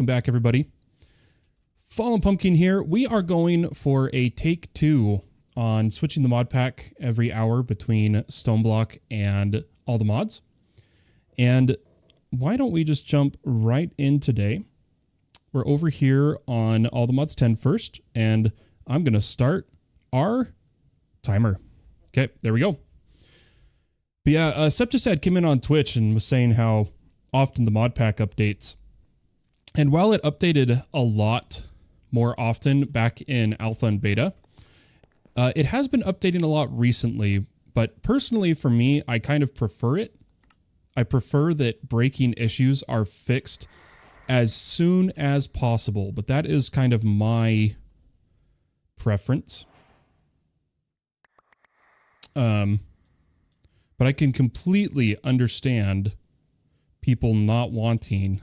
Welcome back, everybody. Fallen Pumpkin here. We are going for a take 2 on switching the mod pack every hour between StoneBlock and all the mods. And why don't we just jump right in today? We're over here on all the mods 10 first, and I'm going to start our timer. Okay, there we go. But yeah, Septicad came in on Twitch and was saying how often the mod pack updates. And while it updated a lot more often back in alpha and beta, it has been updating a lot recently. But personally, for me, I kind of prefer it. I prefer that breaking issues are fixed as soon as possible. But that is kind of my preference. But I can completely understand people not wanting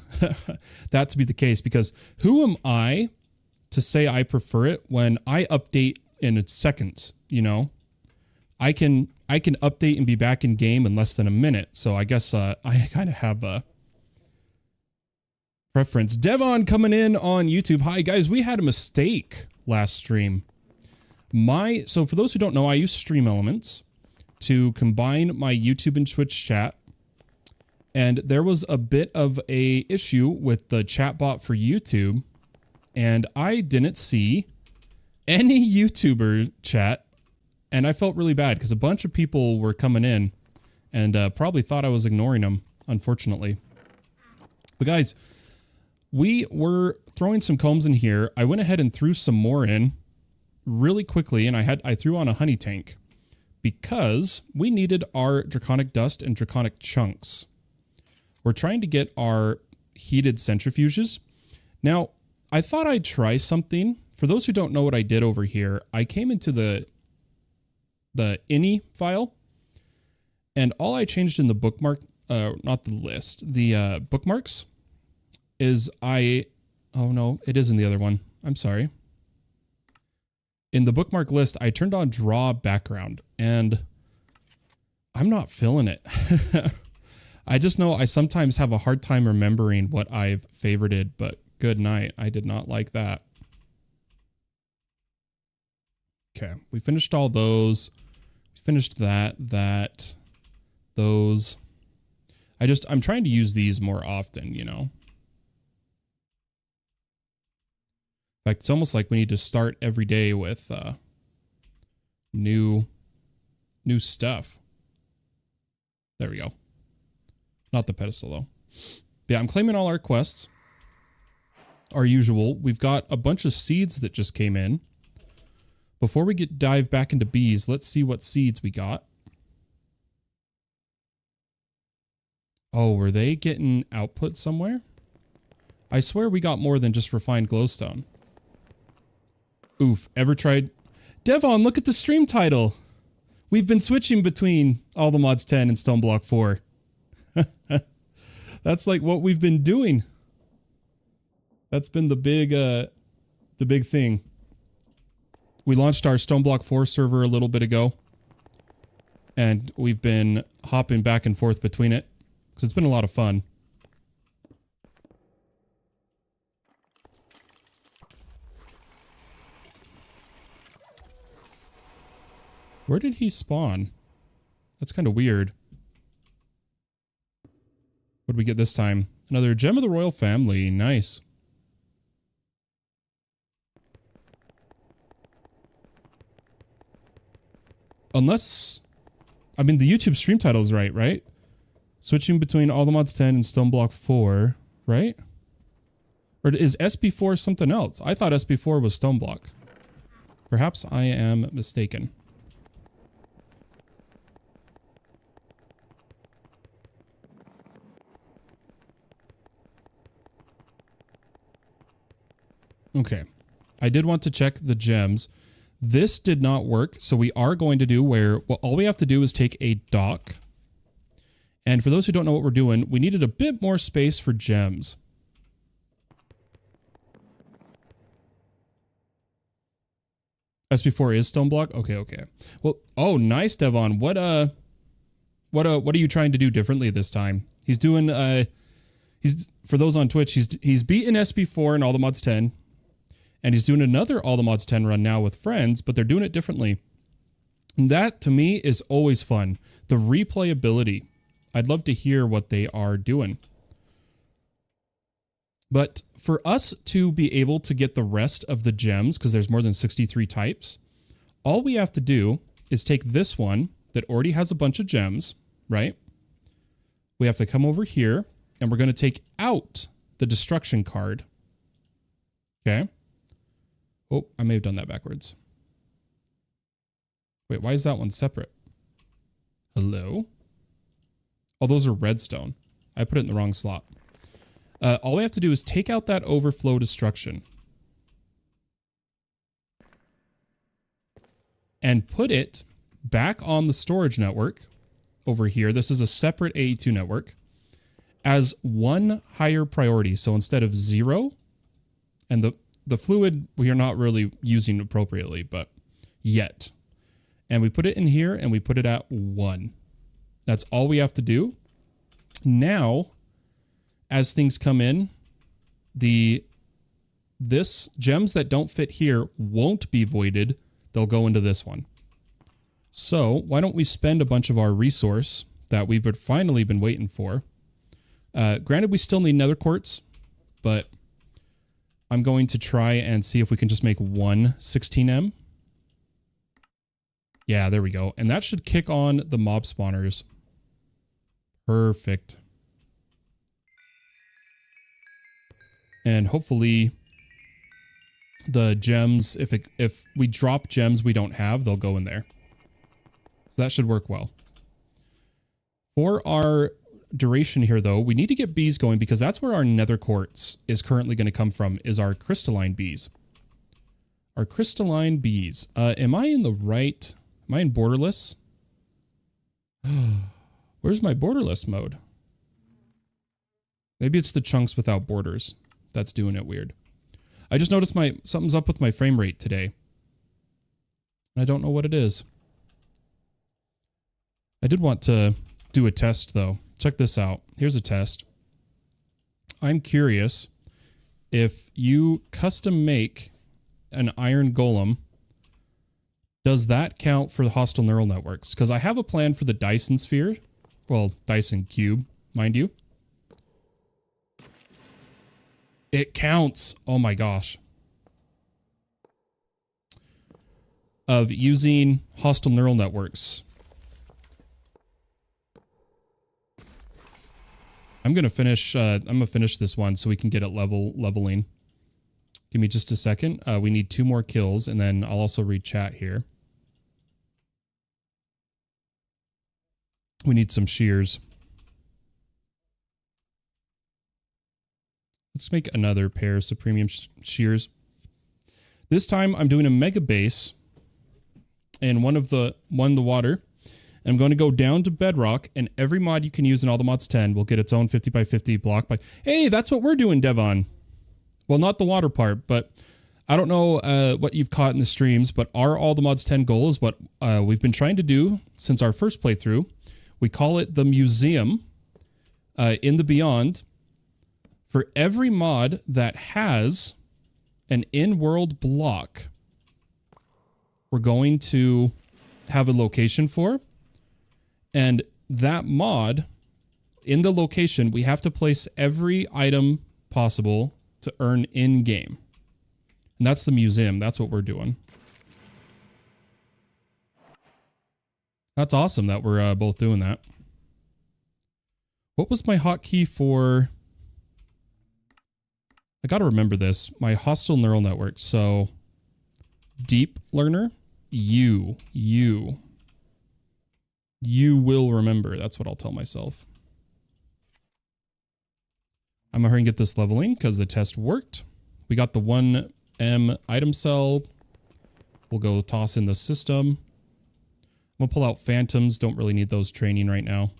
that to be the case, because who am I to say I prefer it when I update in seconds? You know, I can update and be back in game in less than a minute. So I guess I kind of have a preference. Devon coming in on YouTube. Hi guys, we had a mistake last stream. So for those who don't know, I use Stream Elements to combine my YouTube and Twitch chat. And there was a bit of a issue with the chatbot for YouTube, and I didn't see any YouTuber chat, and I felt really bad because a bunch of people were coming in and probably thought I was ignoring them, unfortunately. But guys, we were throwing some combs in here. I went ahead and threw some more in really quickly, and I threw on a honey tank because we needed our draconic dust and draconic chunks. We're trying to get our heated centrifuges. Now, I thought I'd try something. For those who don't know what I did over here, I came into the ini file, and all I changed in the bookmark, not the list, the bookmarks, is oh no, it is in the other one. I'm sorry. In the bookmark list, I turned on draw background, and I'm not feeling it. I just know I sometimes have a hard time remembering what I've favorited, but good night. I did not like that. Okay, we finished all those. Finished those. I'm trying to use these more often, you know. In fact, it's almost like we need to start every day with new stuff. There we go. Not the pedestal, though. Yeah, I'm claiming all our quests. Our usual. We've got a bunch of seeds that just came in. Before we dive back into bees, let's see what seeds we got. Oh, were they getting output somewhere? I swear we got more than just refined glowstone. Oof, ever tried... Devon, look at the stream title! We've been switching between all the mods 10 and StoneBlock 4. That's like what we've been doing. That's been the big thing. We launched our StoneBlock 4 server a little bit ago, and we've been hopping back and forth between it because it's been a lot of fun. Where did he spawn? That's kind of weird. What did we get this time? Another gem of the royal family. Nice. Unless... I mean, the YouTube stream title is right? Switching between all the mods 10 and StoneBlock 4, right? Or is SB4 something else? I thought SB4 was StoneBlock. Perhaps I am mistaken. Okay, I did want to check the gems. This did not work, so we are going to do all we have to do is take a dock. And for those who don't know what we're doing, we needed a bit more space for gems. SB4 is StoneBlock? Okay. Well, oh, nice, Devon. What are you trying to do differently this time? He's doing He's, for those on Twitch, he's beaten SB4 and All the Mods 10, and he's doing another All the Mods 10 run now with friends, but they're doing it differently. And that, to me, is always fun. The replayability. I'd love to hear what they are doing. But for us to be able to get the rest of the gems, because there's more than 63 types, all we have to do is take this one that already has a bunch of gems, right? We have to come over here, and we're going to take out the destruction card. Okay. Oh, I may have done that backwards. Wait, why is that one separate? Hello? Oh, those are redstone. I put it in the wrong slot. All we have to do is take out that overflow destruction. And put it back on the storage network over here. This is a separate AE2 network as one higher priority. So instead of 0, and the fluid we are not really using appropriately, but yet. And we put it in here and we put it at 1. That's all we have to do. Now, as things come in, this gems that don't fit here won't be voided. They'll go into this one. So why don't we spend a bunch of our resource that we've finally been waiting for. Granted, we still need nether quartz, but I'm going to try and see if we can just make one 16M. Yeah, there we go. And that should kick on the mob spawners. Perfect. And hopefully the gems, if we drop gems we don't have, they'll go in there. So that should work well. For our duration here, though, we need to get bees going because that's where our nether quartz is currently going to come from, is our crystalline bees. Our crystalline bees. Am I in the right... Am I in borderless? Where's my borderless mode? Maybe it's the chunks without borders. That's doing it weird. I just noticed something's up with my frame rate today. I don't know what it is. I did want to do a test, though. Check this out. Here's a test. I'm curious if you custom make an iron golem, does that count for the hostile neural networks? Because I have a plan for the Dyson sphere. Well, Dyson cube, mind you. It counts. Oh my gosh. Of using hostile neural networks. I'm gonna finish this one so we can get it leveling. Give me just a second. We need 2 more kills, and then I'll also read chat here. We need some shears. Let's make another pair of Supremium shears. This time I'm doing a mega base and one the water. And I'm going to go down to bedrock, and every mod you can use in All the Mods 10 will get its own 50 by 50 block by... Hey, that's what we're doing, Devon. Well, not the water part, but I don't know what you've caught in the streams, but our All the Mods 10 goal is what we've been trying to do since our first playthrough. We call it the museum in the Beyond. For every mod that has an in-world block, we're going to have a location for. And that mod, in the location, we have to place every item possible to earn in-game. And that's the museum. That's what we're doing. That's awesome that we're both doing that. What was my hotkey for... I gotta remember this. My hostile neural network. So, deep learner, you will remember. That's what I'll tell myself. I'm gonna hurry and get this leveling because the test worked. We got the 1M item cell. We'll go toss in the system. I'm gonna pull out phantoms. Don't really need those training right now.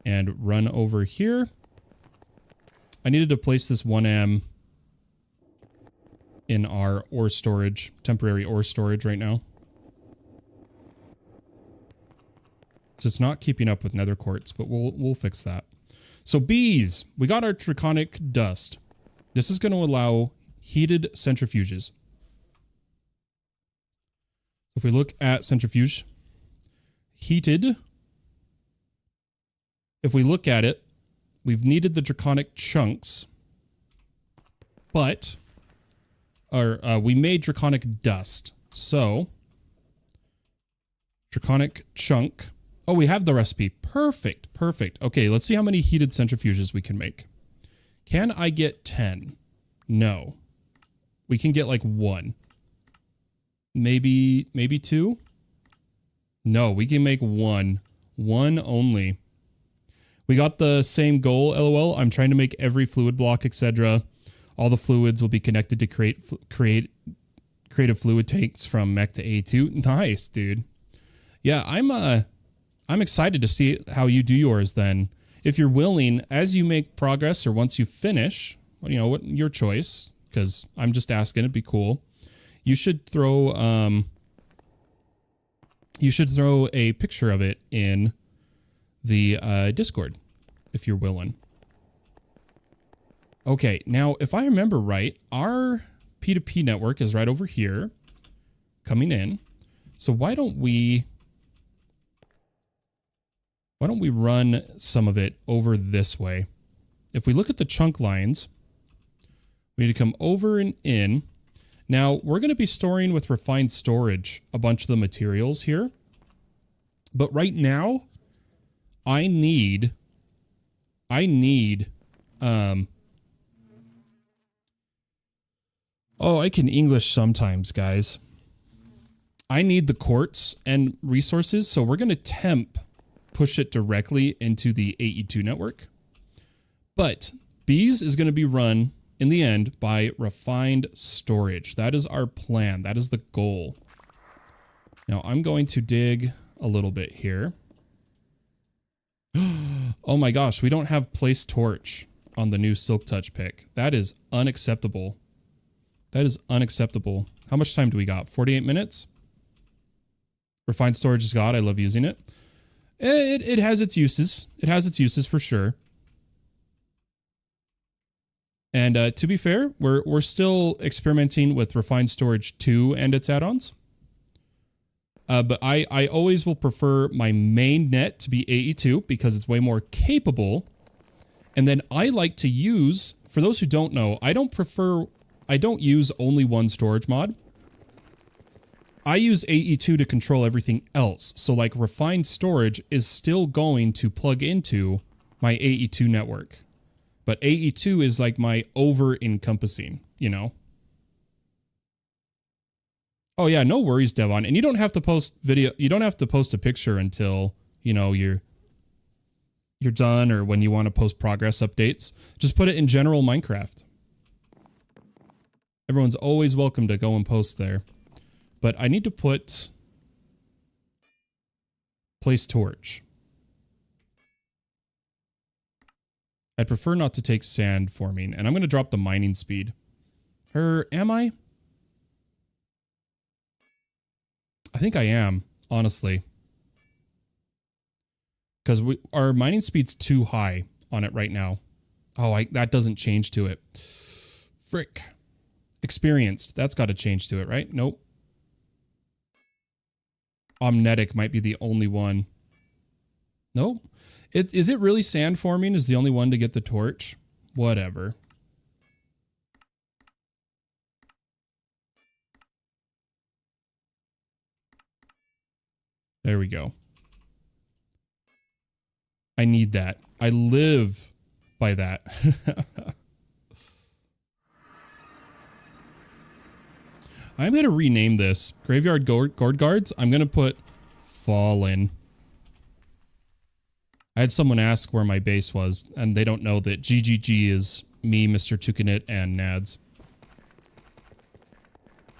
And run over here. I needed to place this 1M in our ore storage, temporary ore storage right now. It's not keeping up with nether quartz, but we'll fix that. So bees, we got our draconic dust. This is going to allow heated centrifuges. If we look at centrifuge, heated, if we look at it, we've needed the draconic chunks, but we made draconic dust. So draconic chunk. Oh, we have the recipe. Perfect. Perfect. Okay, let's see how many heated centrifuges we can make. Can I get 10? No. We can get like 1. Maybe 2? No, we can make 1. 1 only. We got the same goal, lol. I'm trying to make every fluid block, etc. All the fluids will be connected to create creative fluid tanks from mech to A2. Nice, dude. Yeah, I'm excited to see how you do yours then. If you're willing, as you make progress or once you finish, you know, what your choice, because I'm just asking, it'd be cool. You should throw a picture of it in the Discord if you're willing. Okay, now if I remember right, our P2P network is right over here coming in. So why don't we run some of it over this way? If we look at the chunk lines, we need to come over and in. Now, we're going to be storing with refined storage a bunch of the materials here. But right now, I need oh, I can English sometimes, guys. I need the quartz and resources, so we're going to push it directly into the AE2 network. But bees is going to be run in the end by refined storage. That is our plan. That is the goal. Now I'm going to dig a little bit here. Oh my gosh, we don't have place torch on the new Silk Touch pick. That is unacceptable. That is unacceptable. How much time do we got? 48 minutes? Refined storage is God. I love using it. It has its uses. It has its uses for sure. And to be fair, we're still experimenting with refined storage 2 and its add-ons. But I always will prefer my main net to be AE2 because it's way more capable. And then I like to use, for those who don't know, I don't use only one storage mod. I use AE2 to control everything else. So like refined storage is still going to plug into my AE2 network. But AE2 is like my over-encompassing, you know? Oh yeah, no worries, Devon. And you don't have to post video, you don't have to post a picture until, you know, you're done or when you want to post progress updates. Just put it in general Minecraft. Everyone's always welcome to go and post there. But I need to put place torch. I'd prefer not to take sand forming, and I'm going to drop the mining speed. Or am I? I think I am, honestly. Because our mining speed's too high on it right now. Oh, that doesn't change to it. Frick. Experienced. That's got to change to it, right? Nope. Omnetic might be the only one. Nope. Is it really sand forming is the only one to get the torch? Whatever. There we go. I need that. I live by that. I'm going to rename this Graveyard Gourd Guards. I'm going to put Fallen. I had someone ask where my base was, and they don't know that GGG is me, Mr. Tukanit, and Nads.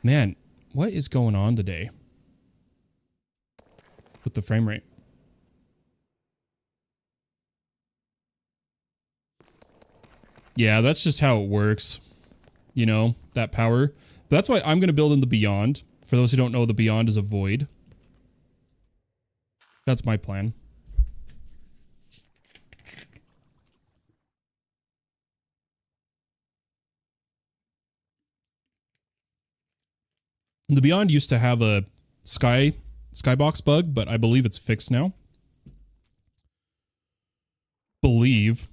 Man, what is going on today with the frame rate? Yeah, that's just how it works. You know, that power. That's why I'm going to build in the Beyond. For those who don't know, the Beyond is a void. That's my plan. The Beyond used to have a skybox bug, but I believe it's fixed now. Believe.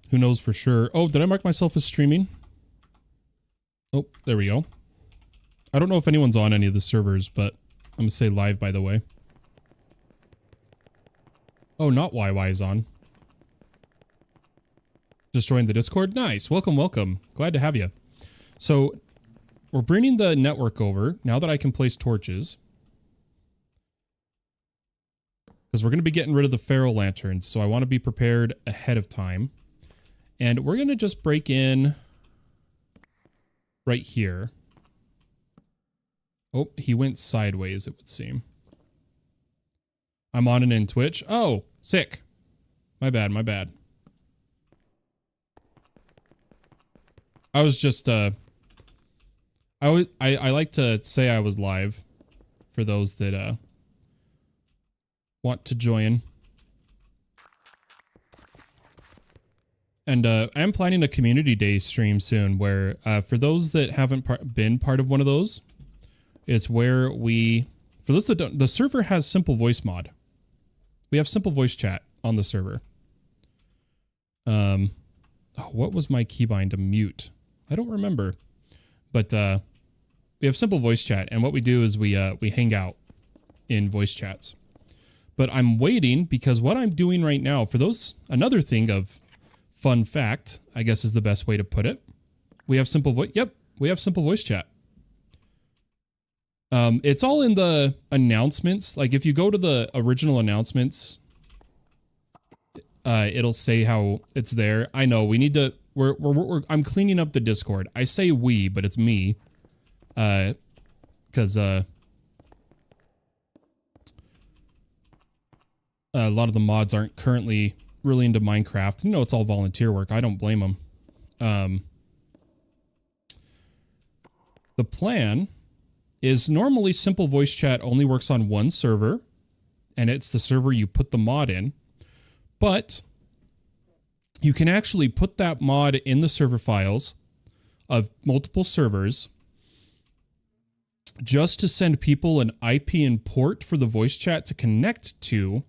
Who knows for sure? Oh, did I mark myself as streaming? Oh, there we go. I don't know if anyone's on any of the servers, but I'm going to say live, by the way. Oh, not YY is on. Just joined the Discord? Nice. Welcome, welcome. Glad to have you. So, we're bringing the network over now that I can place torches. Because we're going to be getting rid of the ferro lanterns, so I want to be prepared ahead of time. And we're going to just break in right here. Oh, he went sideways, it would seem. I'm on and in Twitch. Oh, sick. My bad, my bad. I was just, I like to say I was live for those that, want to join. And, I am planning a community day stream soon where, for those that haven't been part of one of those, it's where we, for those that don't, the server has simple voice mod. We have simple voice chat on the server. Oh, what was my keybind to mute? I don't remember, but we have simple voice chat, and what we do is we hang out in voice chats. But I'm waiting because what I'm doing right now, for those, another thing of fun fact, I guess is the best way to put it. We have simple voice. Yep, we have simple voice chat. It's all in the announcements. Like if you go to the original announcements, it'll say how it's there. I know we need to. I'm cleaning up the Discord. I say we, but it's me. Because a lot of the mods aren't currently really into Minecraft. You know, it's all volunteer work. I don't blame them. The plan is normally simple voice chat only works on one server, and it's the server you put the mod in. But you can actually put that mod in the server files of multiple servers just to send people an IP and port for the voice chat to connect to,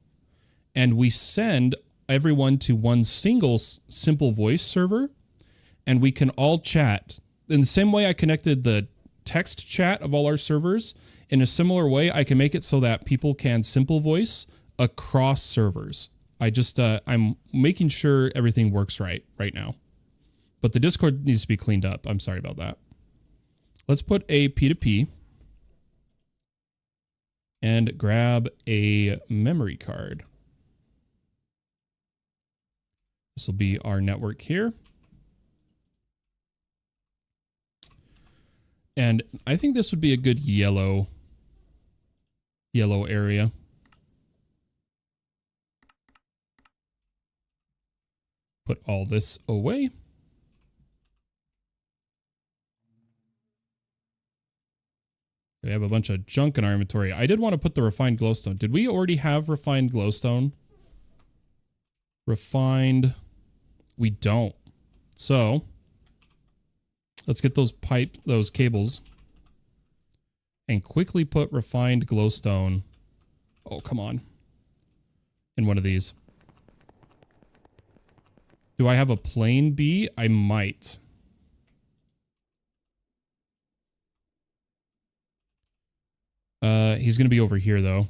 and we send everyone to one single simple voice server, and we can all chat. In the same way I connected the text chat of all our servers, in a similar way I can make it so that people can simple voice across servers. I'm making sure everything works right now. But the Discord needs to be cleaned up. I'm sorry about that. Let's put a P2P and grab a memory card. This will be our network here. And I think this would be a good yellow area. Put all this away. We have a bunch of junk in our inventory. I did want to put the refined glowstone. Did we already have refined glowstone? Refined. We don't. So let's get those cables and quickly put refined glowstone. Oh, come on. In one of these. Do I have a plain B? I might. He's going to be over here, though.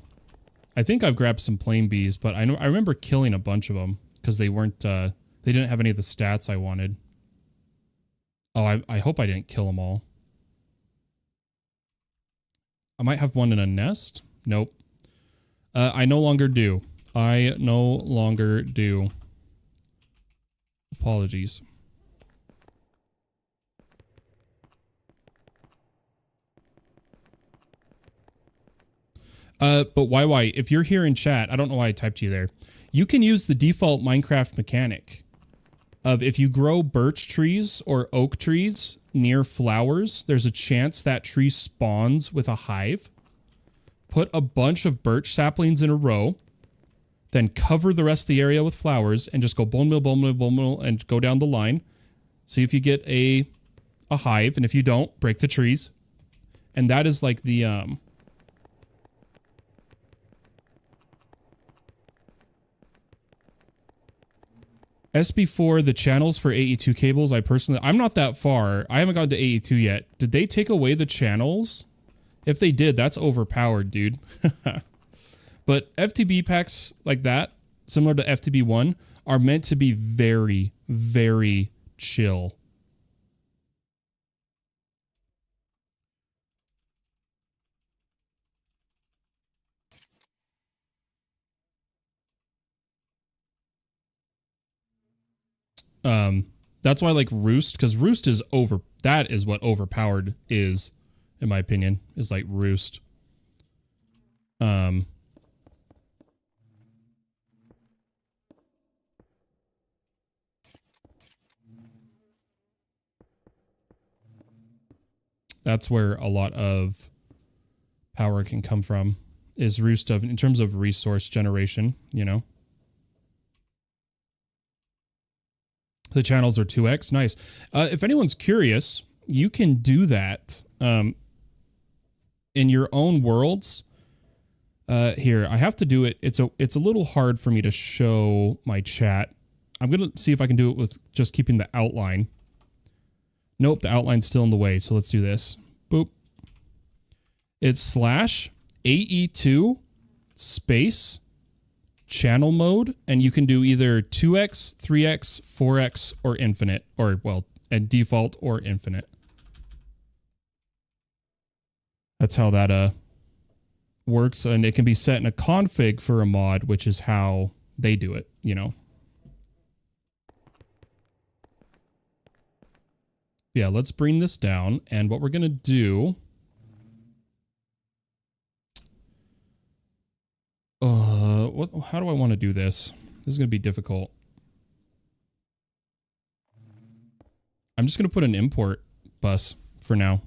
I think I've grabbed some plain Bs, but I remember killing a bunch of them because they weren't, they didn't have any of the stats I wanted. Oh, I hope I didn't kill them all. I might have one in a nest. Nope. I no longer do. I no longer do. Apologies. But YY, if you're here in chat, I don't know why I typed you there. You can use the default Minecraft mechanic of if you grow birch trees or oak trees near flowers, there's a chance that tree spawns with a hive. Put a bunch of birch saplings in a row, then cover the rest of the area with flowers and just go bone meal, bone meal, bone meal, and go down the line. See if you get a hive, and if you don't, break the trees. And that is like the SB4, the channels for AE2 cables. I'm not that far. I haven't gotten to AE2 yet. Did they take away the channels? If they did, that's overpowered, dude. But FTB packs like that, similar to FTB1, are meant to be very, very chill. That's why I like Roost, because Roost is that is what overpowered is, in my opinion, is like Roost. That's where a lot of power can come from, is Roost in terms of resource generation, you know. The channels are 2x. Nice. If anyone's curious, you can do that in your own worlds. Here, I have to do it. It's a little hard for me to show my chat. I'm going to see if I can do it with just keeping the outline. Nope, the outline's still in the way, so let's do this. Boop. It's /AE2 space channel mode, and you can do either 2x, 3x, 4x, or infinite, or, well, and default or infinite. That's how that works, and it can be set in a config for a mod, which is how they do it, you know. Yeah, let's bring this down, and what we're going to do... how do I want to do this? This is going to be difficult. I'm just going to put an import bus for now.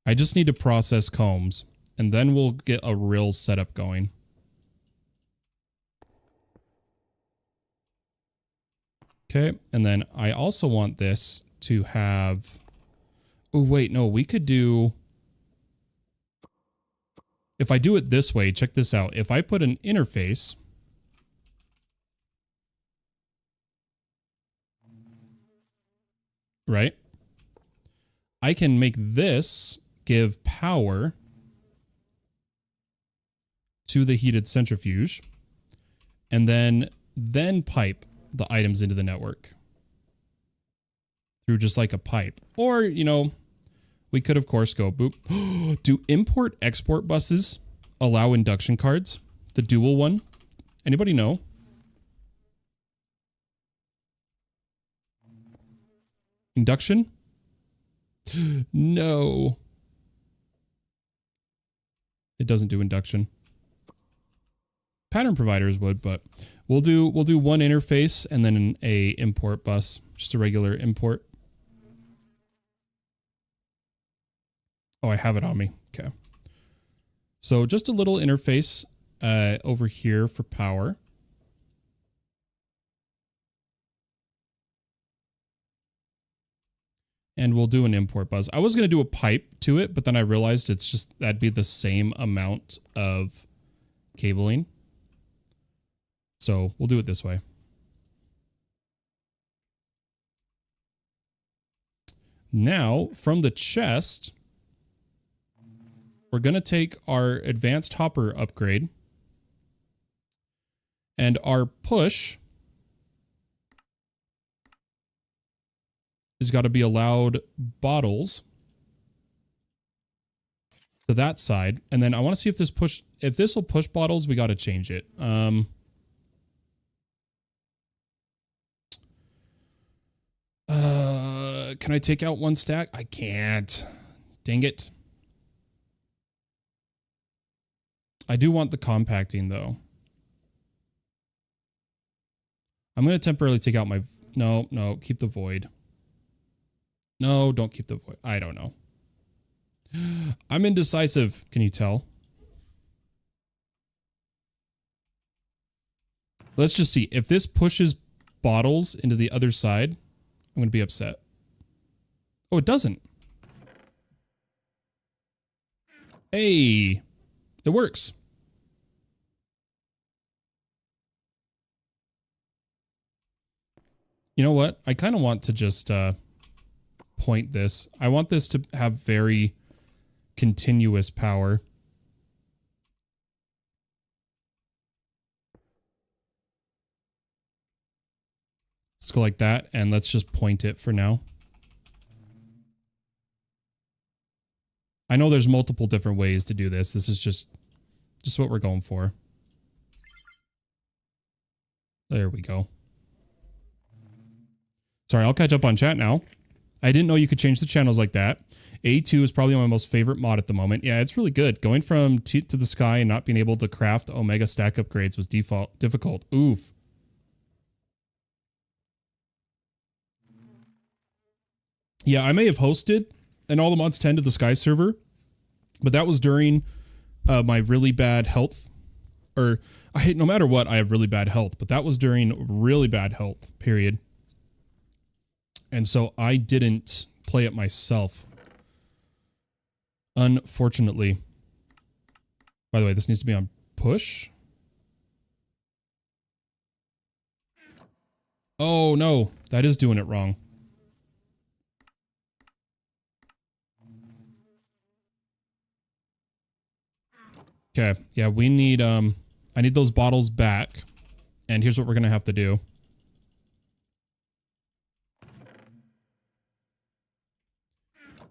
I just need to process combs, and then we'll get a real setup going. Okay, and then I also want this to have... Oh, wait, no, we could do... If I do it this way, check this out. If I put an interface... Right? I can make this give power to the heated centrifuge, and then pipe the items into the network through just like a pipe. Or, you know, we could of course go boop. Do import export buses allow induction cards? The dual one? Anybody know? Induction? No. It doesn't do induction. Pattern providers would, but we'll do one interface and then a import bus, just a regular import. Oh, I have it on me. Okay. So just a little interface over here for power. And we'll do an import bus. I was going to do a pipe to it, but then I realized it's just, that'd be the same amount of cabling. So we'll do it this way. Now, from the chest, we're going to take our advanced hopper upgrade, and our push has got to be allowed bottles to that side. And then I want to see if this will push bottles, we got to change it. Can I take out one stack? I can't. Dang it. I do want the compacting though. I'm going to temporarily take out my... No, keep the void. No, don't keep the void. I don't know. I'm indecisive. Can you tell? Let's just see. If this pushes bottles into the other side, I'm going to be upset. Oh, it doesn't. Hey, it works. You know what? I kind of want to just point this. I want this to have very continuous power. Let's go like that, and let's just point it for now. I know there's multiple different ways to do this. This is just what we're going for. There we go. Sorry, I'll catch up on chat now. I didn't know you could change the channels like that. A2 is probably my most favorite mod at the moment. Yeah, it's really good. Going from to the sky and not being able to craft Omega stack upgrades was difficult. Oof. Yeah, I may have hosted an All the Mods 10 to the Sky server, but that was during my really bad health. Or, no matter what, I have really bad health, but that was during really bad health, period. And so I didn't play it myself. Unfortunately. By the way, this needs to be on push. Oh no, that is doing it wrong. Okay, yeah, we need, I need those bottles back. And here's what we're gonna have to do.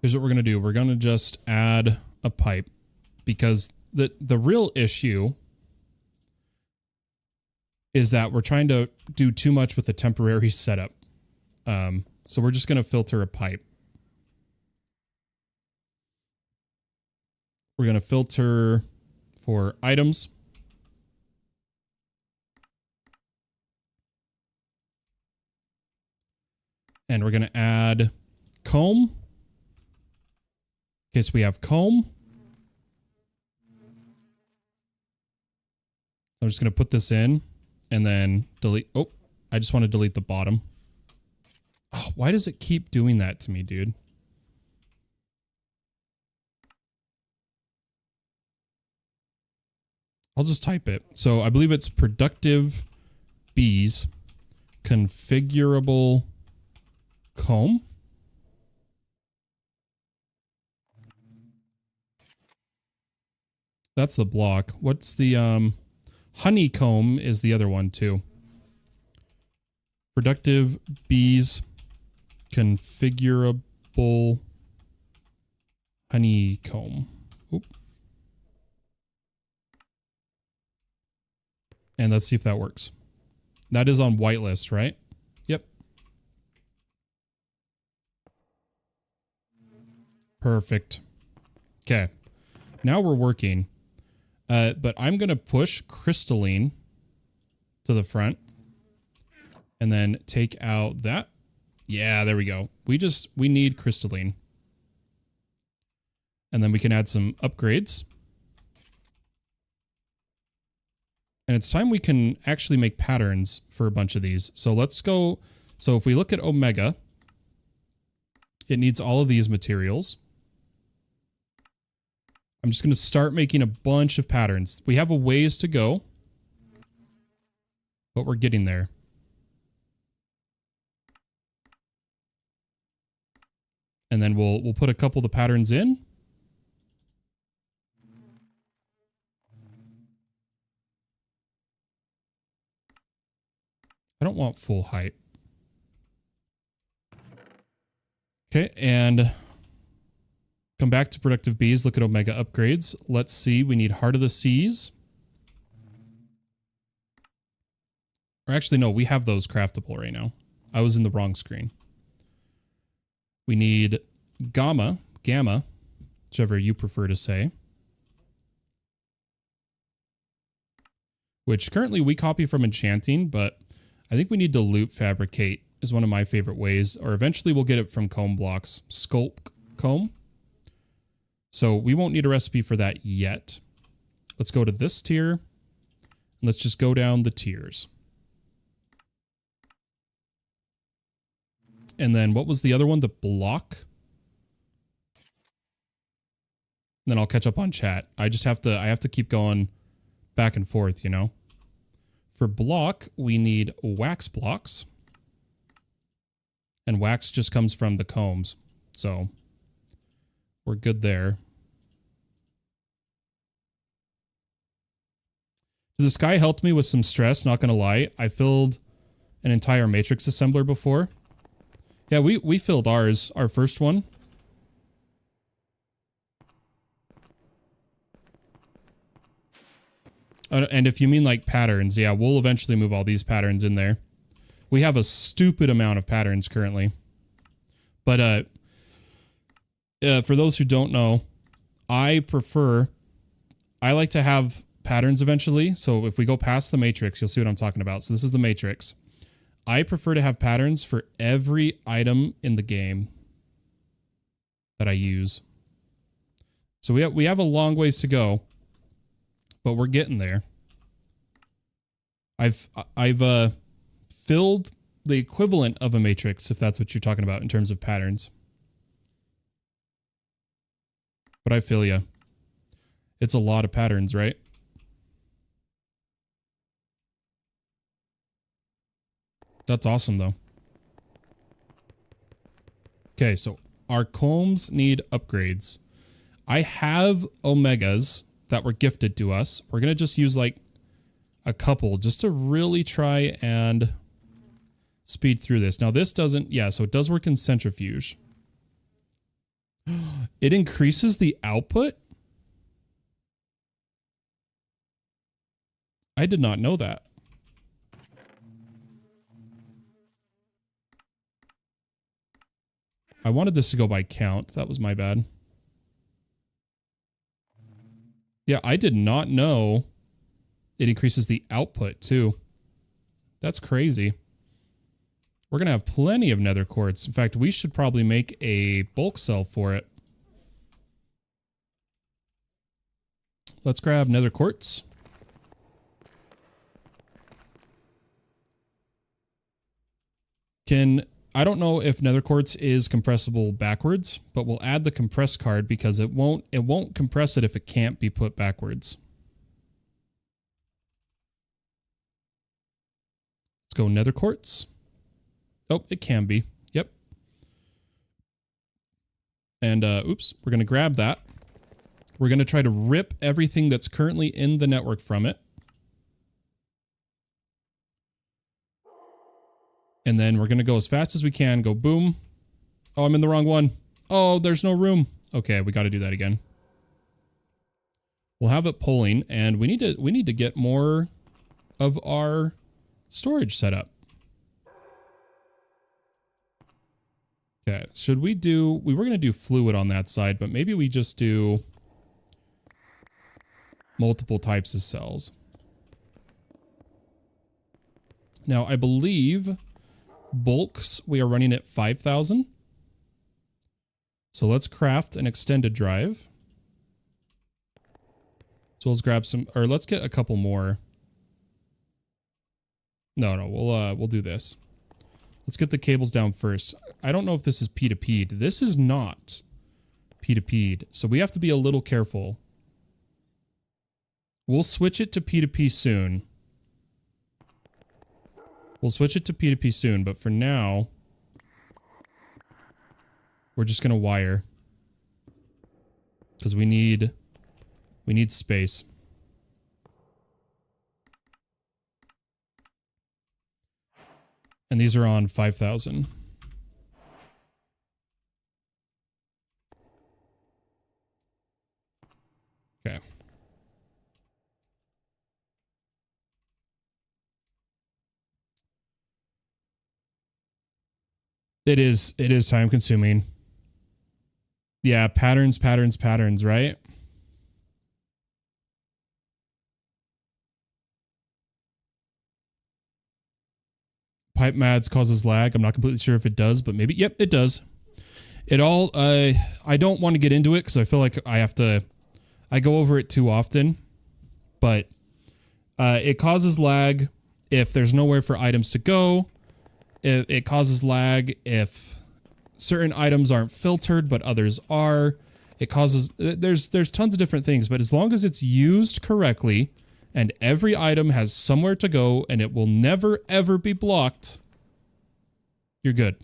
Here's what we're gonna do. We're gonna just add a pipe. Because the real issue is that we're trying to do too much with the temporary setup. So we're just gonna filter a pipe. We're gonna filter for items. And we're going to add comb. Okay, so we have comb. I'm just going to put this in and then delete. Oh, I just want to delete the bottom. Oh, why does it keep doing that to me, dude? I'll just type it. So I believe it's productive bees, configurable comb. That's the block. What's the honeycomb is the other one too. Productive bees, configurable honeycomb. Oop. And let's see if that works. That is on whitelist, right? Yep. Perfect. Okay. Now we're working. But I'm going to push crystalline to the front. And then take out that. Yeah, there we go. We need crystalline. And then we can add some upgrades. And it's time we can actually make patterns for a bunch of these. So let's go. So if we look at Omega, it needs all of these materials. I'm just going to start making a bunch of patterns. We have a ways to go, but we're getting there. And then we'll put a couple of the patterns in. I don't want full height. Okay, and come back to productive bees. Look at Omega upgrades. Let's see. We need Heart of the Seas. Or actually, no, we have those craftable right now. I was in the wrong screen. We need Gamma, whichever you prefer to say. Which currently we copy from enchanting, but I think we need to loot fabricate is one of my favorite ways, or eventually we'll get it from comb blocks. Sculpt comb. So we won't need a recipe for that yet. Let's go to this tier. And let's just go down the tiers. And then what was the other one? The block? then I'll catch up on chat. I have to keep going back and forth, you know. For block, we need wax blocks. And wax just comes from the combs. So we're good there. The sky helped me with some stress, not gonna lie. I filled an entire matrix assembler before. Yeah, we filled ours, our first one. And if you mean like patterns, yeah, we'll eventually move all these patterns in there. We have a stupid amount of patterns currently. But for those who don't know, I like to have patterns eventually. So if we go past the matrix, you'll see what I'm talking about. So this is the matrix. I prefer to have patterns for every item in the game that I use. So we have a long ways to go, but we're getting there. I've filled the equivalent of a matrix, if that's what you're talking about in terms of patterns. But I feel ya. It's a lot of patterns, right? That's awesome, though. Okay, so our combs need upgrades. I have omegas that were gifted to us. We're going to just use like a couple just to really try and speed through this. Now this doesn't, yeah, so it does work in centrifuge. It increases the output? I did not know that. I wanted this to go by count. That was my bad. Yeah, I did not know it increases the output too. That's crazy. We're going to have plenty of nether quartz. In fact, we should probably make a bulk cell for it. Let's grab nether quartz. I don't know if nether quartz is compressible backwards, but we'll add the compress card because it won't compress it if it can't be put backwards. Let's go nether quartz. Oh, it can be. Yep. And oops, we're going to grab that. We're going to try to rip everything that's currently in the network from it. And then we're going to go as fast as we can. Go boom. Oh, I'm in the wrong one. Oh, there's no room. Okay, we got to do that again. We'll have it pulling, and we need to get more of our storage set up. Okay, should we do... We were going to do fluid on that side, but maybe we just do multiple types of cells. Now, I believe bulks, we are running at 5,000. So let's craft an extended drive. So let's grab some, or let's get a couple more. No, we'll do this. Let's get the cables down first. I don't know if this is P2P'd. This is not P2P'd, so we have to be a little careful. We'll switch it to P2P soon. We'll switch it to P2P soon, but for now, we're just going to wire. Because we need space. And these are on 5,000. Okay. It is time consuming. Yeah, patterns, right? Pipe mads causes lag. I'm not completely sure if it does, but maybe. Yep, it does. It all, I don't want to get into it because I feel like I go over it too often, but it causes lag if there's nowhere for items to go. It causes lag if certain items aren't filtered, but others are. It causes, there's tons of different things, but as long as it's used correctly and every item has somewhere to go and it will never ever be blocked, you're good.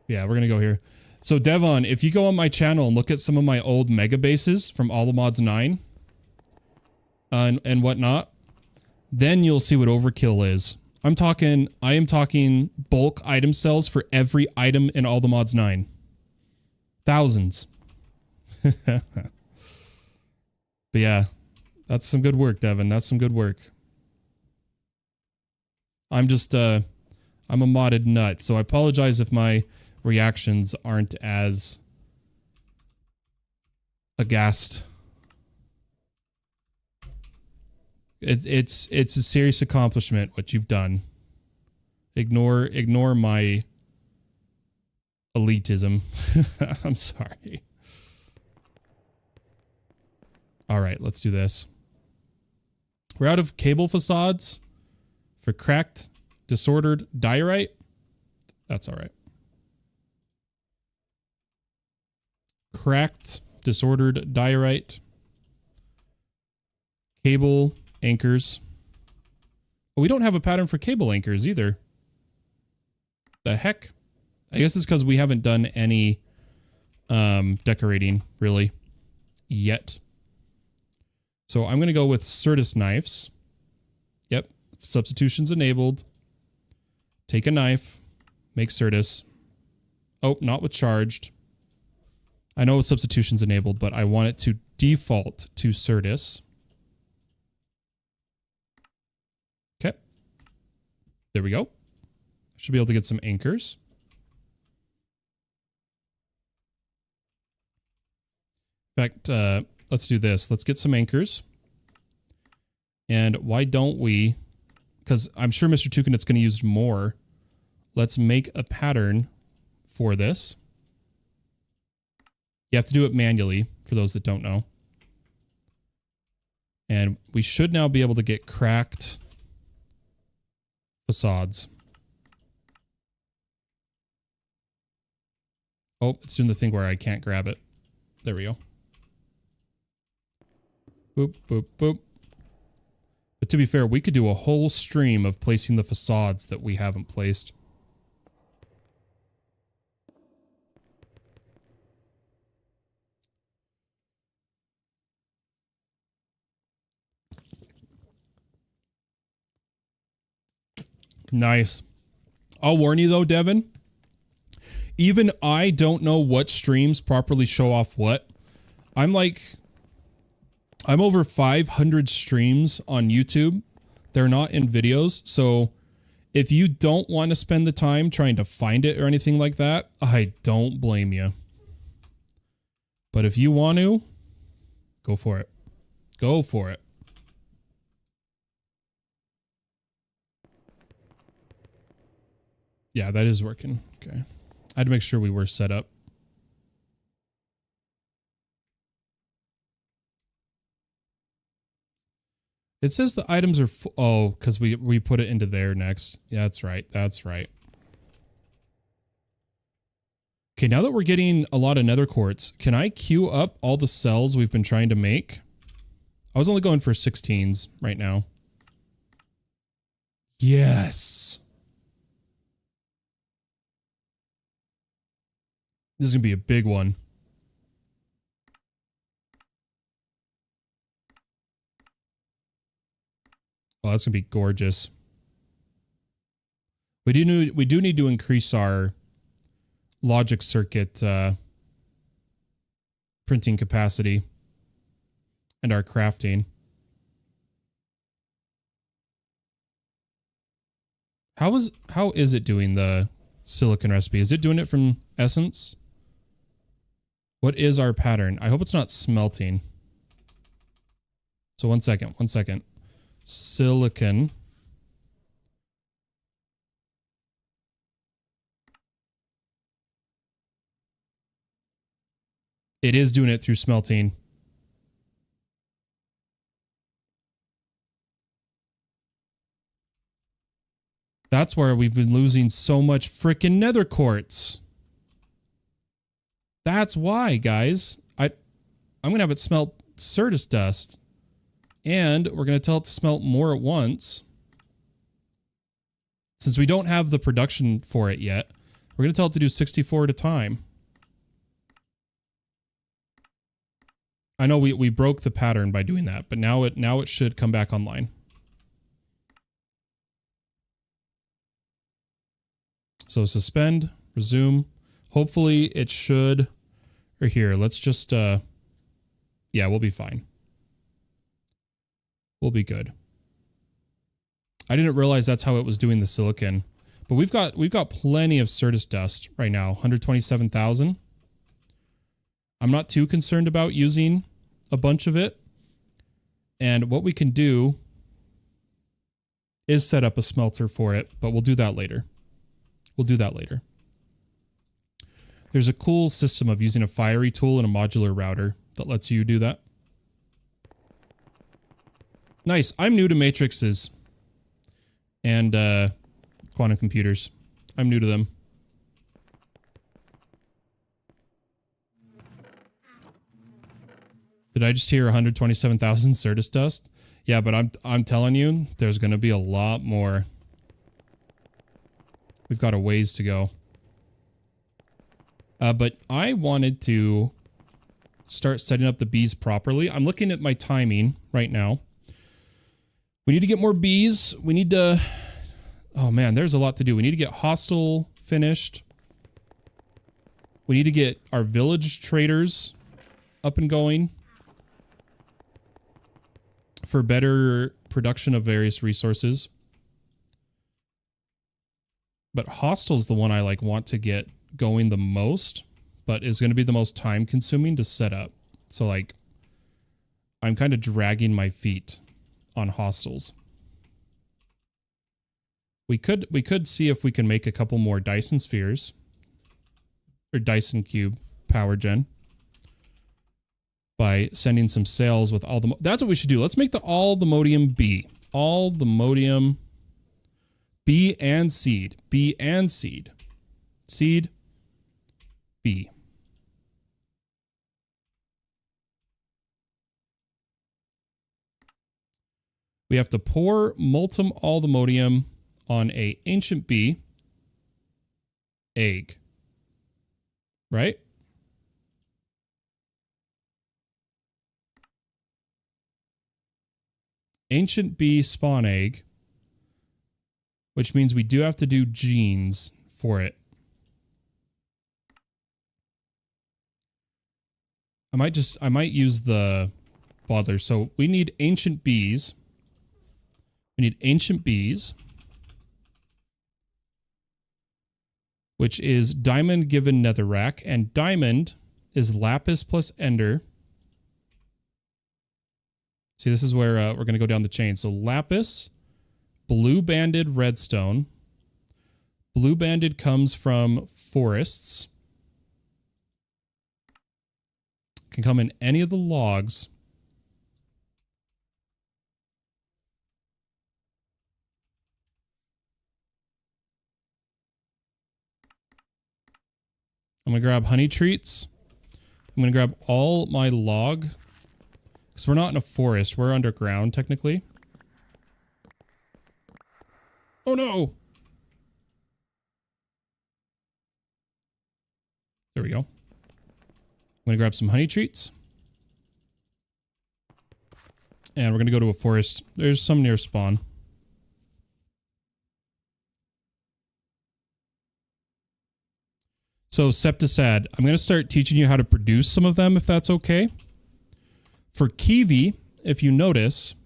Yeah, we're going to go here. So Devon, if you go on my channel and look at some of my old mega bases from All the Mods 9 and whatnot, then you'll see what overkill is. I am talking bulk item cells for every item in All the Mods 9. Thousands. But yeah, that's some good work, Devon. That's some good work. I'm just, I'm a modded nut, so I apologize if my reactions aren't as aghast. It's a serious accomplishment what you've done. Ignore my elitism. I'm sorry. All right, let's do this. We're out of cable facades for cracked, disordered diorite. That's all right. Cracked, disordered diorite. Cable anchors. Oh, we don't have a pattern for cable anchors either. The heck? I guess it's because we haven't done any decorating, really, yet. So I'm going to go with Certus knives. Yep. Substitutions enabled. Take a knife. Make Certus. Oh, not with charged. I know substitutions enabled, but I want it to default to Certus. Okay. There we go. Should be able to get some anchors. In fact, let's do this. Let's get some anchors. And why don't we, because I'm sure Mr. Tucanet's going to use more. Let's make a pattern for this. You have to do it manually, for those that don't know. And we should now be able to get cracked facades. Oh, it's doing the thing where I can't grab it. There we go. Boop, boop, boop. But to be fair, we could do a whole stream of placing the facades that we haven't placed. Nice. I'll warn you though, Devin. Even I don't know what streams properly show off what. I'm over 500 streams on YouTube. They're not in videos. So if you don't want to spend the time trying to find it or anything like that, I don't blame you. But if you want to, go for it. Go for it. Yeah, that is working. Okay. I had to make sure we were set up. It says the items are oh, because we put it into there next. Yeah, that's right. That's right. Okay, now that we're getting a lot of nether quartz, can I queue up all the cells we've been trying to make? I was only going for 16s right now. Yes. This is going to be a big one. Oh, that's going to be gorgeous. We do need to increase our logic circuit printing capacity and our crafting. How is it doing the silicon recipe? Is it doing it from essence? What is our pattern? I hope it's not smelting. So one second. Silicon. It is doing it through smelting. That's where we've been losing so much frickin' nether quartz. That's why, guys. I'm going to have it smelt Certus dust. And we're going to tell it to smelt more at once. Since we don't have the production for it yet, we're going to tell it to do 64 at a time. I know we broke the pattern by doing that, but now it should come back online. So suspend, resume. Hopefully it should, or here, let's just, yeah, we'll be fine. We'll be good. I didn't realize that's how it was doing the silicon, but we've got plenty of Certus dust right now, 127,000. I'm not too concerned about using a bunch of it. And what we can do is set up a smelter for it, but we'll do that later. We'll do that later. There's a cool system of using a fiery tool and a modular router that lets you do that. Nice. I'm new to matrices and quantum computers. I'm new to them. Did I just hear 127,000 Certus dust? Yeah, but I'm telling you, there's going to be a lot more. We've got a ways to go. But I wanted to start setting up the bees properly. I'm looking at my timing right now. We need to get more bees. We need to... Oh man, there's a lot to do. We need to get hostel finished. We need to get our village traders up and going for better production of various resources. But hostel's the one I want to get going the most, but is going to be the most time consuming to set up. So I'm kind of dragging my feet on hostels. We could see if we can make a couple more Dyson spheres or Dyson cube power gen by sending some sails with all the... That's what we should do. Let's make the all the modium B. All the modium B and seed. B and seed. Seed. B. We have to pour molten aldomodium on a ancient bee egg. Right? Ancient bee spawn egg, which means we do have to do genes for it. I might use the bottler. So we need ancient bees. We need ancient bees, which is diamond given netherrack, and diamond is lapis plus ender. See, this is where we're going to go down the chain. So lapis, blue banded redstone. Blue banded comes from forests. Can come in any of the logs. I'm going to grab honey treats. I'm going to grab all my log. Because we're not in a forest. We're underground, technically. Oh, no. There we go. I'm going to grab some honey treats. And we're going to go to a forest. There's some near spawn. So, Septisad, I'm going to start teaching you how to produce some of them, if that's okay. For kiwi, if you notice,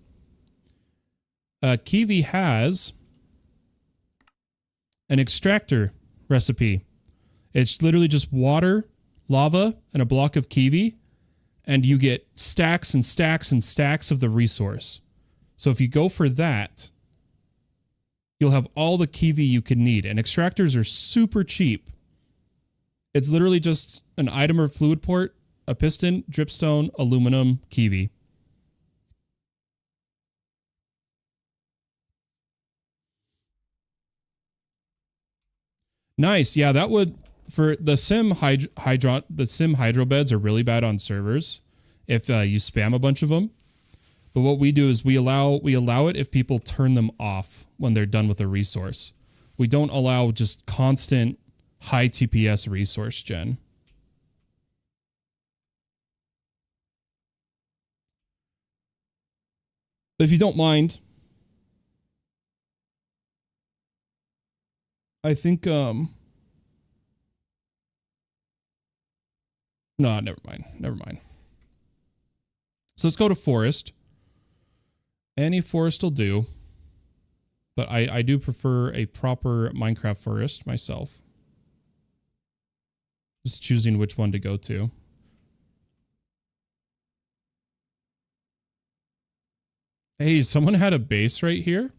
kiwi has an extractor recipe. It's literally just water, lava, and a block of kiwi, and you get stacks and stacks and stacks of the resource. So if you go for that, you'll have all the kiwi you could need. And extractors are super cheap. It's literally just an item or fluid port, a piston, dripstone, aluminum, kiwi. Nice. Yeah, that would for the sim hydro beds are really bad on servers if you spam a bunch of them. But what we do is we allow it if people turn them off when they're done with a resource. We don't allow just constant high TPS resource gen. But if you don't mind, I think no, never mind. Never mind. So let's go to forest. Any forest will do. But I do prefer a proper Minecraft forest myself. Just choosing which one to go to. Hey, someone had a base right here.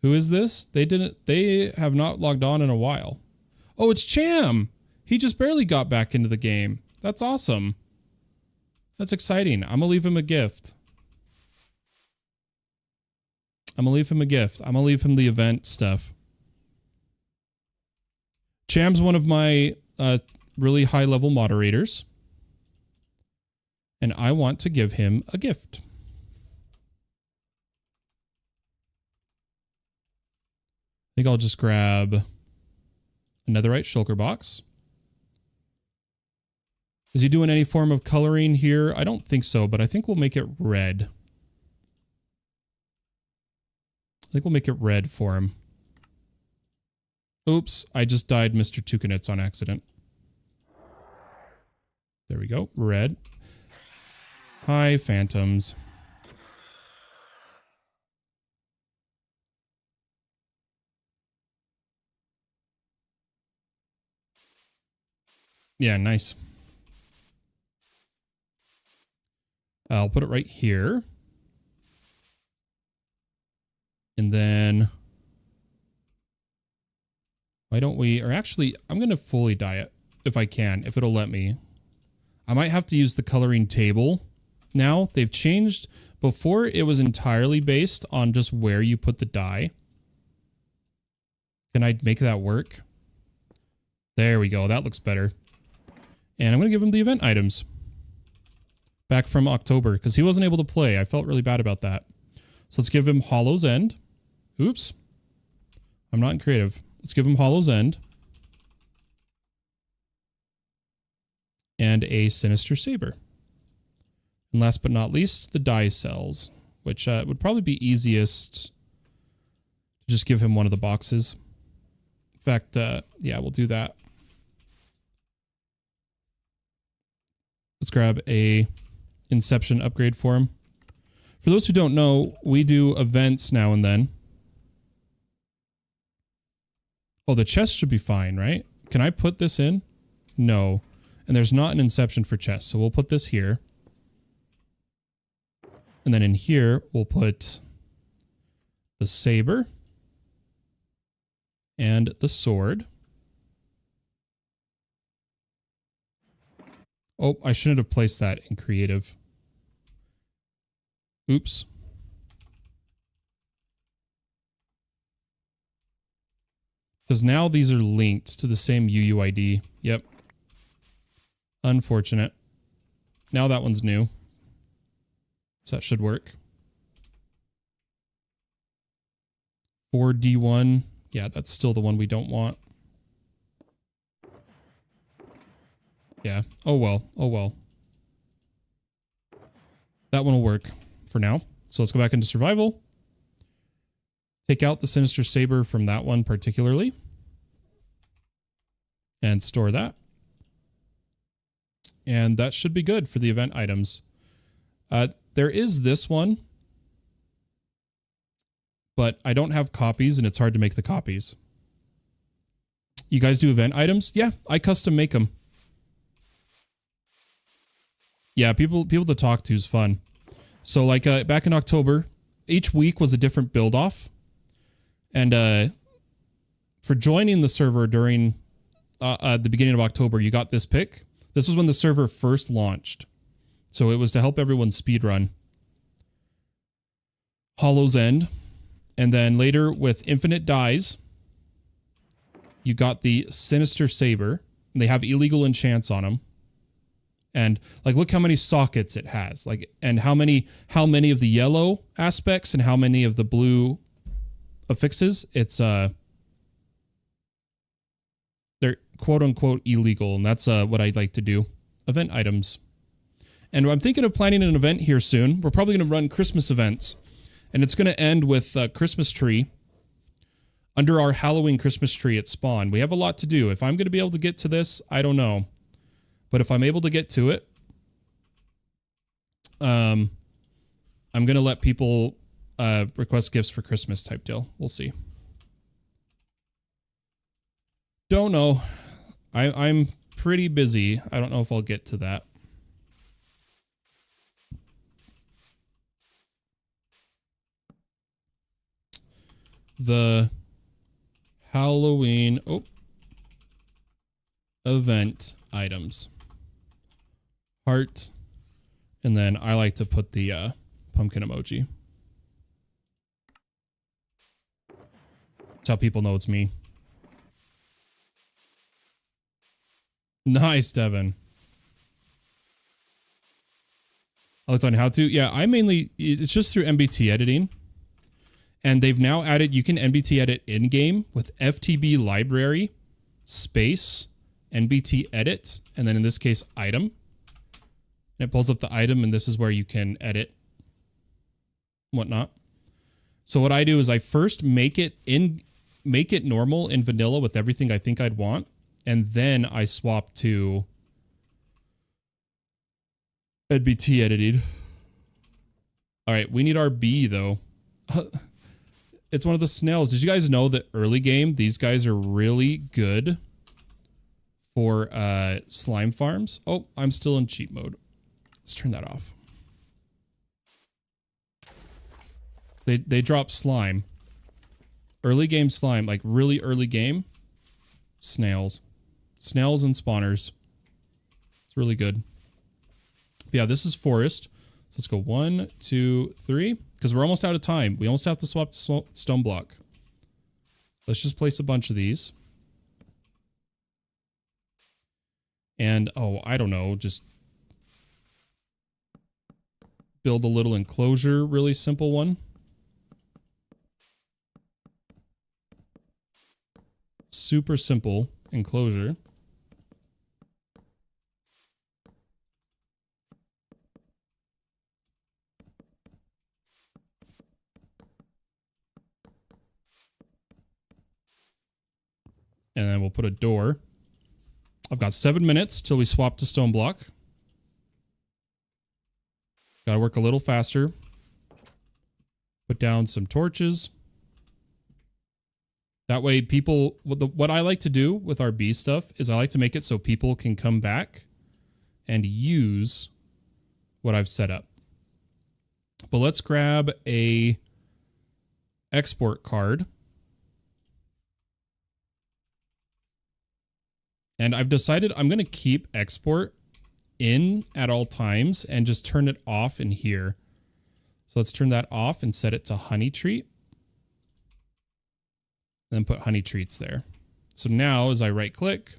Who is this? They have not logged on in a while. Oh, it's Cham. He just barely got back into the game. That's awesome. That's exciting. I'm gonna leave him a gift. I'm gonna leave him a gift. I'm gonna leave him the event stuff. Cham's one of my really high level moderators. And I want to give him a gift. I think I'll just grab a netherite shulker box. Is he doing any form of coloring here? I don't think so, but I think we'll make it red. I think we'll make it red for him. Oops, I just died Mr. Tukanitz on accident. There we go, red. Hi, phantoms. Yeah, nice. I'll put it right here. And then why don't we, or actually, I'm going to fully dye it if I can, if it'll let me. I might have to use the coloring table now. They've changed. Before, it was entirely based on just where you put the dye. Can I make that work? There we go. That looks better. And I'm going to give him the event items. Back from October, because he wasn't able to play. I felt really bad about that. So let's give him Hollow's End. Oops. I'm not in creative. Let's give him Hollow's End. And a Sinister Saber. And last but not least, the dye cells, which would probably be easiest to just give him one of the boxes. In fact, yeah, we'll do that. Let's grab a Inception upgrade for him. For those who don't know, we do events now and then. Oh, the chest should be fine, right? Can I put this in? No. And there's not an Inception for chest, so we'll put this here. And then in here, we'll put the saber and the sword. Oh, I shouldn't have placed that in creative. Oops. Because now these are linked to the same UUID. Yep. Unfortunate. Now that one's new. So that should work. 4D1. Yeah, that's still the one we don't want. Yeah. Oh well. Oh well. That one will work for now. So let's go back into survival. Take out the Sinister Saber from that one particularly. And store that. And that should be good for the event items. There is this one. But I don't have copies and it's hard to make the copies. You guys do event items? Yeah, I custom make them. Yeah, people to talk to is fun. So like back in October, each week was a different build off. And for joining the server during the beginning of October, you got this pick. This was when the server first launched. So it was to help everyone speedrun. Hollow's End. And then later with Infinite Dies, You got the Sinister Saber. And they have illegal enchants on them. And like, look how many sockets it has. Like, and how many of the yellow aspects and how many of the blue affixes. It's they're quote unquote illegal, and that's what I'd like to do. Event items. And I'm thinking of planning an event here soon. We're probably going to run Christmas events. And it's going to end with Christmas tree. Under our Halloween Christmas tree at Spawn. We have a lot to do. If I'm going to be able to get to this, I don't know. But if I'm able to get to it, I'm going to let people request gifts for Christmas type deal. We'll see. Don't know. I'm pretty busy. I don't know if I'll get to that. The Halloween event items. Heart. And then I like to put the pumpkin emoji. That's how people know it's me. Nice, Devin. I looked on how to. Yeah, it's just through MBT editing. And they've now added, you can NBT edit in-game with FTB library, space, NBT edit, and then in this case, item. And it pulls up the item, and this is where you can edit whatnot. So what I do is I first make it normal in vanilla with everything I think I'd want, and then I swap to NBT edited. All right, we need our bee though. It's one of the snails. Did you guys know that early game, these guys are really good for slime farms? Oh, I'm still in cheat mode. Let's turn that off. They drop slime. Early game slime, like really early game. Snails. Snails and spawners. It's really good. Yeah, this is forest. So let's go 1, 2, 3. Because we're almost out of time. We almost have to swap to StoneBlock. Let's just place a bunch of these. And, oh, I don't know. Just build a little enclosure. Really simple one. Super simple enclosure. And then we'll put a door. I've got 7 minutes till we swap to StoneBlock. Gotta work a little faster. Put down some torches. That way people, what I like to do with our bee stuff is I like to make it so people can come back and use what I've set up. But let's grab a export card. And I've decided I'm going to keep export in at all times and just turn it off in here. So let's turn that off and set it to honey treat. And then put honey treats there. So now as I right click,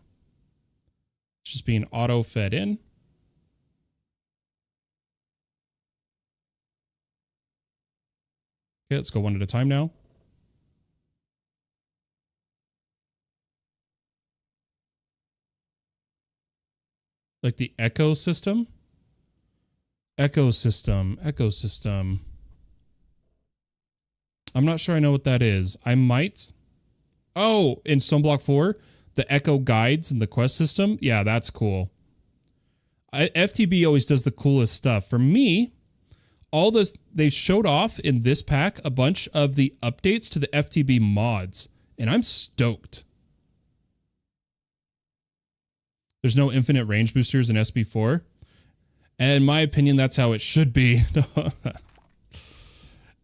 it's just being auto fed in. Okay, let's go one at a time now. Like the ecosystem. Ecosystem. I'm not sure I know what that is. I might. Oh, in StoneBlock 4, the echo guides and the quest system. Yeah, that's cool. FTB always does the coolest stuff. For me, they showed off in this pack a bunch of the updates to the FTB mods, and I'm stoked. There's no infinite range boosters in SB4. And in my opinion, that's how it should be.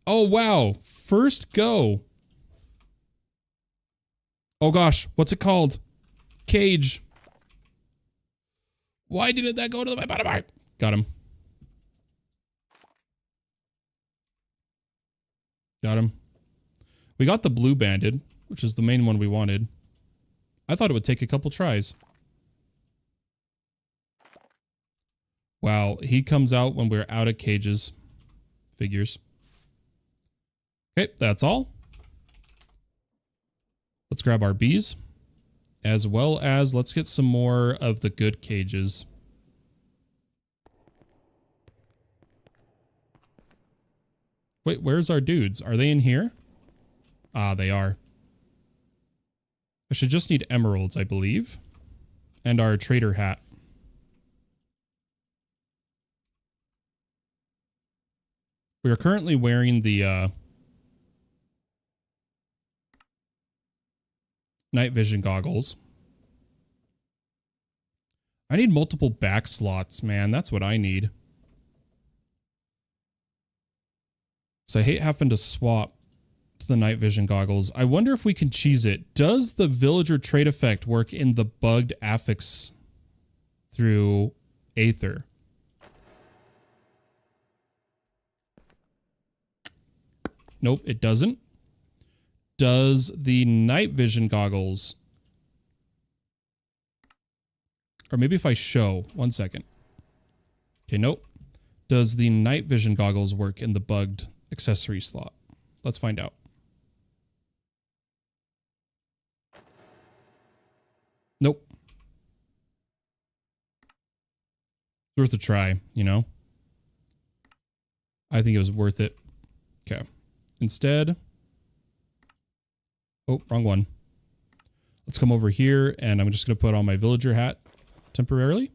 Oh, wow. First go. Oh, gosh. What's it called? Cage. Why didn't that go to the bottom? Got him. Got him. We got the blue banded, which is the main one we wanted. I thought it would take a couple tries. Wow, he comes out when we're out of cages. Figures. Okay, that's all. Let's grab our bees. As well as let's get some more of the good cages. Wait, where's our dudes? Are they in here? Ah, they are. I should just need emeralds, I believe. And our trader hat. We are currently wearing the night vision goggles. I need multiple back slots, man. That's what I need. So I hate having to swap to the night vision goggles. I wonder if we can cheese it. Does the villager trait effect work in the bugged affix through Aether? Nope, it doesn't. Does the night vision goggles... Or maybe if I show... 1 second. Okay, nope. Does the night vision goggles work in the bugged accessory slot? Let's find out. Nope. It's worth a try, you know? I think it was worth it. Okay. Instead... Oh, wrong one. Let's come over here, and I'm just going to put on my villager hat temporarily.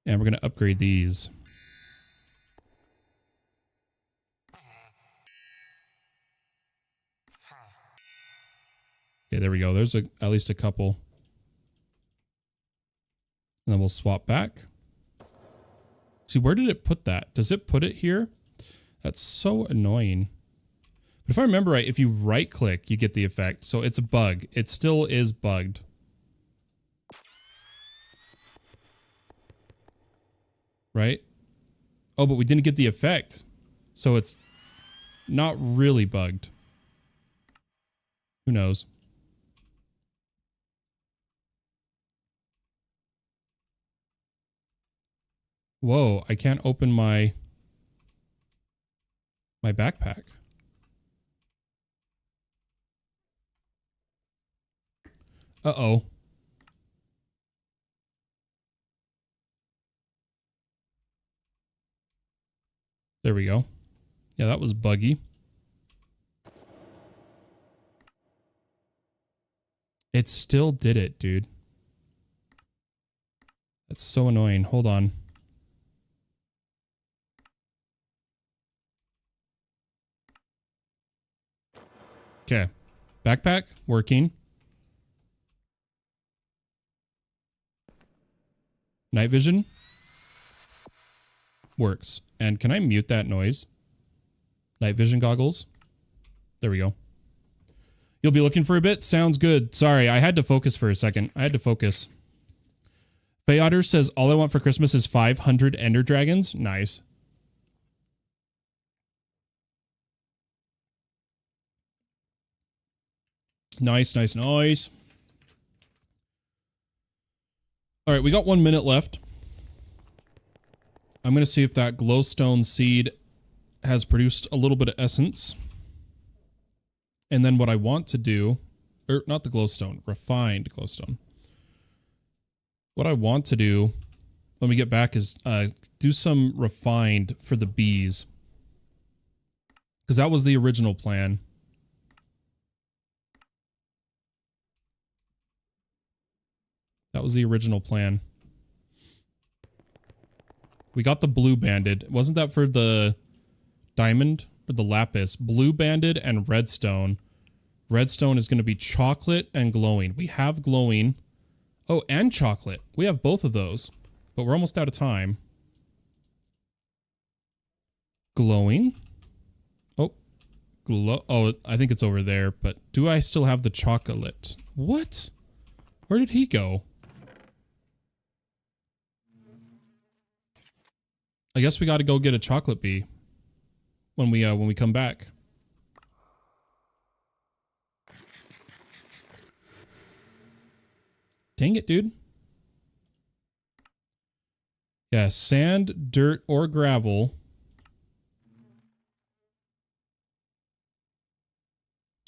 And we're going to upgrade these. Okay, there we go. There's at least a couple. And then we'll swap back. See, where did it put that? Does it put it here? That's so annoying. But if I remember right, if you right click, you get the effect. So it's a bug. It still is bugged. Right? Oh, but we didn't get the effect. So it's not really bugged. Who knows? Whoa, I can't open my backpack. Uh-oh. There we go. Yeah, that was buggy. It still did it, dude. That's so annoying. Hold on. Okay. Backpack working. Night vision works. And can I mute that noise? Night vision goggles. There we go. You'll be looking for a bit? Sounds good. Sorry, I had to focus for a second. I had to focus. Fayotter says, all I want for Christmas is 500 Ender Dragons. Nice. Nice, nice, nice. All right, we got 1 minute left. I'm going to see if that glowstone seed has produced a little bit of essence. And then what I want to do, or not the glowstone, refined glowstone. What I want to do when we get back is do some refined for the bees. Because that was the original plan. That was the original plan. We got the blue banded. Wasn't that for the diamond or the lapis? Blue banded and redstone. Redstone is going to be chocolate and glowing. We have glowing. Oh, and chocolate. We have both of those. But we're almost out of time. Glowing. Oh. Oh, I think it's over there. But do I still have the chocolate? What? Where did he go? I guess we got to go get a chocolate bee when we come back. Dang it, dude. Yeah, sand, dirt, or gravel.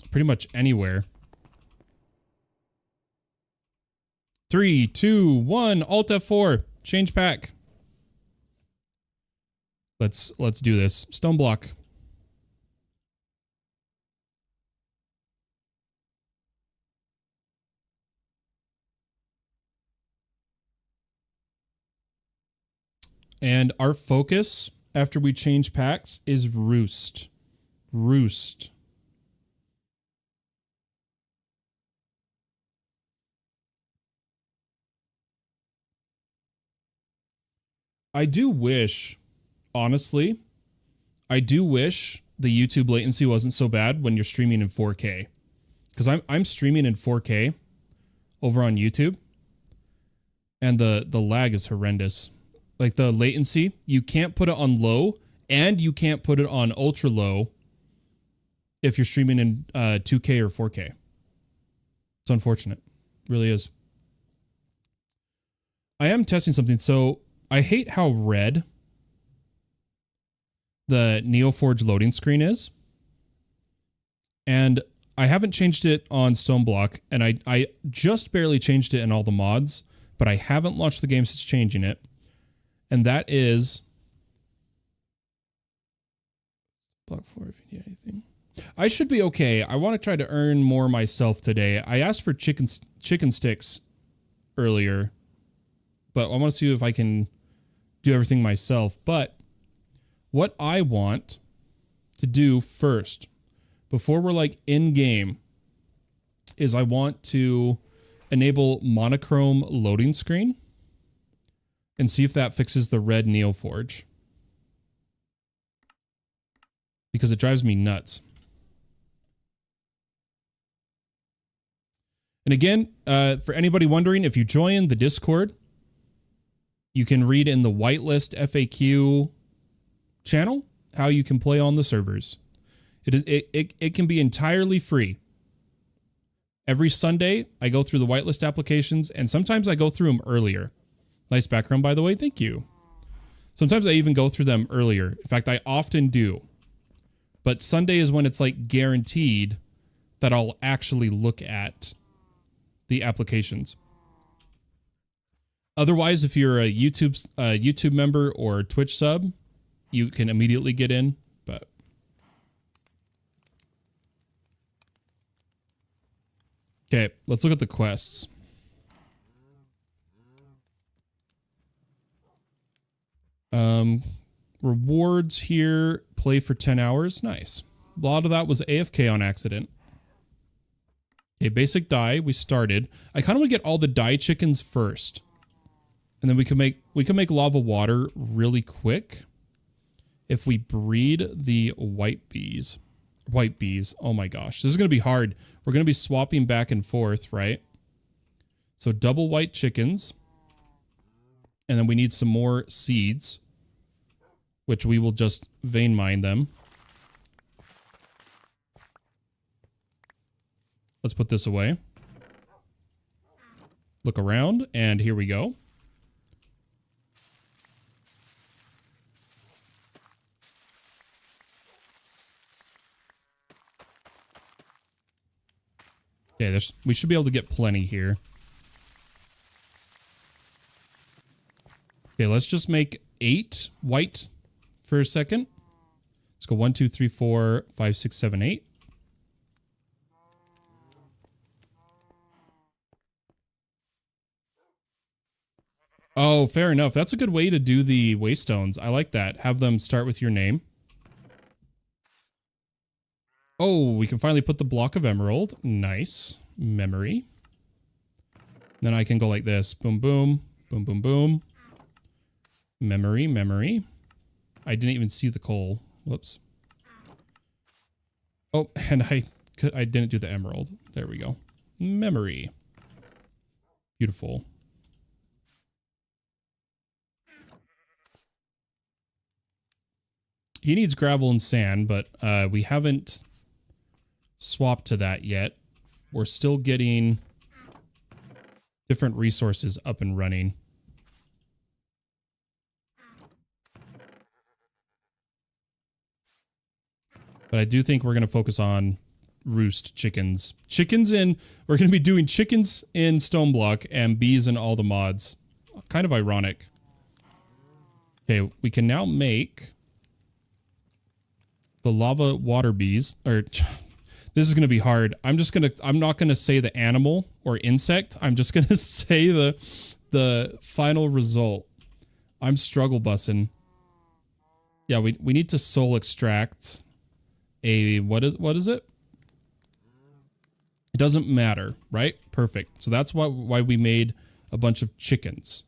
Pretty much anywhere. 3, 2, 1, Alt F4, change pack. Let's do this. StoneBlock. And our focus after we change packs is Roost. Roost. I do wish, honestly, I do wish the YouTube latency wasn't so bad when you're streaming in 4K. Because I'm streaming in 4K over on YouTube. And the lag is horrendous. Like the latency, you can't put it on low and you can't put it on ultra low if you're streaming in 2K or 4K. It's unfortunate. It really is. I am testing something. So I hate how red the NeoForge loading screen is. And I haven't changed it on StoneBlock, and I just barely changed it in all the mods, but I haven't launched the game since changing it. And that is block 4 if you need anything. I should be okay. I want to try to earn more myself today. I asked for chicken sticks earlier, but I want to see if I can do everything myself. But what I want to do first, before we're like in game, is I want to enable monochrome loading screen and see if that fixes the red NeoForge. Because it drives me nuts. And again, for anybody wondering, if you join the Discord, you can read in the whitelist FAQ channel how you can play on the servers. It can be entirely free. Every Sunday, I go through the whitelist applications, and sometimes I go through them earlier. Nice background, by the way. Thank you. Sometimes I even go through them earlier. In fact, I often do. But Sunday is when it's like guaranteed that I'll actually look at the applications. Otherwise, if you're a YouTube member or Twitch sub, you can immediately get in. But okay, let's look at the quests. Rewards here, play for 10 hours. Nice. A lot of that was AFK on accident. Okay, basic dye, we started. I kind of want to get all the dye chickens first. And then we can make lava water really quick if we breed the white bees. White bees. Oh my gosh. This is going to be hard. We're going to be swapping back and forth, right? So double white chickens. And then we need some more seeds, which we will just vein mine them. Let's put this away. Look around, and here we go. Okay, we should be able to get plenty here. Okay, let's just make 8 white for a second. Let's go 1, 2, 3, 4, 5, 6, 7, 8. Oh, fair enough. That's a good way to do the waystones. I like that. Have them start with your name. Oh, we can finally put the block of emerald. Nice. Memory. Then I can go like this. Boom, boom. Boom, boom, boom. Memory, memory. I didn't even see the coal. Whoops. Oh, and I didn't do the emerald. There we go. Memory. Beautiful. He needs gravel and sand, but we haven't swapped to that yet. We're still getting different resources up and running. But I do think we're going to focus on roost chickens. We're going to be doing chickens in StoneBlock and bees in all the mods. Kind of ironic. Okay, we can now make the lava water bees. Or this is going to be hard. I'm not going to say the animal or insect. I'm just going to say the final result. I'm struggle bussing. Yeah, we need to soul extract a what is it? It doesn't matter, right? Perfect. So that's why we made a bunch of chickens.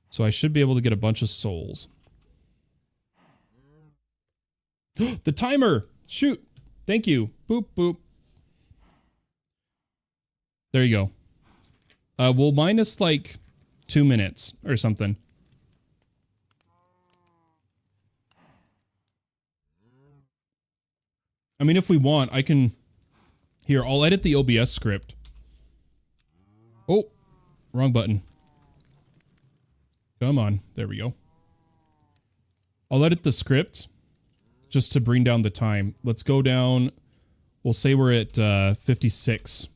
So I should be able to get a bunch of souls. The timer! Shoot! Thank you. Boop, boop. There you go. We'll minus like 2 minutes or something. I mean, if we want, I can... Here, I'll edit the OBS script. Oh, wrong button. Come on. There we go. I'll edit the script just to bring down the time. Let's go down. We'll say we're at 56.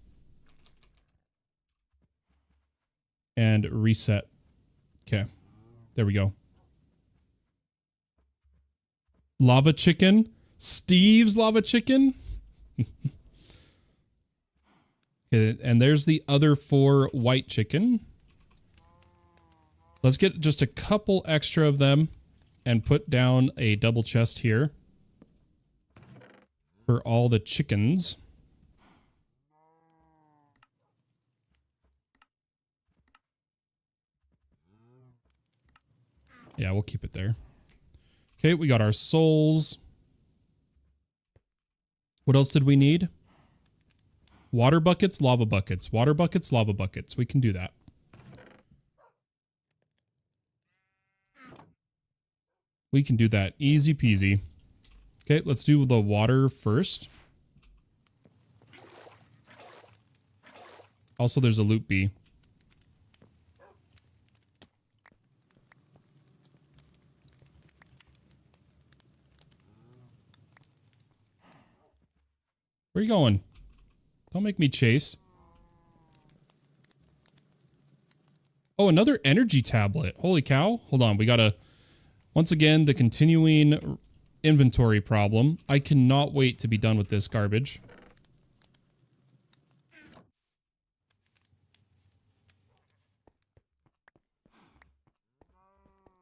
And reset. Okay. There we go. Lava chicken. Steve's lava chicken. Okay, and there's the other 4 white chicken. Let's get just a couple extra of them and put down a double chest here for all the chickens. Yeah, we'll keep it there. Okay, we got our souls. What else did we need? Water buckets, lava buckets. Water buckets, lava buckets. We can do that. We can do that. Easy peasy. Okay, let's do the water first. Also, there's a loot bee. Where are you going? Don't make me chase. Oh, another energy tablet. Holy cow. Hold on. We gotta... Once again, the continuing inventory problem. I cannot wait to be done with this garbage.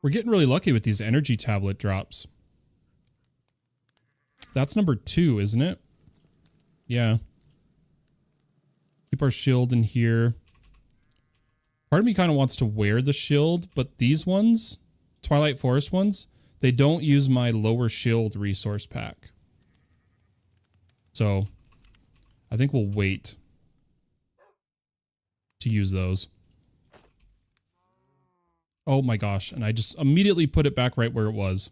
We're getting really lucky with these energy tablet drops. That's number 2, isn't it? Yeah. Keep our shield in here. Part of me kind of wants to wear the shield, but these ones, Twilight Forest ones, they don't use my lower shield resource pack. So, I think we'll wait to use those. Oh my gosh, and I just immediately put it back right where it was.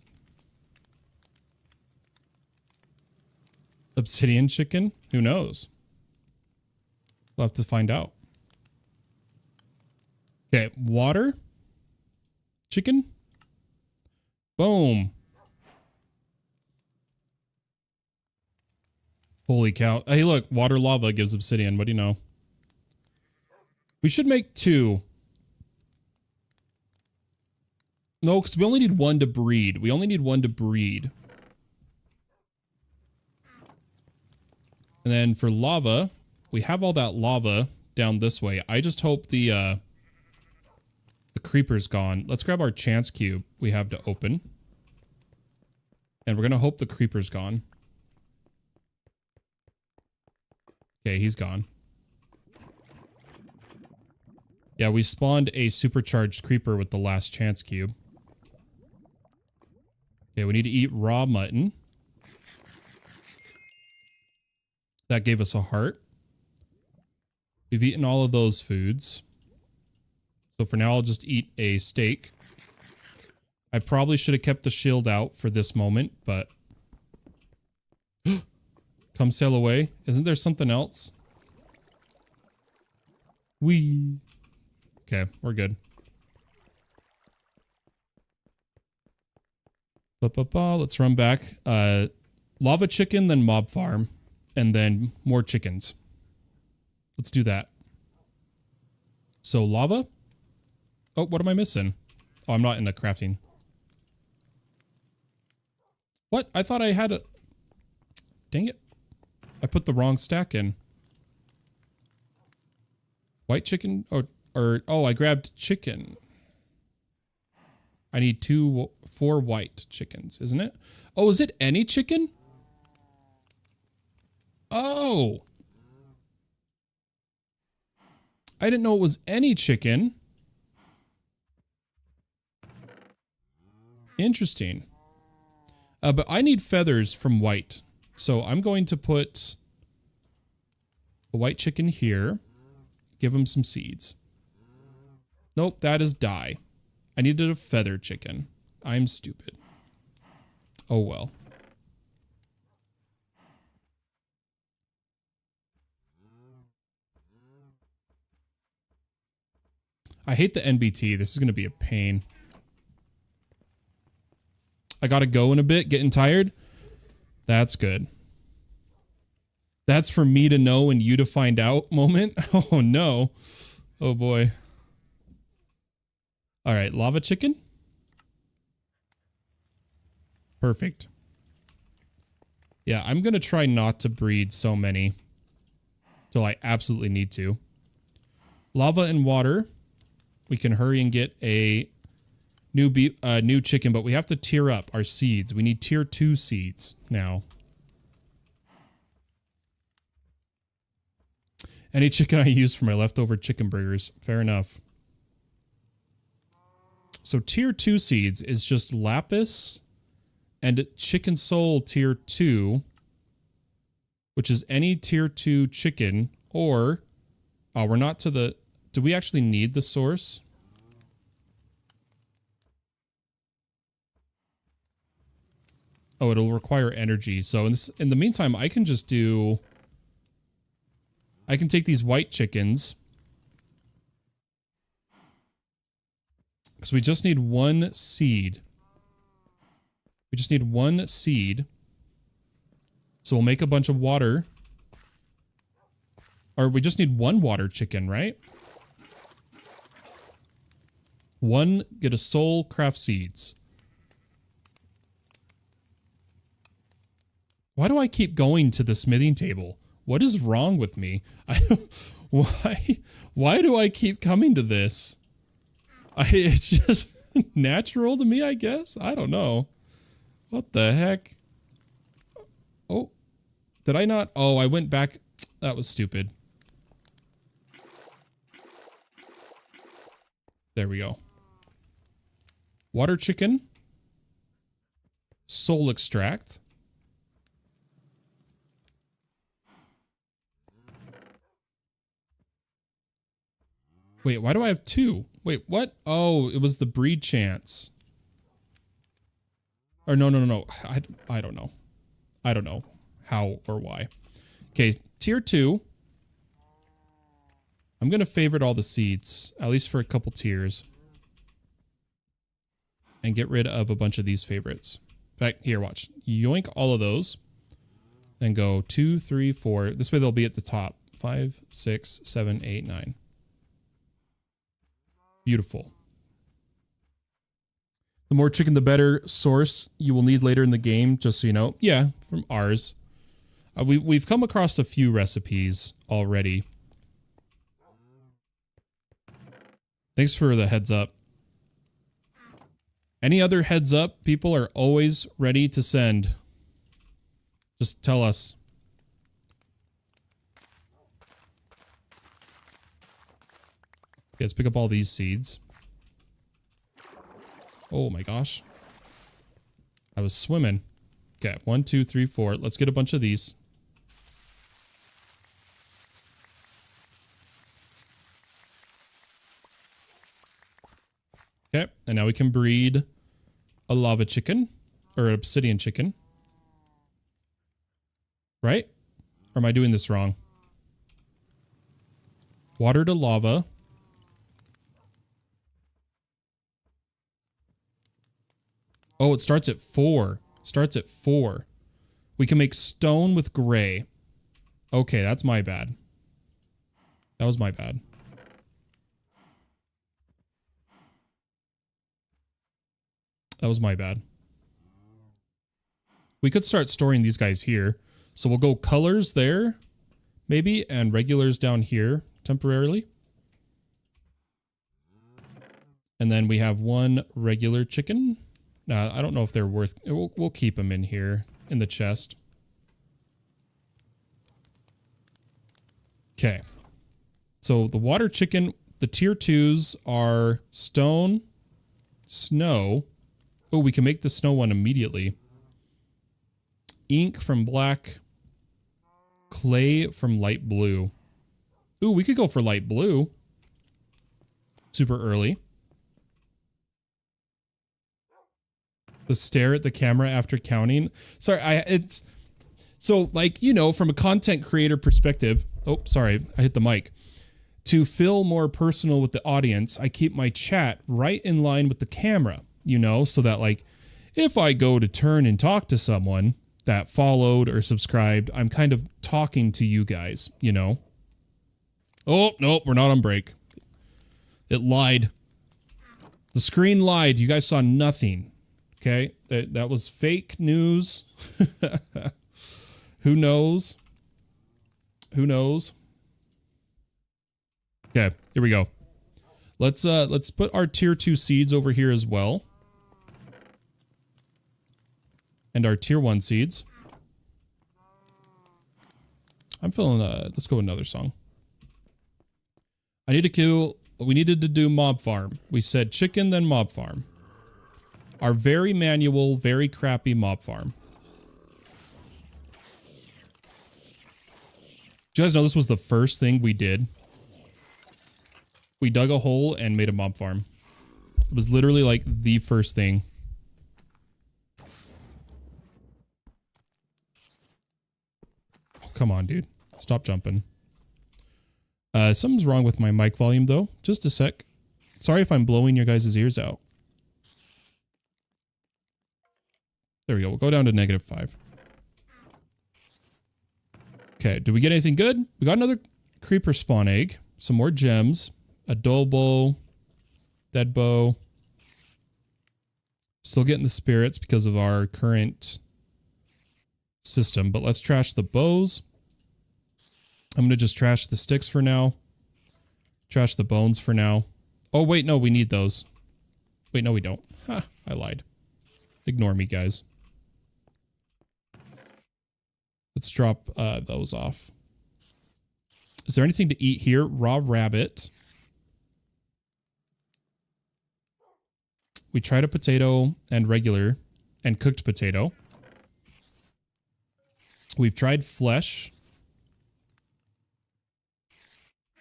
Obsidian chicken? Who knows? We'll have to find out. Okay, water. Chicken. Boom. Holy cow. Hey, look, water lava gives obsidian. What do you know? We should make 2. No, because we only need 1 to breed. We only need 1 to breed. And then for lava, we have all that lava down this way. I just hope the creeper's gone. Let's grab our chance cube we have to open. And we're going to hope the creeper's gone. Okay, he's gone. Yeah, we spawned a supercharged creeper with the last chance cube. Okay, we need to eat raw mutton. That gave us a heart. We've eaten all of those foods. So for now, I'll just eat a steak. I probably should have kept the shield out for this moment, but... Come sail away. Isn't there something else? Wee. Okay, we're good. Let's run back. Lava chicken, then mob farm, and then more chickens. Let's do that. So lava. Oh, what am I missing? Oh, I'm not in the crafting. What? I thought I had a... Dang it. I put the wrong stack in. White chicken? Oh, I grabbed chicken. I need 4 white chickens, isn't it? Oh, is it any chicken? Oh. I didn't know it was any chicken. Interesting. But I need feathers from white. So I'm going to put a white chicken here. Give him some seeds. Nope, that is dye. I needed a feather chicken. I'm stupid. Oh well. I hate the NBT. This is going to be a pain. I got to go in a bit, getting tired. That's good. That's for me to know and you to find out moment. Oh no. Oh boy. All right, lava chicken. Perfect. Yeah, I'm going to try not to breed so many till I absolutely need to. Lava and water. We can hurry and get a new chicken, but we have to tier up our seeds. We need tier 2 seeds now. Any chicken I use for my leftover chicken burgers. Fair enough. So tier 2 seeds is just lapis and chicken soul tier 2, which is any tier 2 chicken, or we're not to the... Do we actually need the source? Oh, it'll require energy. So in the meantime, I can just do... I can take these white chickens. Because we just need 1 seed. We just need 1 seed. So we'll make a bunch of water. Or we just need 1 water chicken, right? 1, get a soul, craft seeds. Why do I keep going to the smithing table? What is wrong with me? Why do I keep coming to this? It's just natural to me, I guess. I don't know. What the heck? Oh, did I not? Oh, I went back. That was stupid. There we go. Water chicken. Soul extract. Wait, why do I have 2? Wait, what? Oh, it was the breed chance. Or no. I don't know. I don't know how or why. Okay, tier 2. I'm going to favorite all the seeds, at least for a couple tiers. And get rid of a bunch of these favorites. In fact, here, watch. Yoink all of those. Then go 2, 3, 4. This way they'll be at the top. 5, 6, 7, 8, 9. Beautiful. The more chicken, the better source you will need later in the game, just so you know. Yeah, from ours. We've come across a few recipes already. Thanks for the heads up. Any other heads up, people are always ready to send. Just tell us. Okay, let's pick up all these seeds. Oh my gosh. I was swimming. Okay, 1, 2, 3, 4. Let's get a bunch of these. Okay, and now we can breed a lava chicken. Or an obsidian chicken. Right? Or am I doing this wrong? Water to lava. Oh, it starts at 4. Starts at 4. We can make stone with gray. Okay, that's my bad. That was my bad. That was my bad. We could start storing these guys here. So we'll go colors there, maybe, and regulars down here temporarily. And then we have one regular chicken. Now, I don't know if they're worth... We'll keep them in here, in the chest. Okay. So the water chicken, the tier 2s are stone, snow. Oh, we can make the snow one immediately. Ink from black. Clay from light blue. Ooh, we could go for light blue. Super early. The stare at the camera after counting. Sorry, it's... So, like, you know, from a content creator perspective... Oh, sorry, I hit the mic. To feel more personal with the audience, I keep my chat right in line with the camera, you know, so that, like, if I go to turn and talk to someone that followed or subscribed, I'm kind of talking to you guys, you know. Oh, nope, we're not on break. It lied. The screen lied. You guys saw nothing. Okay, that was fake news. Who knows? Who knows? Okay, here we go. Let's put our tier 2 seeds over here as well. And our tier 1 seeds. I'm feeling let's go with another song. I need to kill... We needed to do mob farm. We said chicken, then mob farm. Our very manual, very crappy mob farm. Do you guys know this was the first thing we did? We dug a hole and made a mob farm. It was literally like the first thing. Oh, come on, dude. Stop jumping. Something's wrong with my mic volume, though. Just a sec. Sorry if I'm blowing your guys' ears out. There we go. We'll go down to -5. Okay, did we get anything good? We got another creeper spawn egg. Some more gems. A dull bow. Dead bow. Still getting the spirits because of our current system. But let's trash the bows. I'm going to just trash the sticks for now. Trash the bones for now. Oh, wait, no, we need those. Wait, no, we don't. Ha, I lied. Ignore me, guys. Let's drop those off. Is there anything to eat here? Raw rabbit. We tried a potato and regular and cooked potato. We've tried flesh.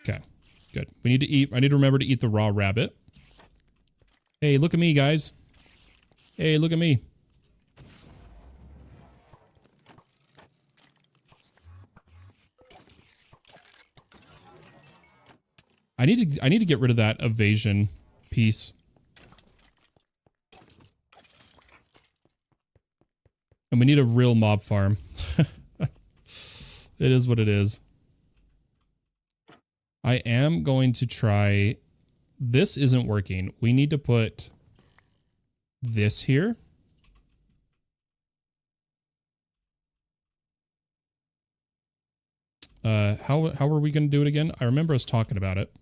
Okay, good. We need to eat. I need to remember to eat the raw rabbit. Hey, look at me, guys. Hey, look at me. I need to get rid of that evasion piece. And we need a real mob farm. It is what it is. I am going to try... This isn't working. We need to put this here. How are we going to do it again? I remember us talking about it.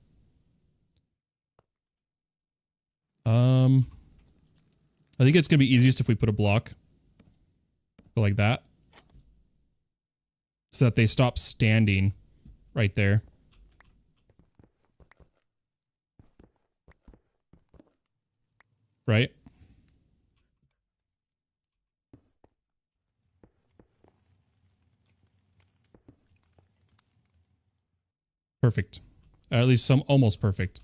I think it's going to be easiest if we put a block. Go like that. So that they stop standing right there. Right? Perfect. At least some almost perfect.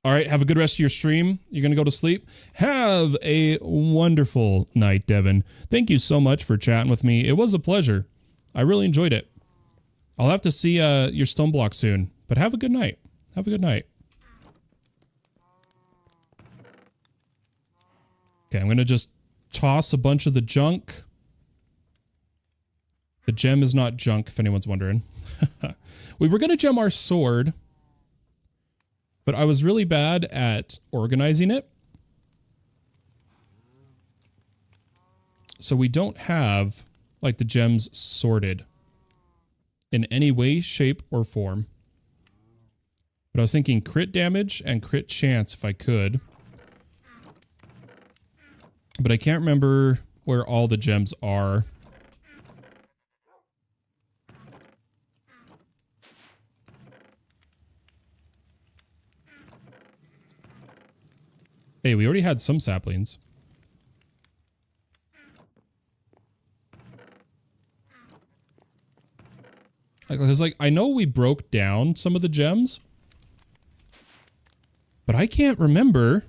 All right, have a good rest of your stream. You're going to go to sleep. Have a wonderful night, Devin. Thank you so much for chatting with me. It was a pleasure. I really enjoyed it. I'll have to see your StoneBlock soon. But have a good night. Have a good night. Okay, I'm going to just toss a bunch of the junk. The gem is not junk, if anyone's wondering. We were going to gem our sword, but I was really bad at organizing it. So we don't have, like, the gems sorted in any way, shape, or form. But I was thinking crit damage and crit chance if I could. But I can't remember where all the gems are. Hey, we already had some saplings. Because, like, I know we broke down some of the gems, but I can't remember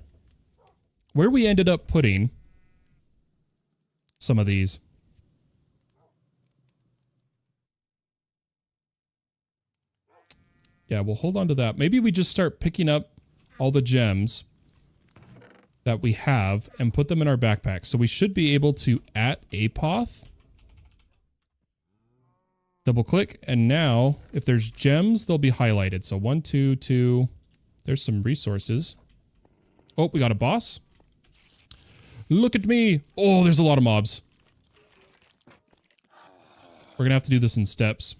where we ended up putting some of these. Yeah, we'll hold on to that. Maybe we just start picking up all the gems that we have and put them in our backpack. So we should be able to at Apoth. Double click, and now if there's gems, they'll be highlighted. So 1, 2, 2. There's some resources. Oh, we got a boss. Look at me. Oh, there's a lot of mobs. We're gonna have to do this in steps.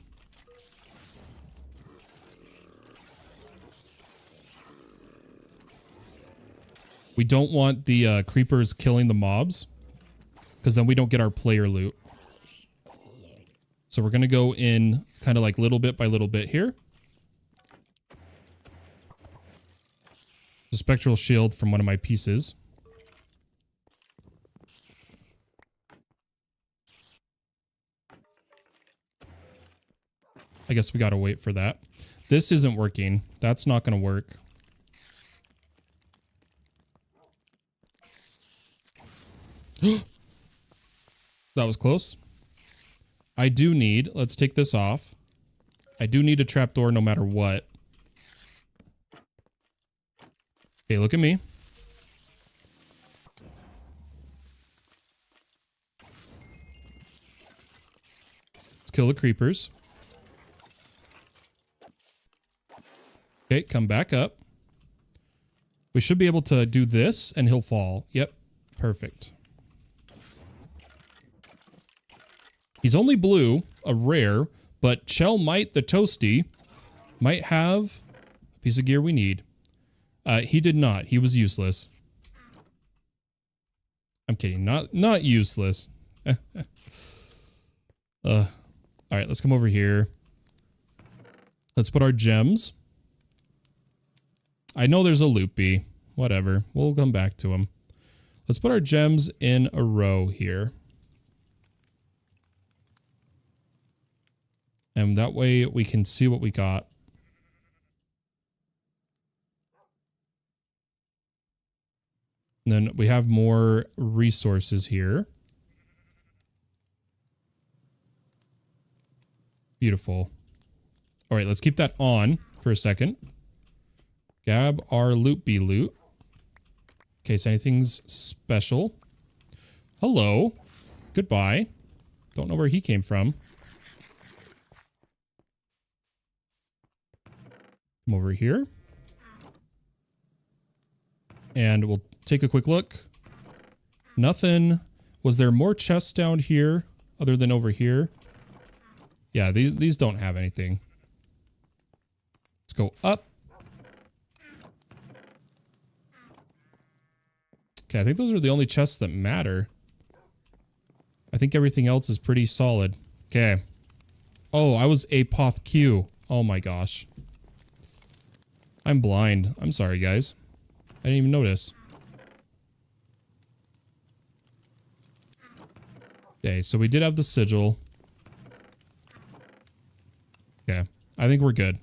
We don't want the creepers killing the mobs, because then we don't get our player loot. So we're going to go in kind of like little bit by little bit here. The spectral shield from one of my pieces. I guess we got to wait for that. This isn't working. That's not going to work. That was close. I do need, let's take this off. I do need a trapdoor no matter what. Okay, look at me. Let's kill the creepers. Okay, come back up. We should be able to do this and he'll fall. Yep, perfect. He's only blue, a rare, but Chell Might the Toasty might have a piece of gear we need. He did not. He was useless. I'm kidding. Not useless. All right, let's come over here. Let's put our gems. I know there's a loopy. Whatever. We'll come back to him. Let's put our gems in a row here. And that way we can see what we got. And then we have more resources here. Beautiful. All right, let's keep that on for a second. Grab our loot-be loot. In case anything's special. Hello. Goodbye. Don't know where he came from. Come over here. And we'll take a quick look. Nothing. Was there more chests down here other than over here? Yeah, these don't have anything. Let's go up. Okay, I think those are the only chests that matter. I think everything else is pretty solid. Okay. Oh, I was Apoth Q. Oh my gosh. I'm blind. I'm sorry, guys. I didn't even notice. Okay, so we did have the sigil. Okay, I think we're good.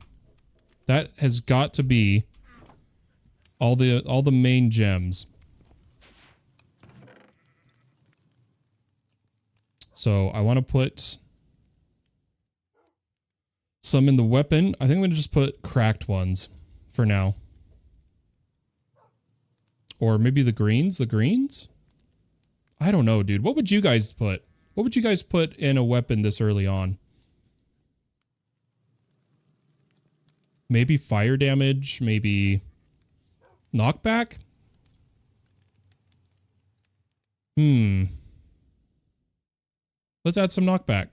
That has got to be all the main gems. So I want to put some in the weapon. I think I'm going to just put cracked ones for now. Or maybe the greens? The greens? I don't know, dude. What would you guys put? What would you guys put in a weapon this early on? Maybe fire damage, maybe knockback? Let's add some knockback.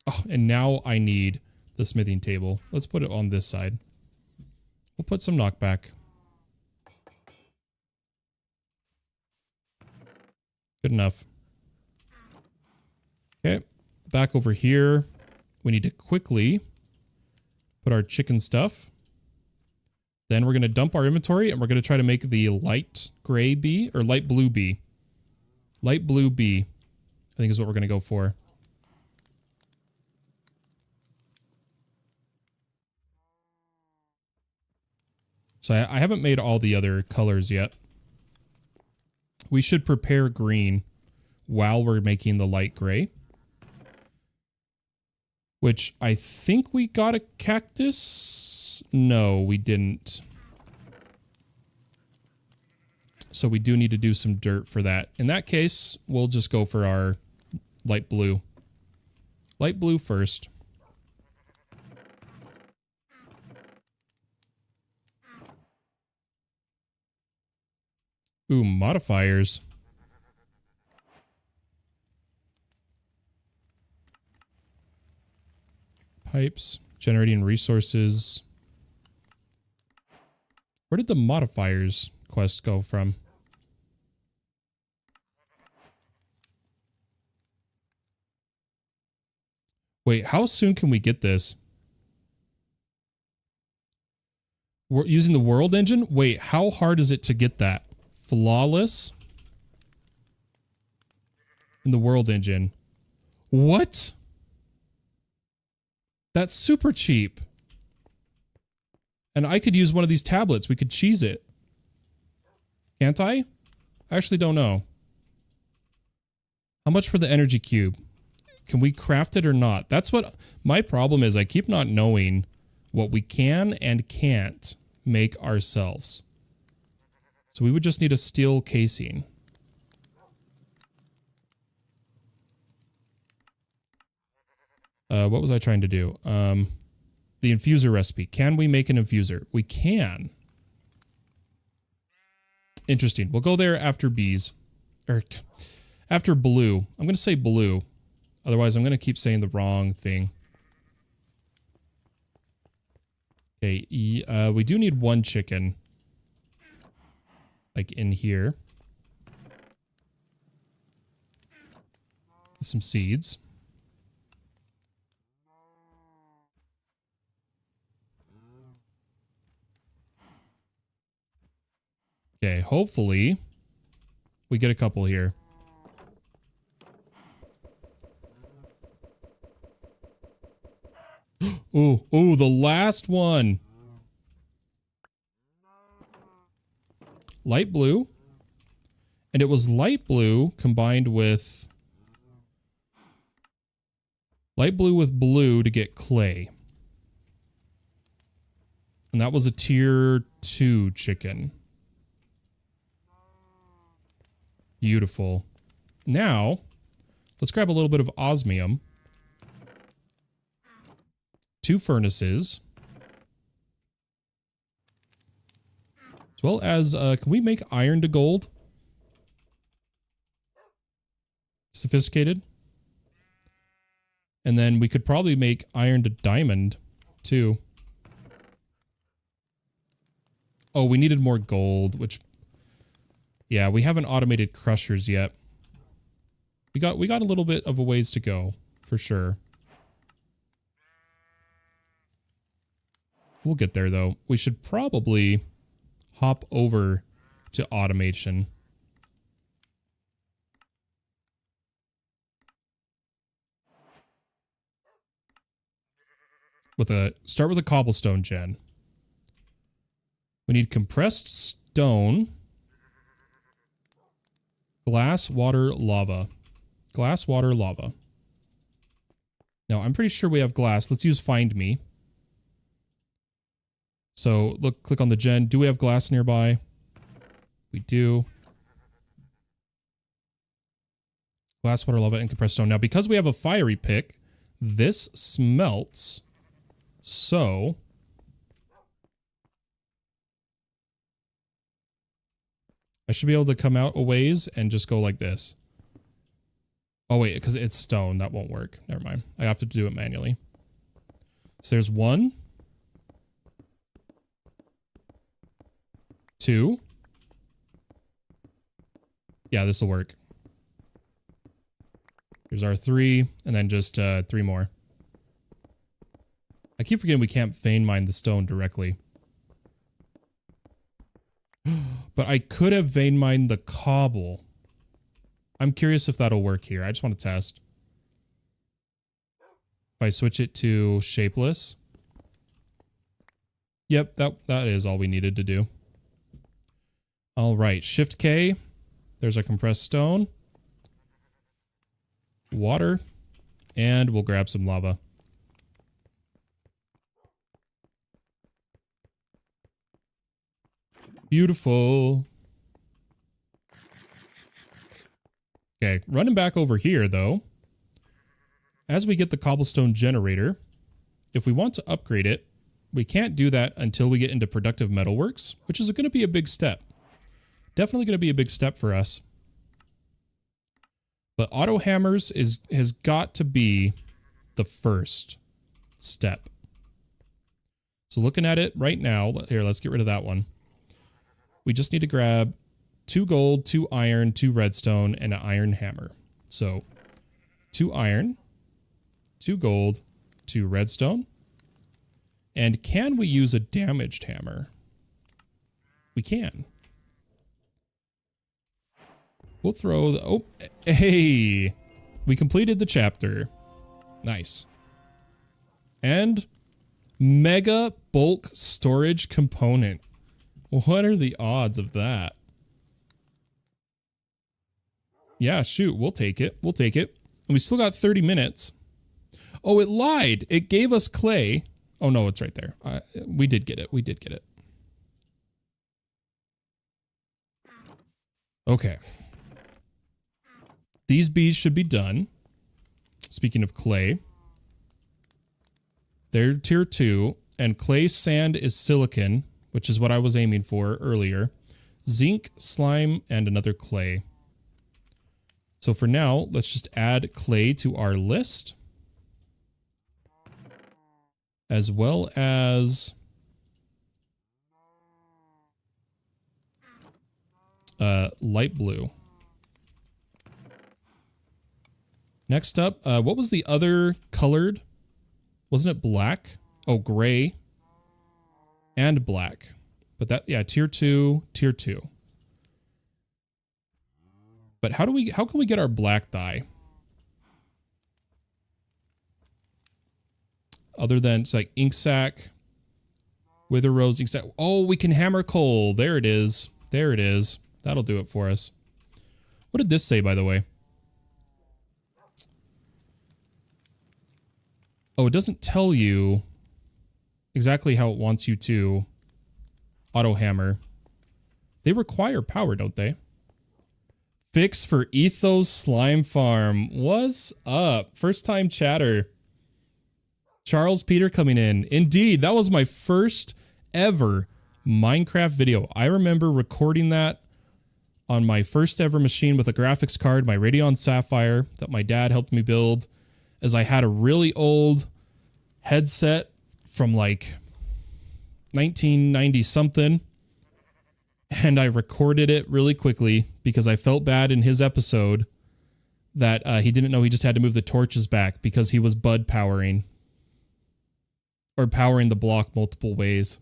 Oh, and now I need the smithing table. Let's put it on this side. We'll put some knockback. Good enough. Okay, back over here. We need to quickly put our chicken stuff. Then we're going to dump our inventory and we're going to try to make the light gray bee or light blue bee. Light blue bee, I think is what we're going to go for. So I haven't made all the other colors yet. We should prepare green while we're making the light gray. Which I think we got a cactus. No, we didn't. So we do need to do some dirt for that. In that case, we'll just go for our light blue. Light blue first. Ooh, modifiers. Pipes, generating resources. Where did the modifiers quest go from? Wait, how soon can we get this? We're using the world engine? Wait, how hard is it to get that? Flawless? In the world engine. What? That's super cheap. And I could use one of these tablets. We could cheese it. Can't I? I actually don't know. How much for the energy cube? Can we craft it or not? That's what my problem is. I keep not knowing what we can and can't make ourselves. So we would just need a steel casing. What was I trying to do? The infuser recipe. Can we make an infuser? We can. Interesting. We'll go there after bees. Or after blue. I'm going to say blue. Otherwise, I'm going to keep saying the wrong thing. Okay, we do need one chicken. Like in here. Some seeds. Okay, hopefully we get a couple here. Oh, the last one. Light blue. And it was light blue combined with... light blue with blue to get clay. And that was a tier 2 chicken. Beautiful. Now, let's grab a little bit of osmium. 2 furnaces. As well as, can we make iron to gold? Sophisticated. And then we could probably make iron to diamond, too. Oh, we needed more gold, which... yeah, we haven't automated crushers yet. We got a little bit of a ways to go, for sure. We'll get there, though. We should probably hop over to automation. Start with a cobblestone gen. We need compressed stone. Glass, water, lava. Glass, water, lava. Now No, I'm pretty sure we have glass. Let's use find me. So look, click on the gen. Do we have glass nearby? We do. Glass, water, lava, and compressed stone. Now, because we have a fiery pick, this smelts. So I should be able to come out a ways and just go like this. Oh, wait, because it's stone. That won't work. Never mind. I have to do it manually. So there's 1, 2. Yeah, this will work. Here's our 3, and then just 3 more. I keep forgetting we can't vein mine the stone directly. But I could have vein mined the cobble. I'm curious if that'll work here. I just want to test. If I switch it to shapeless. Yep, that is all we needed to do. All right, Shift K. There's our compressed stone. Water. And we'll grab some lava. Beautiful. Okay, running back over here, though. As we get the cobblestone generator, if we want to upgrade it, we can't do that until we get into productive metalworks, which is going to be a big step. Definitely going to be a big step for us. But auto hammers has got to be the first step. So looking at it right now, here, let's get rid of that one. We just need to grab 2 gold, 2 iron, 2 redstone, and an iron hammer. So 2 iron, 2 gold, 2 redstone. And can we use a damaged hammer? We can. We'll throw the... Oh, hey! We completed the chapter. Nice. And mega bulk storage component. What are the odds of that? Yeah, shoot, we'll take it. We'll take it. And we still got 30 minutes. Oh, it lied. It gave us clay. Oh, no, it's right there. We did get it. We did get it. Okay. These bees should be done. Speaking of clay. They're tier 2. And clay sand is silicon, which is what I was aiming for earlier. Zinc, slime, and another clay. So for now, let's just add clay to our list. As well as... light blue. Next up, what was the other colored? Wasn't it black? Oh, gray. And black. But that, yeah, tier 2, tier 2. But how can we get our black dye? Other than, it's like ink sac, wither rose, ink sac. Oh, we can hammer coal. There it is. There it is. That'll do it for us. What did this say, by the way? Oh, it doesn't tell you exactly how it wants you to auto hammer. They require power, don't they? Fix for Ethos Slime Farm. What's up? First time chatter. Charles Peter coming in. Indeed, that was my first ever Minecraft video. I remember recording that on my first ever machine with a graphics card, my Radeon Sapphire that my dad helped me build, as I had a really old headset from like 1990 something. And I recorded it really quickly because I felt bad in his episode that he didn't know he just had to move the torches back because he was bud powering. Or powering the block multiple ways.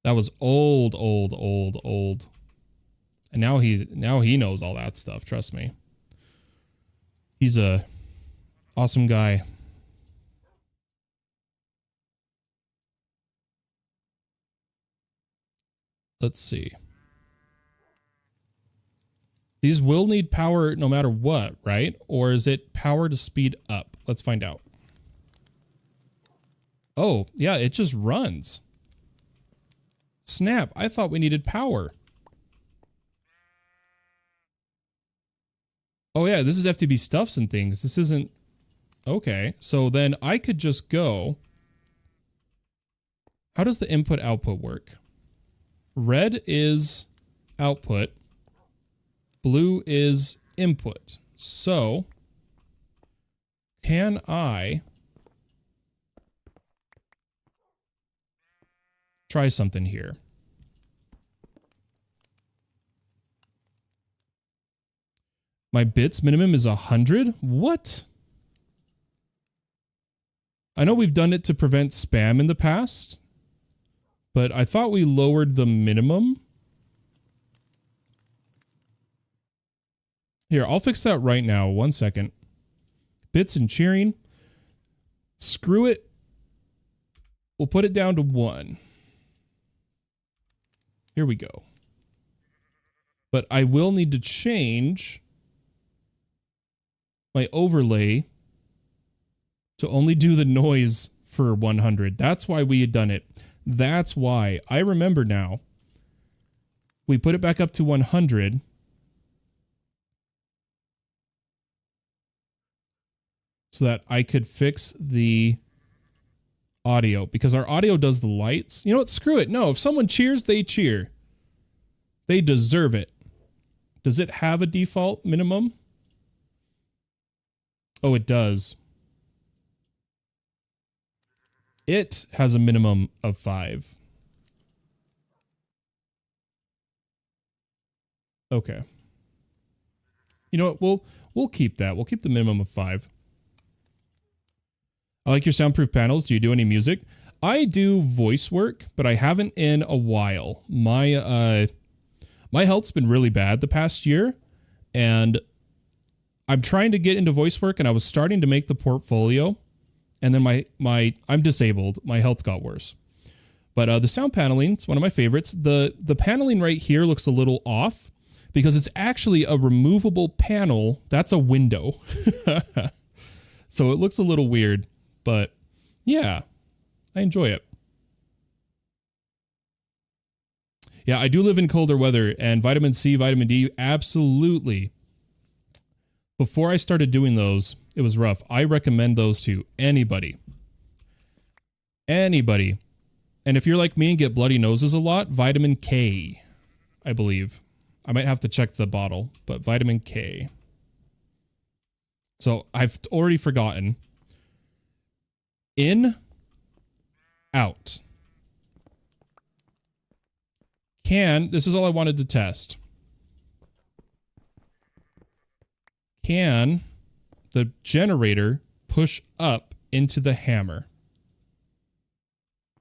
That was old. And now he knows all that stuff, trust me. He's a awesome guy. Let's see. These will need power no matter what, right? Or is it power to speed up? Let's find out. Oh, yeah, it just runs. Snap, I thought we needed power. Oh yeah, this is FTB stuffs and things. This isn't... Okay, so then I could just go... How does the input-output work? Red is output. Blue is input. So, can I try something here? My bits minimum is 100? What? I know we've done it to prevent spam in the past, but I thought we lowered the minimum. Here, I'll fix that right now. 1 second. Bits and cheering. Screw it. We'll put it down to 1. Here we go. But I will need to change my overlay to only do the noise for 100. That's why we had done it. That's why. I remember now. We put it back up to 100. So that I could fix the audio. Because our audio does the lights. You know what? Screw it. No, if someone cheers, they cheer. They deserve it. Does it have a default minimum? Oh, it does. It has a minimum of 5. Okay. You know what? We'll keep that. We'll keep the minimum of 5. I like your soundproof panels. Do you do any music? I do voice work, but I haven't in a while. My health's been really bad the past year, and I'm trying to get into voice work, and I was starting to make the portfolio, and then I'm disabled. My health got worse. But the sound paneling, it's one of my favorites. The paneling right here looks a little off because it's actually a removable panel. That's a window. So it looks a little weird, but yeah, I enjoy it. Yeah, I do live in colder weather, and vitamin C, vitamin D, absolutely. Before I started doing those, it was rough. I recommend those to anybody. Anybody. And if you're like me and get bloody noses a lot, vitamin K, I believe. I might have to check the bottle, but vitamin K. So I've already forgotten. In, out. This is all I wanted to test. Can the generator push up into the hammer?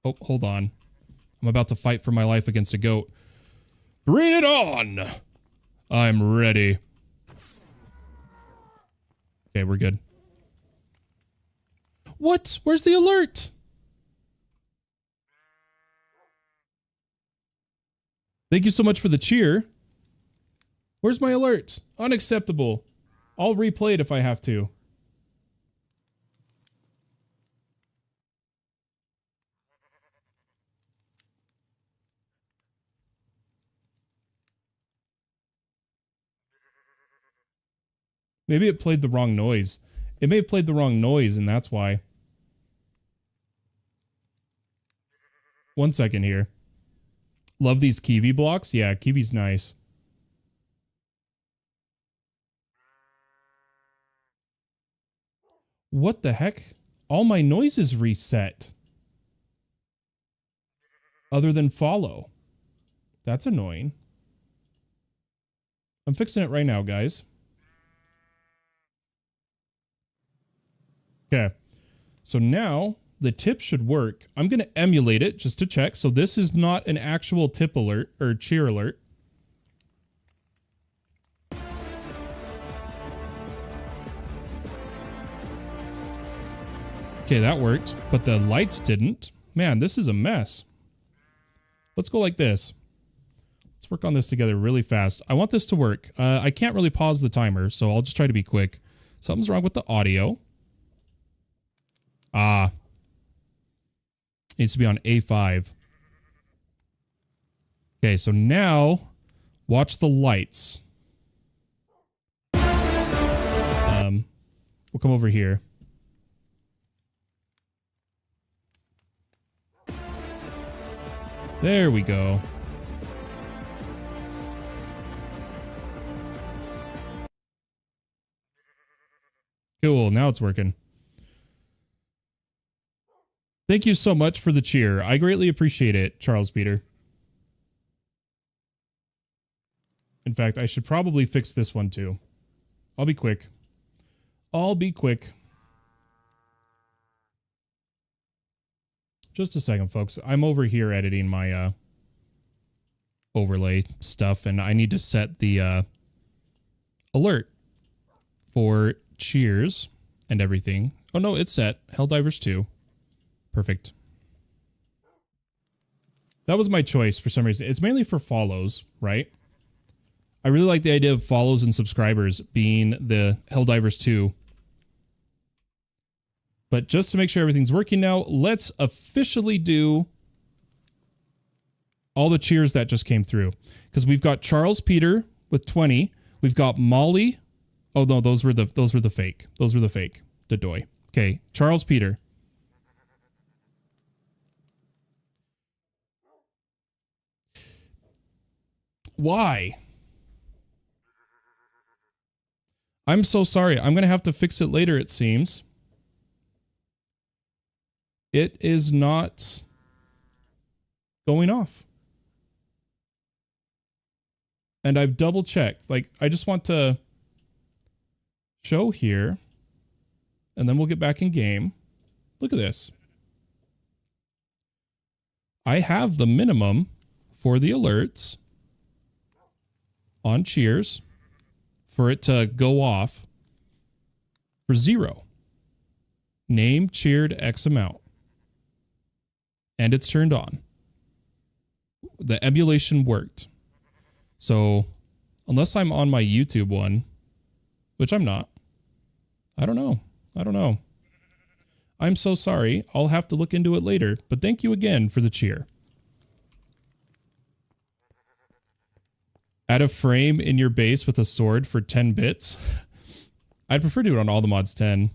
Oh, hold on. I'm about to fight for my life against a goat. Bring it on! I'm ready. Okay, we're good. What? Where's the alert? Thank you so much for the cheer. Where's my alert? Unacceptable. I'll replay it if I have to. Maybe it played the wrong noise. It may have played the wrong noise, and that's why. 1 second here. Love these Kiwi blocks. Yeah, Kiwi's nice. What the heck? All my noises reset. Other than follow. That's annoying. I'm fixing it right now, guys. Okay. So now the tip should work. I'm going to emulate it just to check. So this is not an actual tip alert or cheer alert. Okay, that worked, but the lights didn't. Man, this is a mess. Let's go like this. Let's work on this together really fast. I want this to work. I can't really pause the timer, so I'll just try to be quick. Something's wrong with the audio. Needs to be on A5. Okay, so now watch the lights. We'll come over here. There we go. Cool, now it's working. Thank you so much for the cheer. I greatly appreciate it, Charles Peter. In fact, I should probably fix this one too. I'll be quick. I'll be quick. Just a second, folks. I'm over here editing my overlay stuff, and I need to set the alert for cheers and everything. Oh no, it's set. Helldivers 2. Perfect. That was my choice for some reason. It's mainly for follows, right? I really like the idea of follows and subscribers being the Helldivers 2. But just to make sure everything's working now, let's officially do all the cheers that just came through. Because we've got Charles Peter with 20. We've got Molly. Oh no, those were the fake. Those were the fake. Dodoy. Okay, Charles Peter. Why? I'm so sorry. I'm going to have to fix it later, it seems. It is not going off. And I've double checked. Like, I just want to show here. And then we'll get back in game. Look at this. I have the minimum for the alerts on cheers for it to go off for 0. Name cheered X amount. And it's turned on. The emulation worked. So, unless I'm on my YouTube one, which I'm not, I don't know. I don't know. I'm so sorry. I'll have to look into it later. But thank you again for the cheer. Add a frame in your base with a sword for 10 bits. I'd prefer to do it on all the mods 10.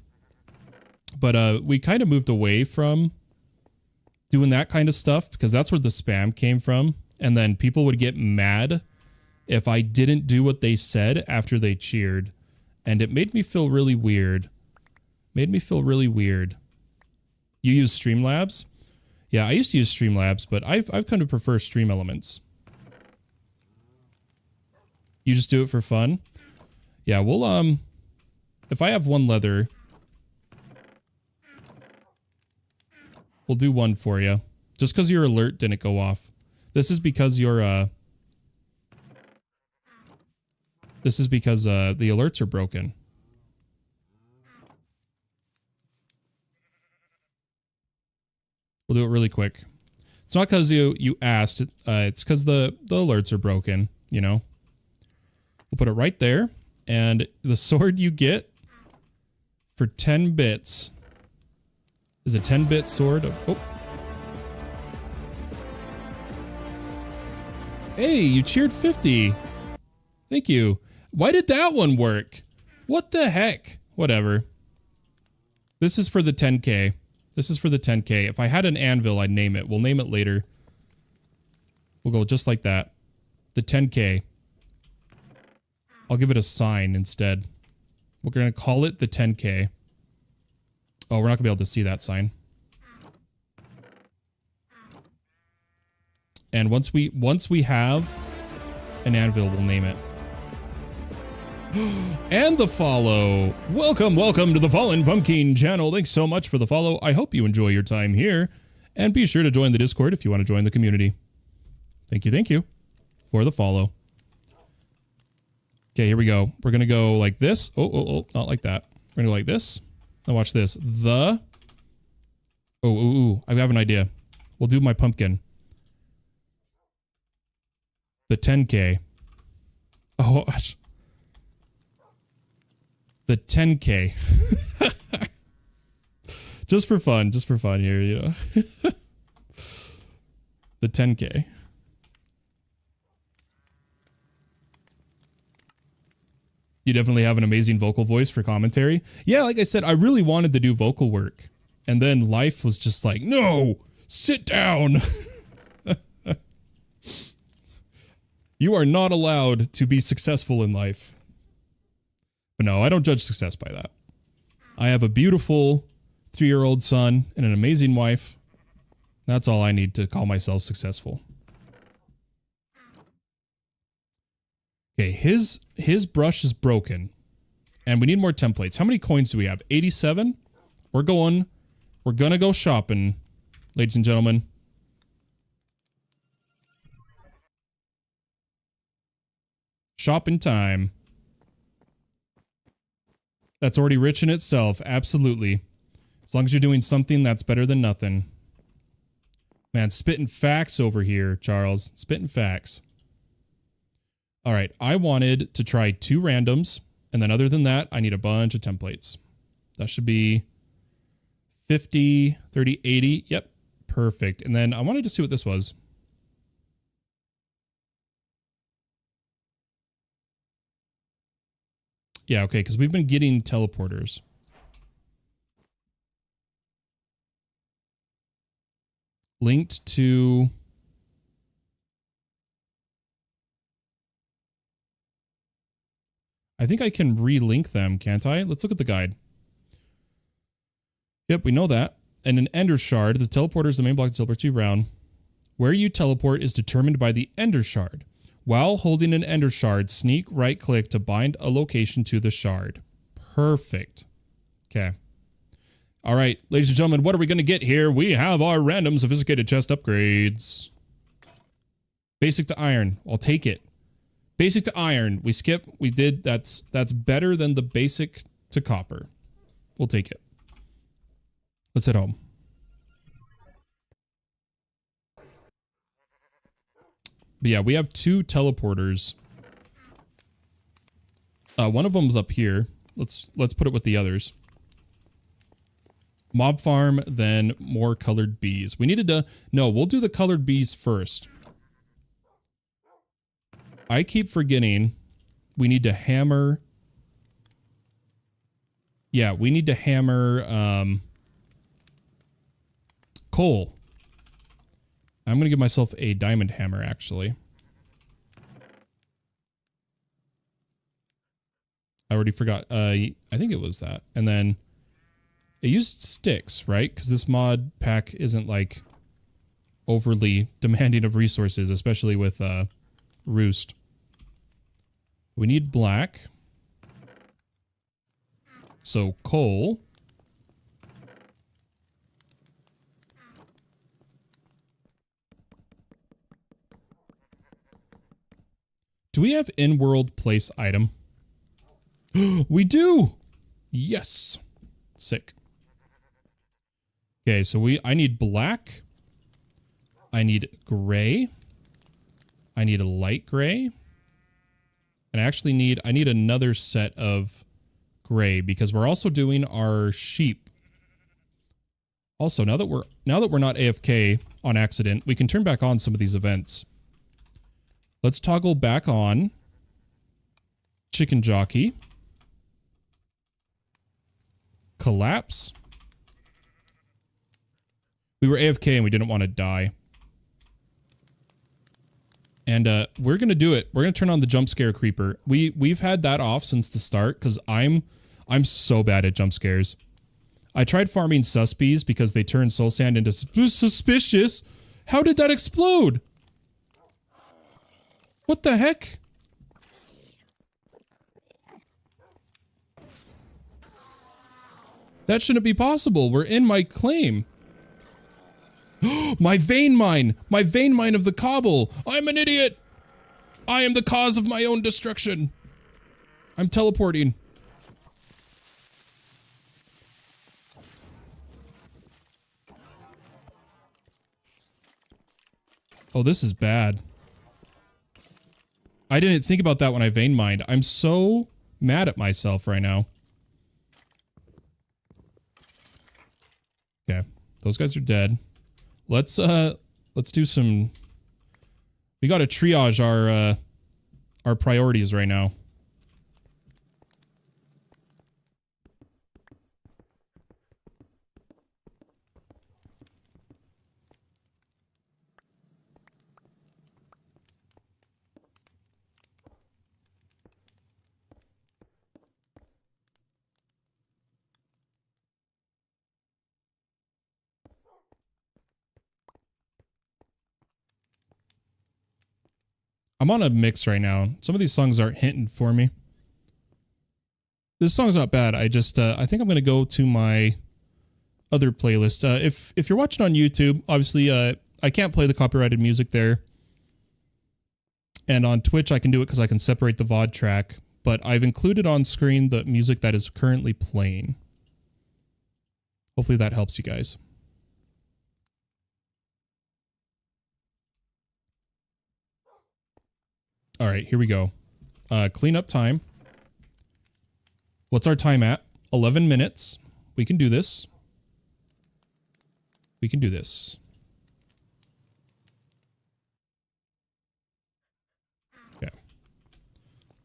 But we kind of moved away from doing that kind of stuff because that's where the spam came from. And then people would get mad if I didn't do what they said after they cheered. And it made me feel really weird. Made me feel really weird. You use Streamlabs? Yeah, I used to use Streamlabs, but I've come to prefer Stream Elements. You just do it for fun? Yeah, we'll, if I have one leather, we'll do one for you. Just because your alert didn't go off. This is because your, the alerts are broken. We'll do it really quick. It's not because you asked, it's because the alerts are broken, you know? We'll put it right there, and the sword you get for 10 bits is a 10-bit sword of... Oh. Hey, you cheered 50. Thank you. Why did that one work? What the heck? Whatever. This is for the 10K. This is for the 10K. If I had an anvil, I'd name it. We'll name it later. We'll go just like that. The 10K. I'll give it a sign instead. We're going to call it the 10K. Oh, we're not going to be able to see that sign. And once we have an anvil, we'll name it. And the follow. Welcome to the Fallen Pumpkin channel. Thanks so much for the follow. I hope you enjoy your time here. And be sure to join the Discord if you want to join the community. Thank you for the follow. Okay, here we go. We're going to go like this. Oh, not like that. We're going to go like this. Now watch this. I have an idea. We'll do my pumpkin. The 10K. Oh, gosh. The 10K. Just for fun here, you know. The 10K. You definitely have an amazing vocal voice for commentary. Yeah, like I said, I really wanted to do vocal work. And then life was just like, no, sit down. You are not allowed to be successful in life. But no, I don't judge success by that. I have a beautiful 3-year-old son and an amazing wife. That's all I need to call myself successful. Okay, his brush is broken. And we need more templates. How many coins do we have? 87? We're gonna go shopping, ladies and gentlemen. Shopping time. That's already rich in itself, absolutely. As long as you're doing something that's better than nothing. Man, spitting facts over here, Charles. Spitting facts. All right, I wanted to try 2 randoms, and then other than that, I need a bunch of templates. That should be 50, 30, 80. Yep, perfect. And then I wanted to see what this was. Yeah, okay, because we've been getting teleporters. Linked to... I think I can relink them, can't I? Let's look at the guide. Yep, we know that. And an Ender Shard, the teleporter is the main block to teleport to round. Where you teleport is determined by the Ender Shard. While holding an Ender Shard, sneak right-click to bind a location to the shard. Perfect. Okay. All right, ladies and gentlemen, what are we going to get here? We have our random sophisticated chest upgrades. Basic to iron. I'll take it. Basic to iron. We skip. We did. That's better than the basic to copper. We'll take it. Let's head home. But yeah, we have 2 teleporters. One of them's up here. Let's put it with the others. Mob farm, then more colored bees. We needed to... No, we'll do the colored bees first. I keep forgetting we need to hammer... Yeah, we need to hammer coal. I'm going to give myself a diamond hammer, actually. I already forgot. I think it was that. And then it used sticks, right? Because this mod pack isn't like overly demanding of resources, especially with Roost. We need black. So coal. Do we have in-world place item? We do! Yes. Sick. Okay, so I need black. I need gray. I need a light gray. And I need another set of gray because we're also doing our sheep. Also, now that we're not AFK on accident, we can turn back on some of these events. Let's toggle back on Chicken Jockey. Collapse. We were AFK and we didn't want to die. And we're going to do it. We're going to turn on the jump scare creeper. We've had that off since the start because I'm so bad at jump scares. I tried farming suspies because they turn soul sand into suspicious. How did that explode? What the heck? That shouldn't be possible. We're in my claim. My vein mine! My vein mine of the cobble! I'm an idiot! I am the cause of my own destruction. I'm teleporting. Oh, this is bad. I didn't think about that when I vein mined. I'm so mad at myself right now. Okay. Those guys are dead. Let's do some... We gotta triage our priorities right now. I'm on a mix right now. Some of these songs aren't hitting for me. This song's not bad. I just, I think I'm going to go to my other playlist. If you're watching on YouTube, obviously, I can't play the copyrighted music there. And on Twitch, I can do it because I can separate the VOD track. But I've included on screen the music that is currently playing. Hopefully that helps you guys. All right, here we go. Cleanup time. What's our time at? 11 minutes. We can do this. We can do this. Okay.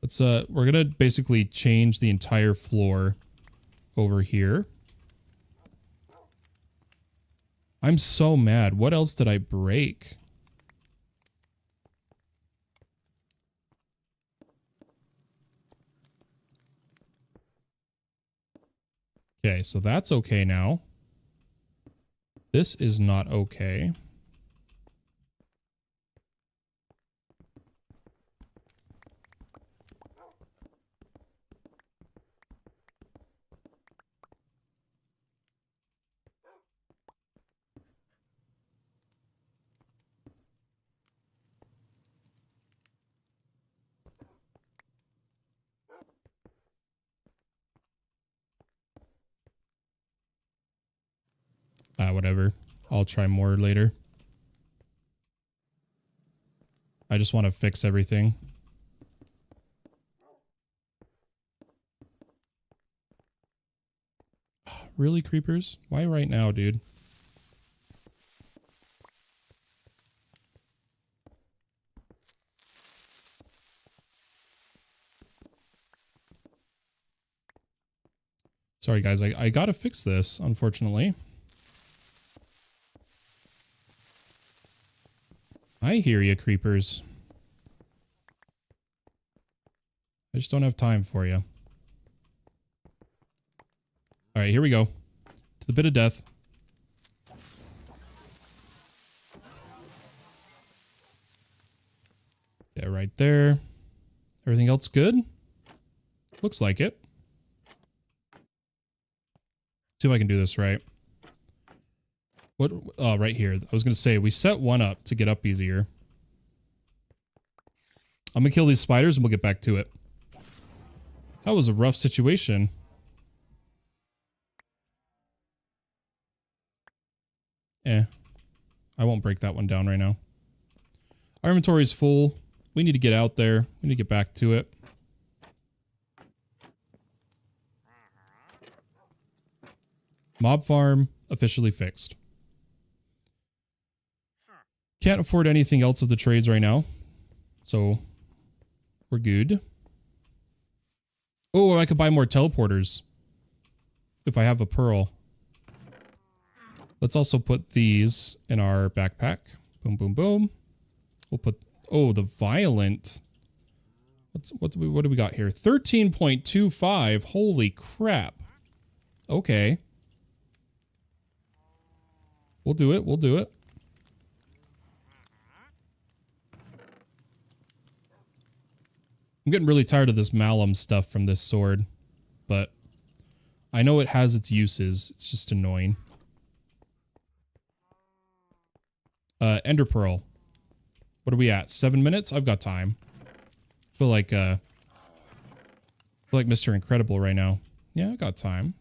Let's, we're gonna basically change the entire floor over here. I'm so mad. What else did I break? Okay, so that's okay now. This is not okay. Whatever. I'll try more later. I just want to fix everything. Really, creepers? Why right now, dude? Sorry, guys. I gotta fix this, unfortunately. I hear you, creepers. I just don't have time for you. Alright, here we go. To the bit of death. Yeah, right there. Everything else good? Looks like it. See if I can do this right. What? Oh, right here. I was going to say, we set one up to get up easier. I'm going to kill these spiders and we'll get back to it. That was a rough situation. I won't break that one down right now. Our inventory is full. We need to get out there. We need to get back to it. Mob farm officially fixed. Can't afford anything else of the trades right now. So we're good. Oh, I could buy more teleporters if I have a pearl. Let's also put these in our backpack. Boom, boom, boom. We'll put, oh, the violent. What do we got here? 13.25. Holy crap. Okay. We'll do it. We'll do it. I'm getting really tired of this malum stuff from this sword, but I know it has its uses. It's just annoying. Ender Pearl. What are we at? 7 minutes? I've got time. I feel like Mr. Incredible right now. Yeah, I got time.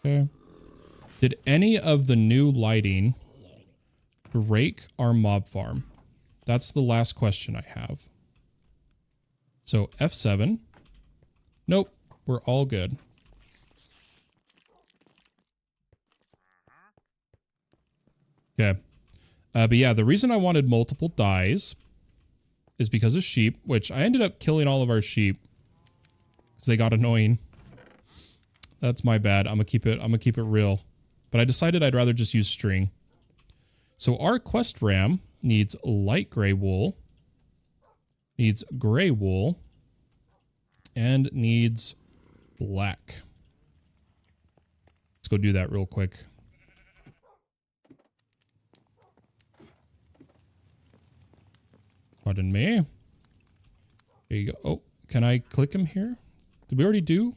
Okay. Did any of the new lighting break our mob farm? That's the last question I have. So F7. Nope. We're all good. Okay. But yeah, the reason I wanted multiple dyes is because of sheep, which I ended up killing all of our sheep because they got annoying. That's my bad. I'm gonna keep it real. But I decided I'd rather just use string. So our quest ram needs light gray wool, needs gray wool, and needs black. Let's go do that real quick. Pardon me. Here you go. Oh, can I click him here? Did we already do?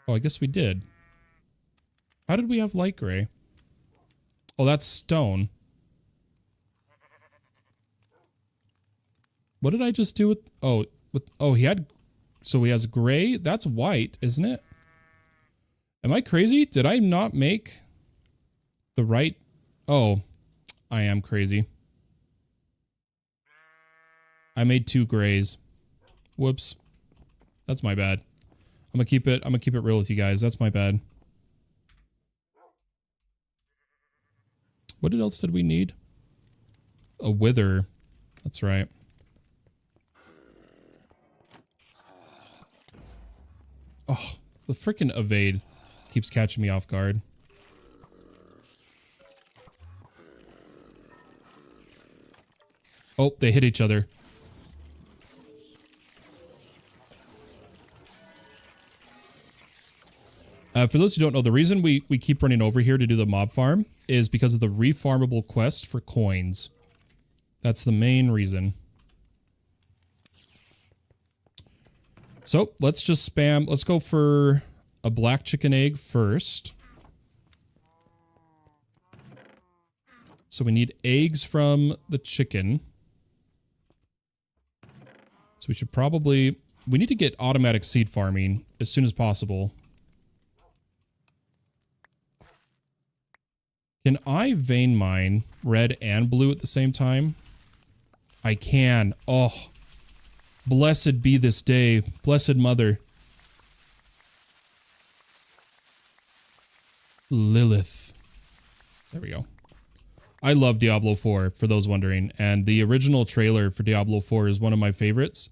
Oh, I guess we did. How did we have light gray? Oh, that's stone. What did I just do with... Oh, he had... So he has gray. That's white, isn't it? Am I crazy? Did I not make the right... Oh, I am crazy. I made 2 grays. Whoops. That's my bad. I'm gonna keep it real with you guys. That's my bad. What else did we need? A wither. That's right. Oh, the freaking evade keeps catching me off guard. Oh, they hit each other. For those who don't know, the reason we keep running over here to do the mob farm is because of the refarmable quest for coins. That's the main reason. So let's just spam. Let's go for a black chicken egg first. So we need eggs from the chicken. So we should probably... We need to get automatic seed farming as soon as possible. Can I vein mine red and blue at the same time? I can. Oh, blessed be this day. Blessed Mother. Lilith. There we go. I love Diablo 4, for those wondering, and the original trailer for Diablo 4 is one of my favorites.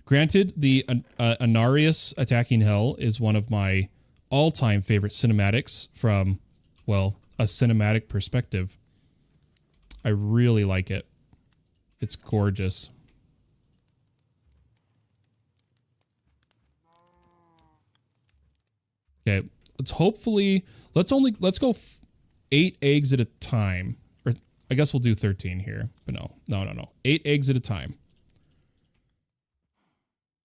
Granted, the Anarius attacking hell is one of my all-time favorite cinematics from, well, a cinematic perspective. I really like it. It's gorgeous. Okay, let's let's go 8 eggs at a time. Or I guess we'll do 13 here. But no. 8 eggs at a time.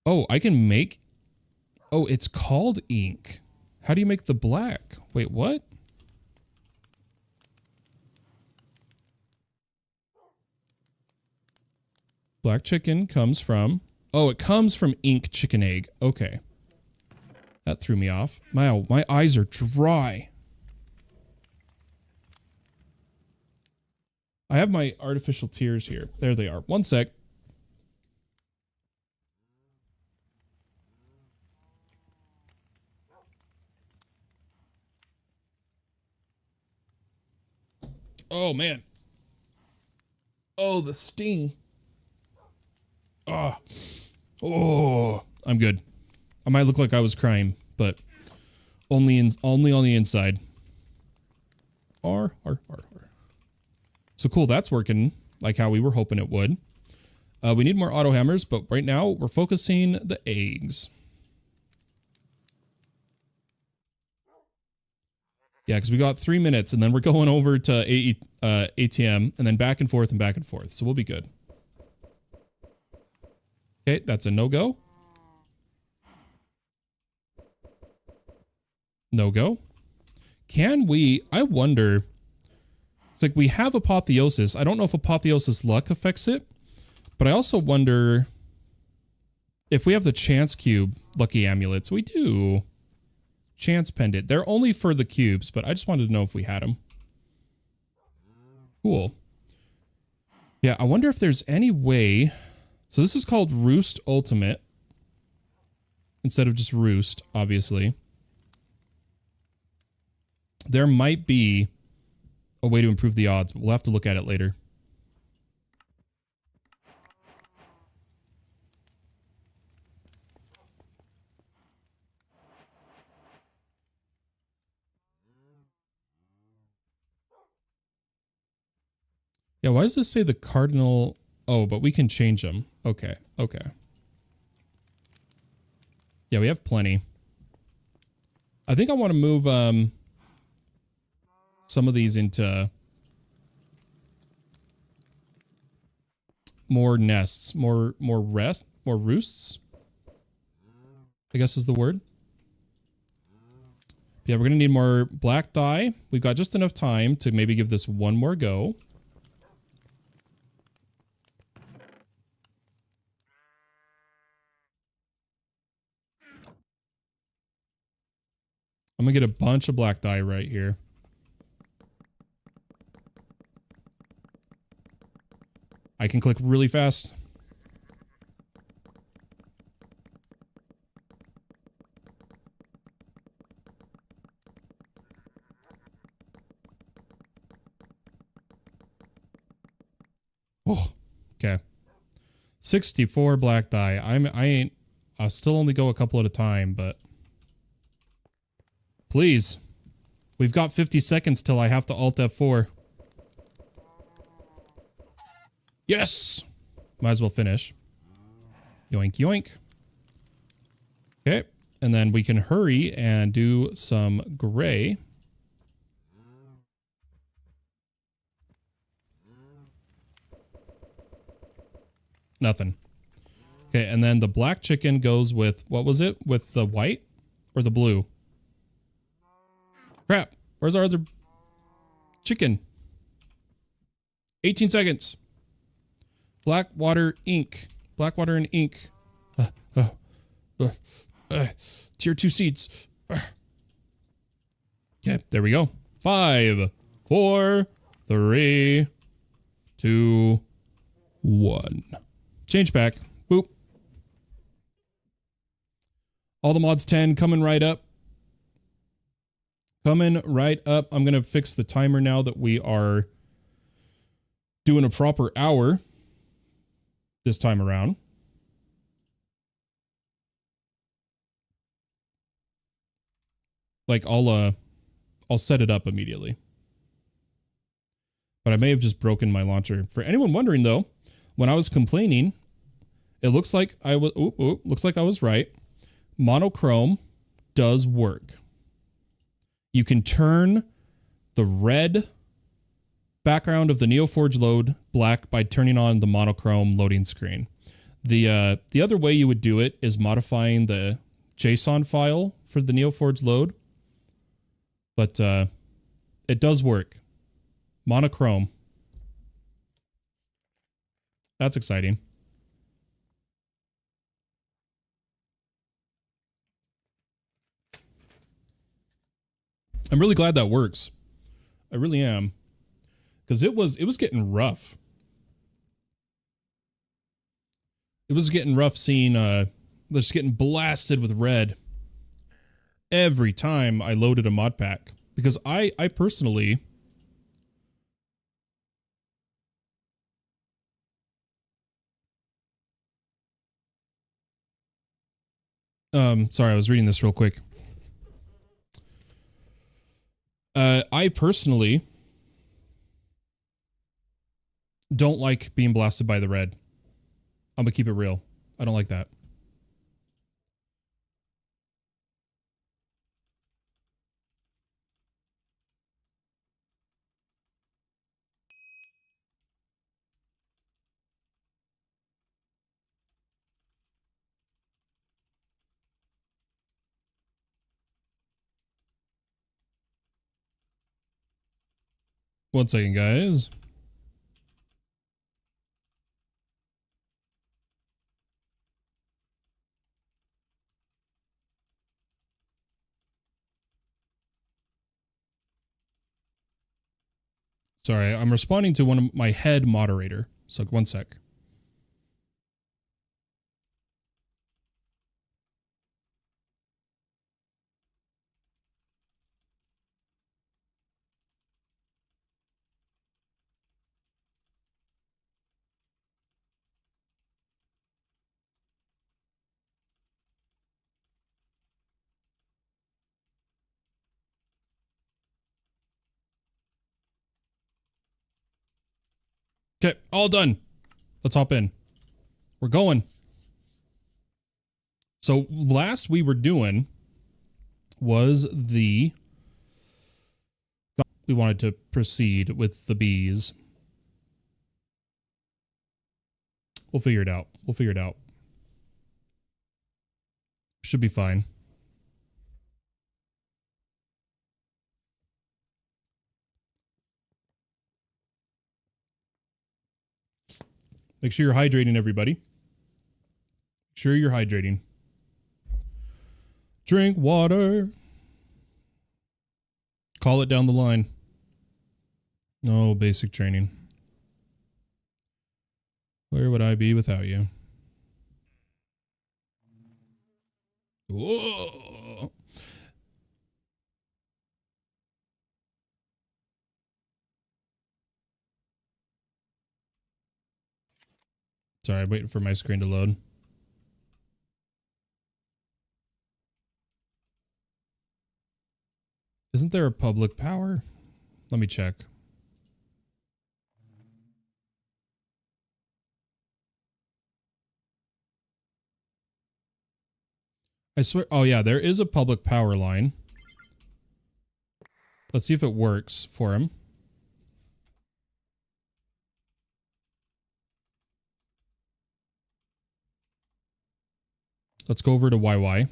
Oh, I can make... Oh, it's called ink. How do you make the black? Wait, what? Black chicken comes from... Oh, it comes from ink chicken egg. Okay. That threw me off. My eyes are dry. I have my artificial tears here. There they are. One sec. Oh, man. Oh, the sting. Oh, I'm good. I might look like I was crying, but only on the inside. R. So cool, that's working like how we were hoping it would. We need more auto hammers, but right now we're focusing the eggs. Yeah, because we got 3 minutes, and then we're going over to ATM, and then back and forth and back and forth. So we'll be good. Okay, that's a no-go. No-go. Can we... I wonder... It's like we have Apotheosis. I don't know if Apotheosis luck affects it, but I also wonder if we have the Chance Cube Lucky Amulets. We do. Chance pendant. They're only for the cubes, but I just wanted to know if we had them. Cool. Yeah, I wonder if there's any way... So this is called Roost Ultimate. Instead of just Roost, obviously. There might be a way to improve the odds, but we'll have to look at it later. Yeah, why does this say the cardinal... Oh, but we can change them. Okay, okay. Yeah, we have plenty. I think I want to move some of these into more nests, more roosts, I guess is the word. Yeah, we're going to need more black dye. We've got just enough time to maybe give this one more go. I'm going to get a bunch of black dye right here. I can click really fast. Oh, okay. 64 black dye. I'll still only go a couple at a time, but please. We've got 50 seconds till I have to Alt F4. Yes! Might as well finish. Yoink, yoink. Okay. And then we can hurry and do some gray. Nothing. Okay, and then the black chicken goes with, what was it? With the white or the blue? Crap. Where's our other chicken? 18 seconds. Black water ink. Black water and ink. Tier 2 seeds. Okay, there we go. 5, 4, 3, 2, 1. Change back. Boop. All the mods 10 coming right up. Coming right up. I'm going to fix the timer now that we are doing a proper hour this time around. Like I'll set it up immediately. But I may have just broken my launcher. For anyone wondering though, when I was complaining, it looks like I was looks like I was right. Monochrome does work. You can turn the red background of the NeoForge load black by turning on the monochrome loading screen. The other way you would do it is modifying the JSON file for the NeoForge load. But it does work. Monochrome. That's exciting. I'm really glad that works. I really am. Because it was getting rough. It was getting rough seeing just getting blasted with red every time I loaded a mod pack. Because I personally sorry, I was reading this real quick. I personally don't like being blasted by the red. I'm gonna keep it real. I don't like that. One second, guys. Sorry, I'm responding to one of my head moderator. So 1 sec. Okay, all done. Let's hop in. We're going. So last we were doing was we wanted to proceed with the bees. We'll figure it out. We'll figure it out. Should be fine. Make sure you're hydrating, everybody. Make sure you're hydrating. Drink water. Call it down the line. No basic training. Where would I be without you? Whoa. Sorry, I'm waiting for my screen to load. Isn't there a public power? Let me check. I swear. Oh, yeah, there is a public power line. Let's see if it works for him. Let's go over to YY.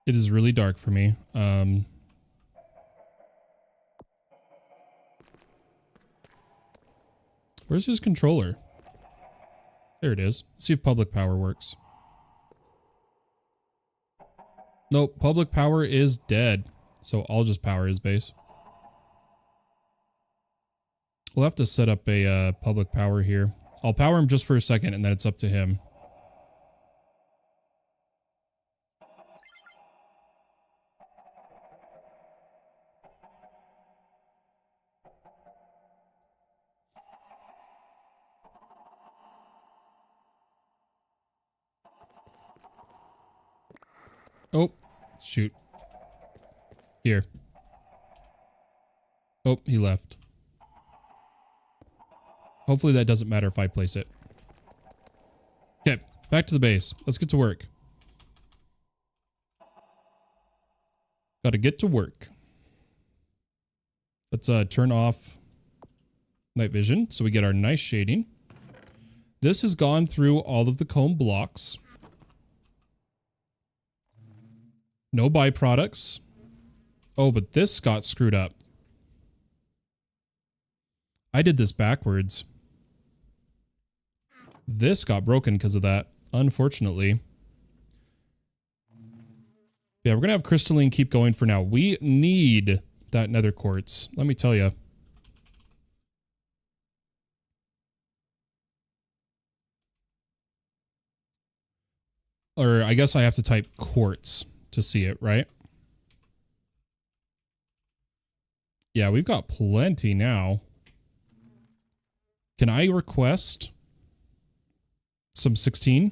It is really dark for me. Where's his controller? There it is. Let's see if public power works. Nope, public power is dead. So I'll just power his base. We'll have to set up a public power here. I'll power him just for a second and then it's up to him. Oh, shoot. Here. Oh, he left. Hopefully that doesn't matter if I place it. Okay, back to the base. Let's get to work. Gotta get to work. Let's turn off night vision so we get our nice shading. This has gone through all of the comb blocks. No byproducts. Oh, but this got screwed up. I did this backwards. This got broken because of that, unfortunately. Yeah, we're going to have crystalline keep going for now. We need that nether quartz, let me tell you. Or I guess I have to type quartz to see it, right? Yeah, we've got plenty now. Can I request some 16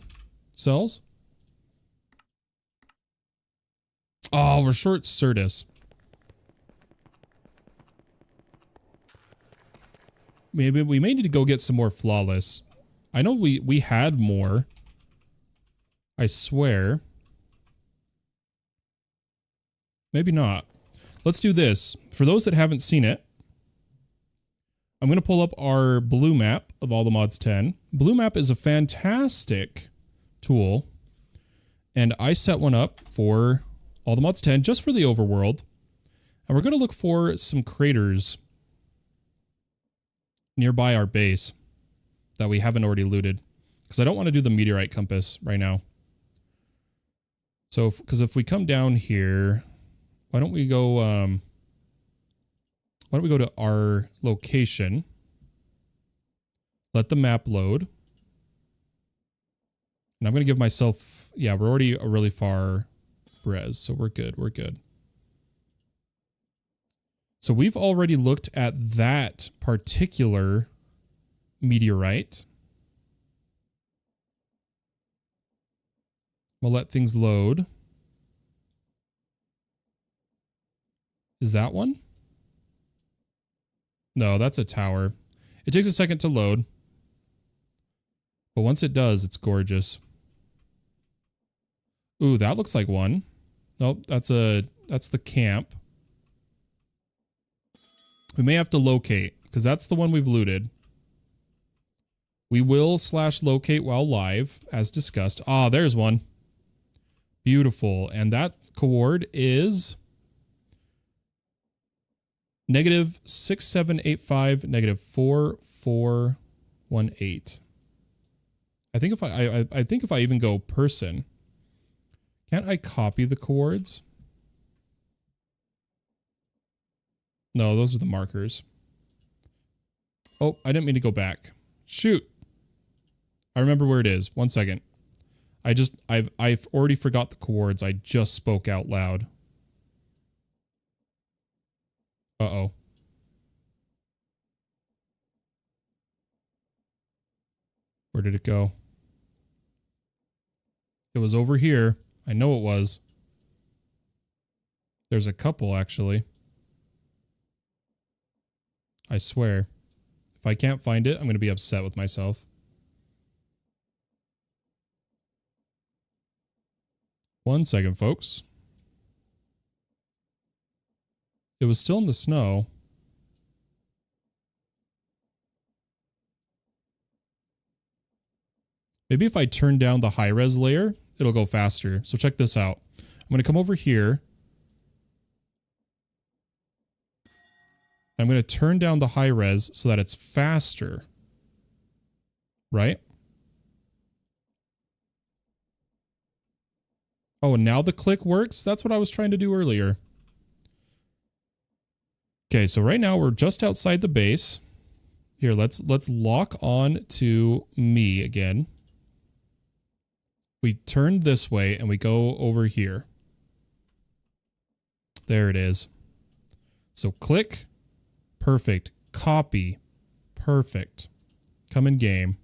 cells? Oh, we're short Certus. Maybe we may need to go get some more flawless. I know we had more. I swear. Maybe not. Let's do this. For those that haven't seen it, I'm going to pull up our blue map of all the mods 10. Blue map is a fantastic tool. And I set one up for all the mods 10 just for the overworld. And we're going to look for some craters nearby our base that we haven't already looted. Because I don't want to do the meteorite compass right now. So, because if we come down here, why don't we go, why don't we go to our location? Let the map load. And I'm going to give myself, yeah, we're already a really far res, so we're good, we're good. So we've already looked at that particular meteorite. We'll let things load. Is that one? No, that's a tower. It takes a second to load. But once it does, it's gorgeous. Ooh, that looks like one. Nope, that's the camp. We may have to locate, because that's the one we've looted. We will /locate while live, as discussed. Ah, there's one. Beautiful. And that coord is -6785, -4418. I think if I even go person, can't I copy the coords? No, those are the markers. Oh, I didn't mean to go back. Shoot. I remember where it is. 1 second. I've already forgot the coords. I just spoke out loud. Uh-oh. Where did it go? It was over here. I know it was. There's a couple, actually. I swear. If I can't find it, I'm going to be upset with myself. One second, folks. It was still in the snow. Maybe if I turn down the high-res layer, it'll go faster. So check this out. I'm going to come over here. I'm going to turn down the high-res so that it's faster. Right? Oh, and now the click works? That's what I was trying to do earlier. Okay, so right now we're just outside the base. Here, let's lock on to me again. We turn this way and we go over here. There it is. So click. Perfect. Copy. Perfect. Come in game.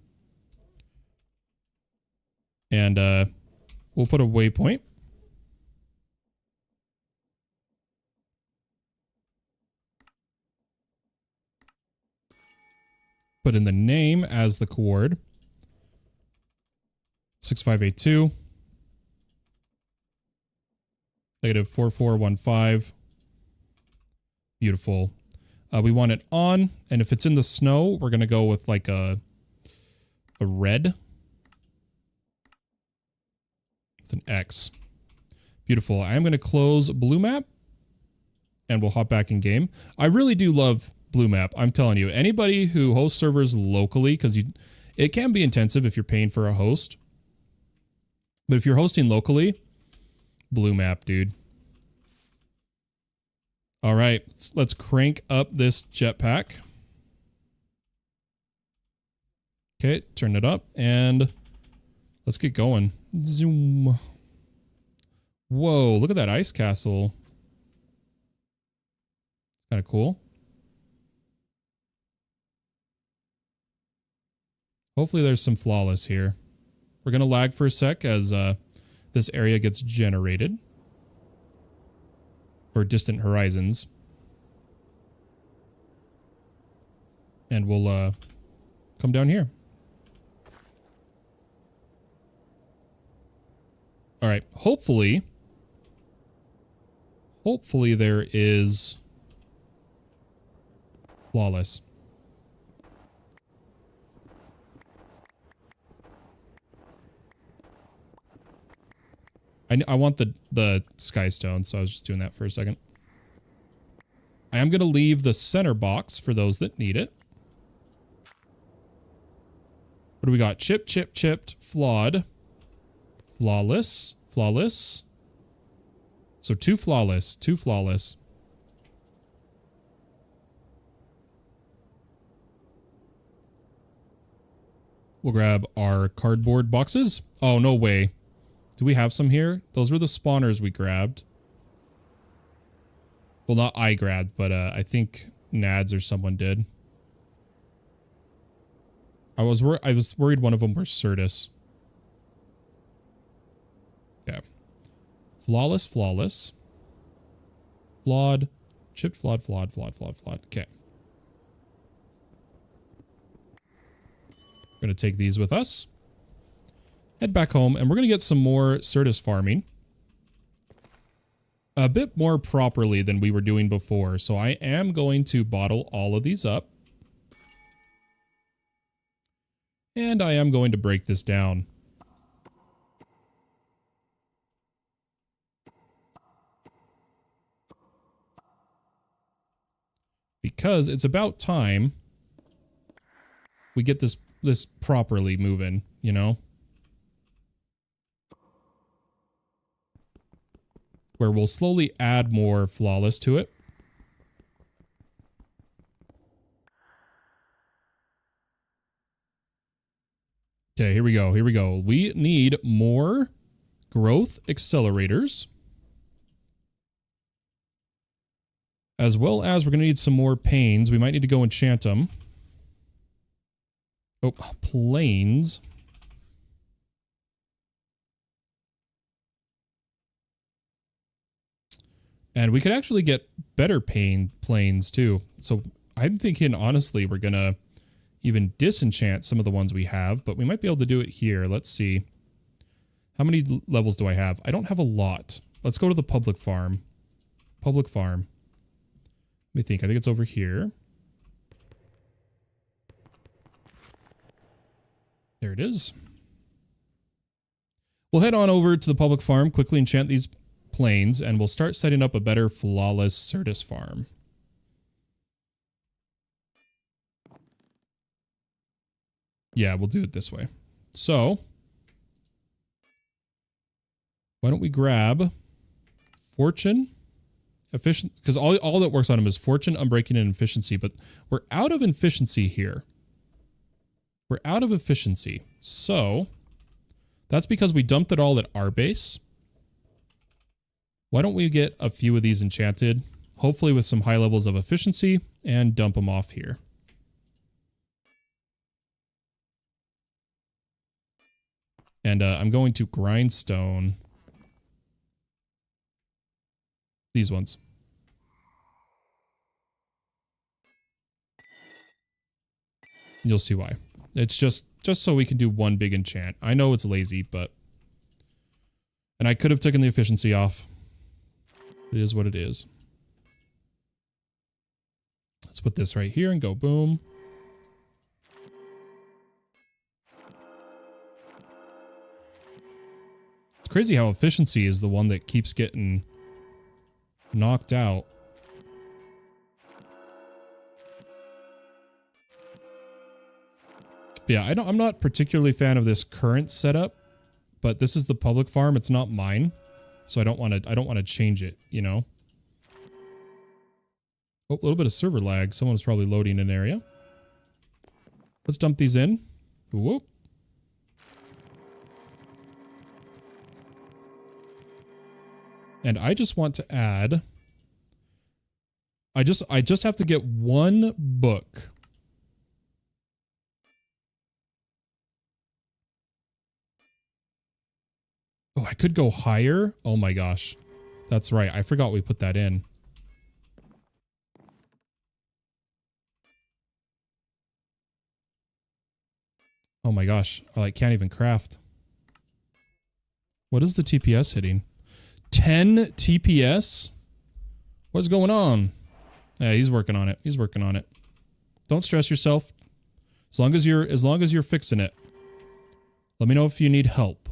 And we'll put a waypoint. Put in the name as the coord. 6582. -4415. Beautiful. We want it on, and if it's in the snow, we're going to go with like a red. With an X. Beautiful. I am going to close blue map, and we'll hop back in game. I really do love blue map. I'm telling you, anybody who hosts servers locally, because it can be intensive if you're paying for a host. But if you're hosting locally, blue map, dude. All right, let's crank up this jetpack. Okay, turn it up, and let's get going. Zoom. Whoa, look at that ice castle. Kind of cool. Hopefully there's some flawless here. We're going to lag for a sec as this area gets generated. For distant horizons. And we'll come down here. All right, hopefully there is flawless. I want the sky stone, so I was just doing that for a second. I am going to leave the center box for those that need it. What do we got? Chip, chip, chipped, flawed, flawless, flawless. So 2 flawless, 2 flawless. We'll grab our cardboard boxes. Oh, no way. Do we have some here? Those were the spawners we grabbed. Well, not I grabbed, but I think Nads or someone did. I was worried one of them were Certus. Yeah. Flawless, flawless. Flawed. Chipped, flawed, flawed, flawed, flawed, flawed. Okay. We're going to take these with us. Head back home, and we're going to get some more Certus farming. A bit more properly than we were doing before. So I am going to bottle all of these up. And I am going to break this down. Because it's about time we get this properly moving, you know? Where we'll slowly add more flawless to it. Okay, here we go. Here we go. We need more growth accelerators. As well as we're going to need some more panes. We might need to go enchant them. Oh, planes. And we could actually get better planes too. So I'm thinking, honestly, we're going to even disenchant some of the ones we have, but we might be able to do it here. Let's see. How many levels do I have? I don't have a lot. Let's go to the public farm. Public farm. Let me think. I think it's over here. There it is. We'll head on over to the public farm, quickly enchant these planes, and we'll start setting up a better flawless Certus farm. Yeah, we'll do it this way. So, why don't we grab fortune, efficient, because all that works on them is fortune, unbreaking, and efficiency, but we're out of efficiency here. We're out of efficiency. So, that's because we dumped it all at our base. Why don't we get a few of these enchanted, hopefully with some high levels of efficiency, and dump them off here. And I'm going to grindstone these ones. You'll see why. It's just so we can do one big enchant. I know it's lazy, but... And I could have taken the efficiency off. It is what it is. Let's put this right here and go boom. It's crazy how efficiency is the one that keeps getting knocked out. Yeah, I'm not particularly a fan of this current setup, but this is the public farm. It's not mine, so I don't want to change it, you know. Oh, a little bit of server lag. Someone was probably loading an area. Let's dump these in. Whoop. And I just want to add... I just have to get one book. Oh, I could go higher? Oh my gosh. That's right. I forgot we put that in. Oh my gosh. I can't even craft. What is the TPS hitting? 10 TPS? What's going on? Yeah, he's working on it. He's working on it. Don't stress yourself. As long as you're fixing it. Let me know if you need help.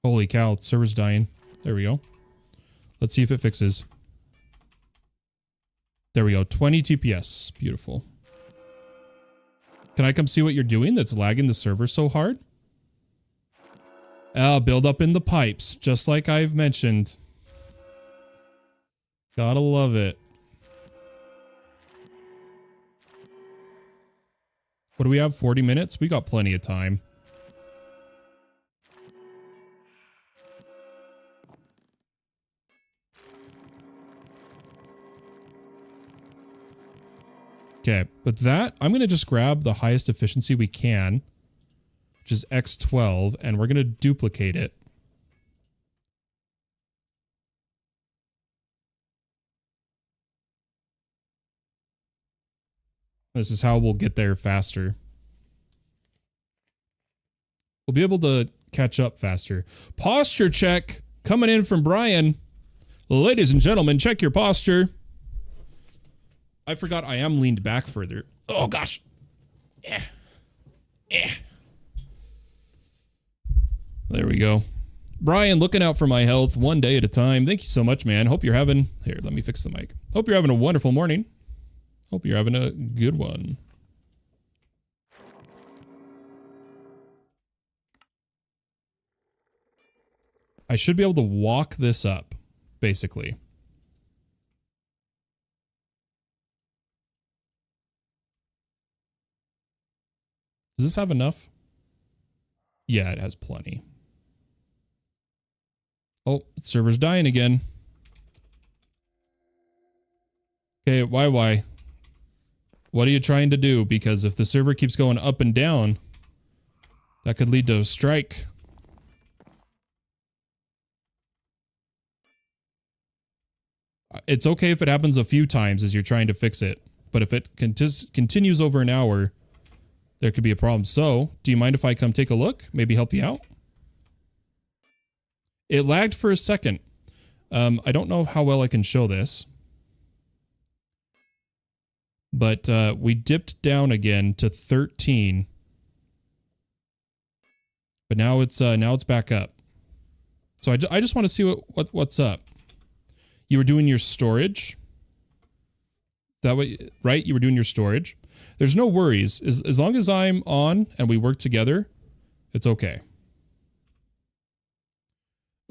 Holy cow, the server's dying. There we go. Let's see if it fixes. There we go. 20 TPS. Beautiful. Can I come see what you're doing that's lagging the server so hard? Build up in the pipes, just like I've mentioned. Gotta love it. What do we have? 40 minutes? We got plenty of time. Okay, with that, I'm going to just grab the highest efficiency we can, which is X12, and we're going to duplicate it. This is how we'll get there faster. We'll be able to catch up faster. Posture check coming in from Brian. Ladies and gentlemen, check your posture. I forgot I am leaned back further. Oh, gosh. There we go. Brian, looking out for my health one day at a time. Thank you so much, man. Hope you're having... Here, let me fix the mic. Hope you're having a wonderful morning. Hope you're having a good one. I should be able to walk this up, basically. Does this have enough? Yeah, it has plenty. Oh, the server's dying again. Okay, why? What are you trying to do? Because if the server keeps going up and down, that could lead to a strike. It's okay if it happens a few times as you're trying to fix it, but if it continues over an hour, there could be a problem. So, do you mind if I come take a look? Maybe help you out? It lagged for a second. I don't know how well I can show this. But we dipped down again to 13. But now it's back up. So I just want to see what's up. You were doing your storage. That way, right? You were doing your storage. There's no worries. As long as I'm on and we work together, it's okay.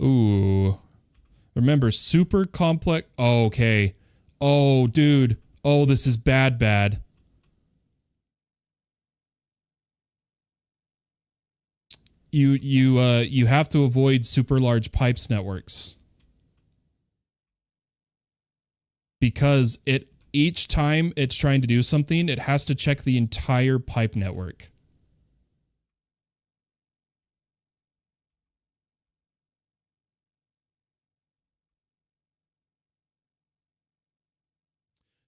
Ooh. Remember, super complex. Oh, okay. Oh, dude. Oh, this is bad. You have to avoid super large pipes networks. Because each time it's trying to do something, it has to check the entire pipe network.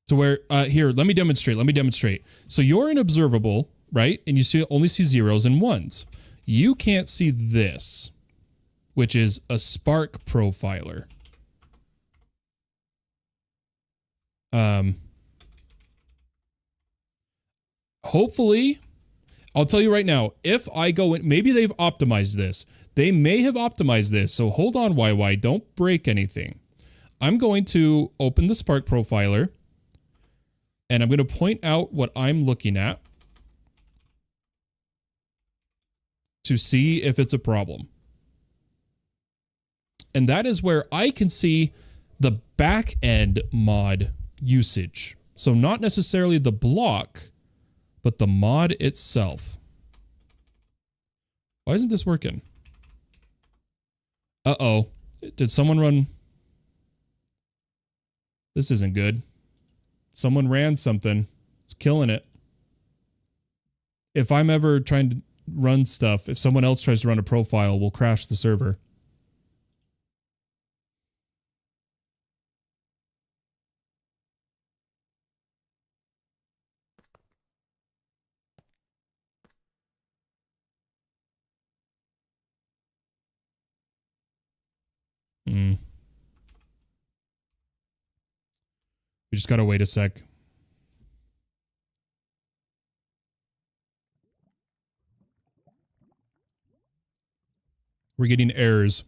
To where, here, let me demonstrate. So you're in observable, right? And you only see zeros and ones. You can't see this, which is a Spark profiler. Hopefully, I'll tell you right now, if I go in, maybe they've optimized this. They may have optimized this, so hold on, YY, don't break anything. I'm going to open the Spark profiler, and I'm going to point out what I'm looking at to see if it's a problem. And that is where I can see the back-end mod usage. So not necessarily the block, but the mod itself. Why isn't this working? Uh-oh. Did someone run... This isn't good. Someone ran something. It's killing it. If I'm ever trying to run stuff, if someone else tries to run a profile, we'll crash the server. We just gotta wait a sec. We're getting errors.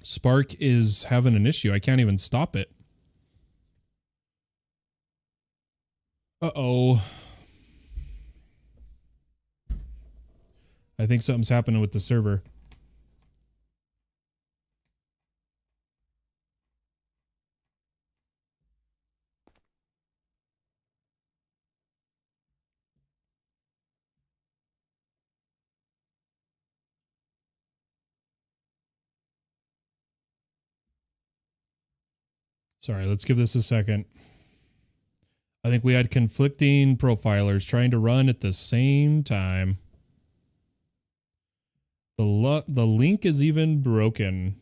Spark is having an issue. I can't even stop it. Uh-oh. I think something's happening with the server. Sorry, let's give this a second. I think we had conflicting profilers trying to run at the same time. The link is even broken.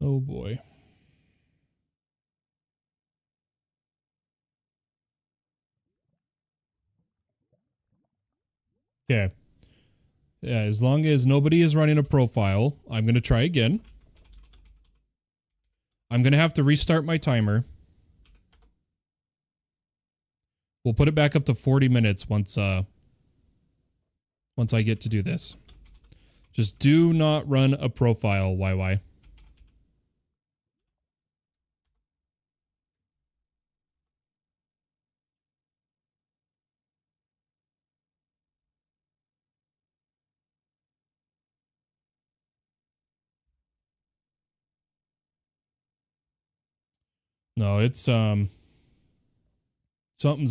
Oh boy. Okay. Yeah, as long as nobody is running a profile, I'm going to try again. I'm going to have to restart my timer. We'll put it back up to 40 minutes once I get to do this. Just do not run a profile, YY. No, it's something's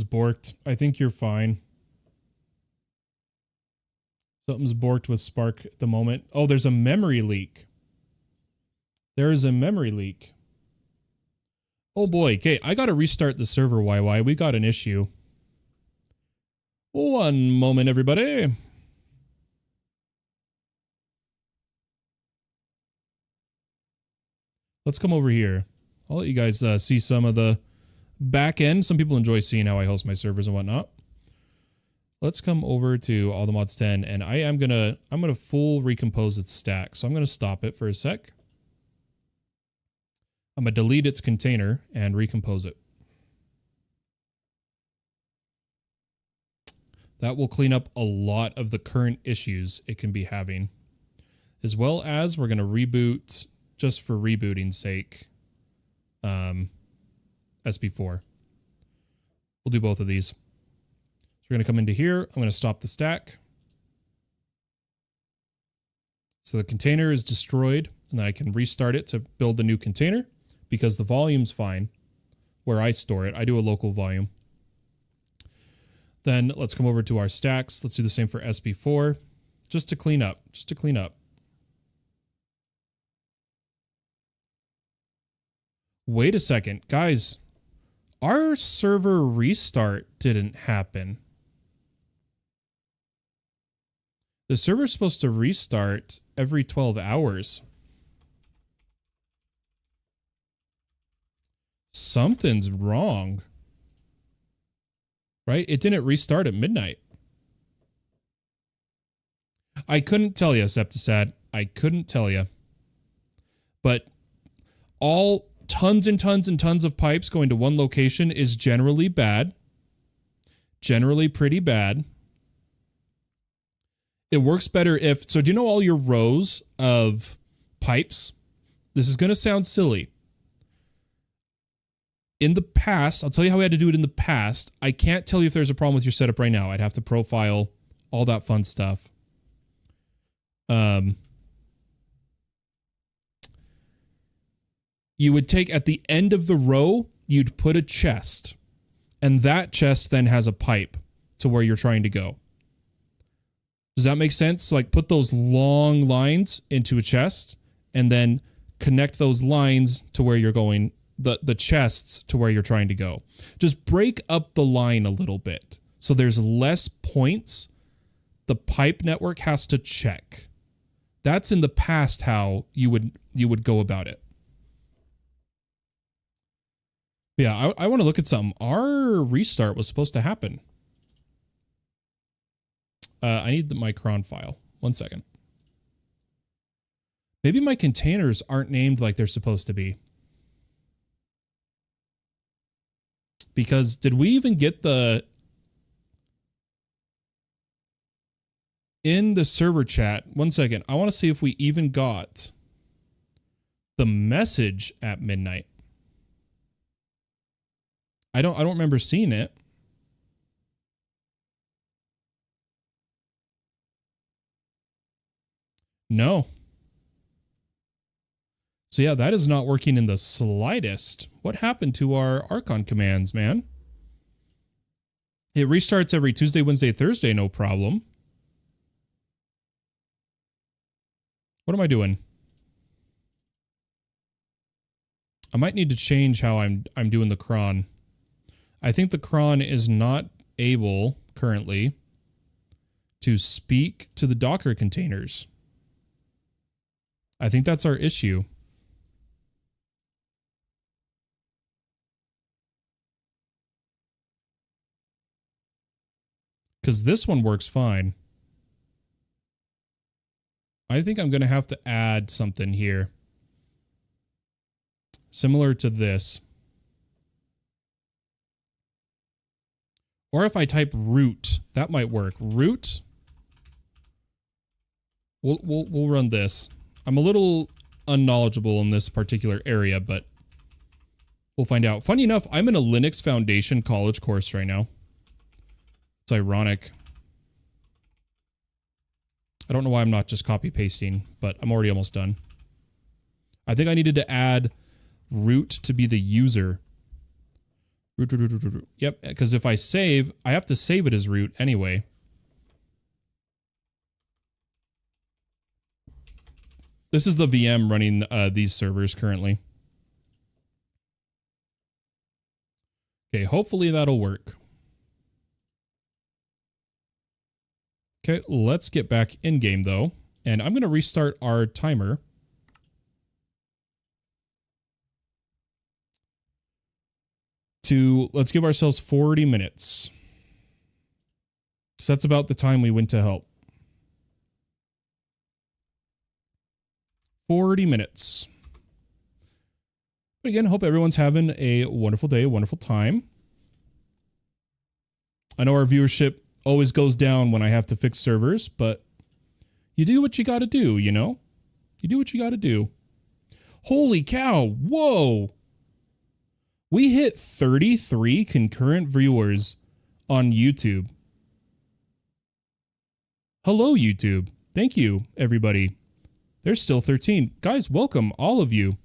borked. I think you're fine. Something's borked with Spark at the moment. Oh, there's a memory leak. There is a memory leak. Oh boy. Okay, I got to restart the server, YY. We got an issue. One moment, everybody. Let's come over here. I'll let you guys see some of the back end. Some people enjoy seeing how I host my servers and whatnot. Let's come over to all the mods 10, and I'm gonna full recompose its stack. So I'm gonna stop it for a sec. I'm gonna delete its container and recompose it. That will clean up a lot of the current issues it can be having, as well as we're gonna reboot just for rebooting's sake. SP4. We'll do both of these. So we're going to come into here. I'm going to stop the stack. So the container is destroyed, and then I can restart it to build the new container because the volume's fine where I store it. I do a local volume. Then let's come over to our stacks. Let's do the same for SP4 just to clean up, Wait a second, guys. Our server restart didn't happen. The server's supposed to restart every 12 hours. Something's wrong. Right? It didn't restart at midnight. I couldn't tell you, Septisad. I couldn't tell you. But all tons and tons and tons of pipes going to one location is generally bad. Generally pretty bad. It works better if... So do you know all your rows of pipes? This is going to sound silly. In the past, I'll tell you how we had to do it in the past. I can't tell you if there's a problem with your setup right now. I'd have to profile all that fun stuff. You would take at the end of the row, you'd put a chest. And that chest then has a pipe to where you're trying to go. Does that make sense? Like put those long lines into a chest and then connect those lines to where you're going, the chests to where you're trying to go. Just break up the line a little bit so there's less points the pipe network has to check. That's in the past how you would go about it. Yeah, I want to look at something. Our restart was supposed to happen. I need my cron file. 1 second. Maybe my containers aren't named like they're supposed to be. Because did we even get the... in the server chat. One second. I want to see if we even got the message at midnight. I don't remember seeing it. No. So yeah, that is not working in the slightest. What happened to our Archon commands, man? It restarts every Tuesday, Wednesday, Thursday, no problem. What am I doing? I might need to change how I'm doing the cron. I think the cron is not able currently to speak to the Docker containers. I think that's our issue. Because this one works fine. I think I'm going to have to add something here. Similar to this. Or if I type root, that might work. Root. We'll run this. I'm a little unknowledgeable in this particular area, but we'll find out. Funny enough, I'm in a Linux Foundation college course right now. It's ironic. I don't know why I'm not just copy pasting, but I'm already almost done. I think I needed to add root to be the user. Root. Yep, because if I save, I have to save it as root anyway. This is the VM running these servers currently. Okay, hopefully that'll work. Okay, let's get back in game though. And I'm going to restart our timer. Let's give ourselves 40 minutes. So that's about the time we went to help. 40 minutes. But again, hope everyone's having a wonderful day, a wonderful time. I know our viewership always goes down when I have to fix servers, but you do what you got to do, you know? You do what you got to do. Holy cow. Whoa. We hit 33 concurrent viewers on YouTube. Hello, YouTube. Thank you, everybody. There's still 13. Guys, welcome, all of you.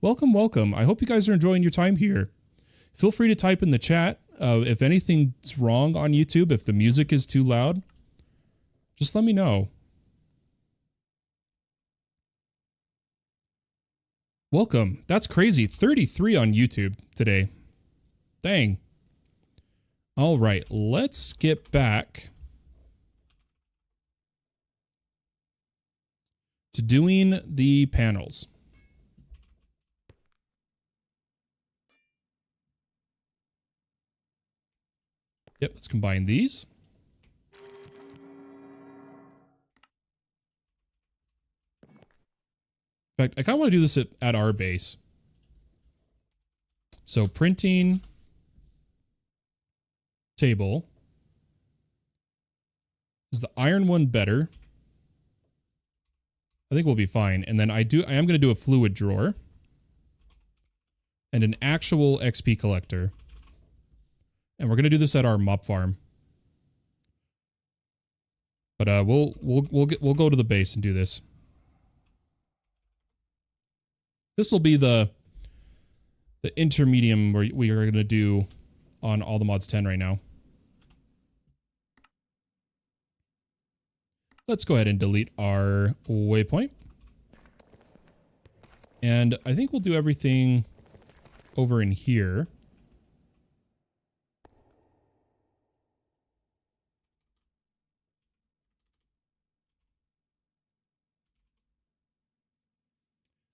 Welcome, welcome. I hope you guys are enjoying your time here. Feel free to type in the chat if anything's wrong on YouTube, if the music is too loud. Just let me know. Welcome. That's crazy. 33 on YouTube today. Dang. All right, let's get back to doing the panels. Yep, let's combine these. In fact, I kind of want to do this at our base. So printing table. Is the iron one better? I think we'll be fine. And then I am going to do a fluid drawer and an actual XP collector. And we're going to do this at our mop farm. But we'll go to the base and do this. This will be the intermedium we are going to do on all the mods 10 right now. Let's go ahead and delete our waypoint. And I think we'll do everything over in here.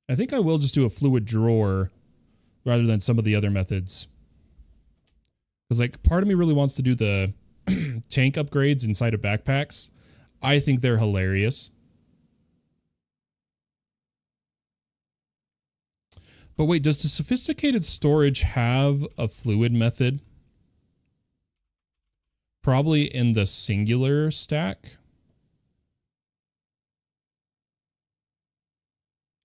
I think I will just do a fluid drawer rather than some of the other methods. Because, like, part of me really wants to do the tank upgrades inside of backpacks. I think they're hilarious. But wait, does the sophisticated storage have a fluid method? Probably in the singular stack.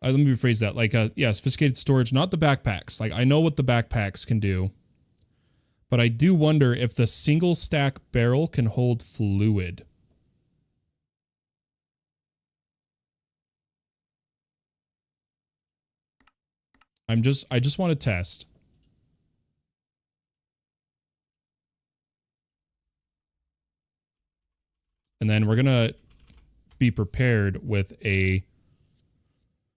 Let me rephrase that. Like, yeah, sophisticated storage, not the backpacks. Like, I know what the backpacks can do. But I do wonder if the single stack barrel can hold fluid. I just want to test. And then we're going to be prepared with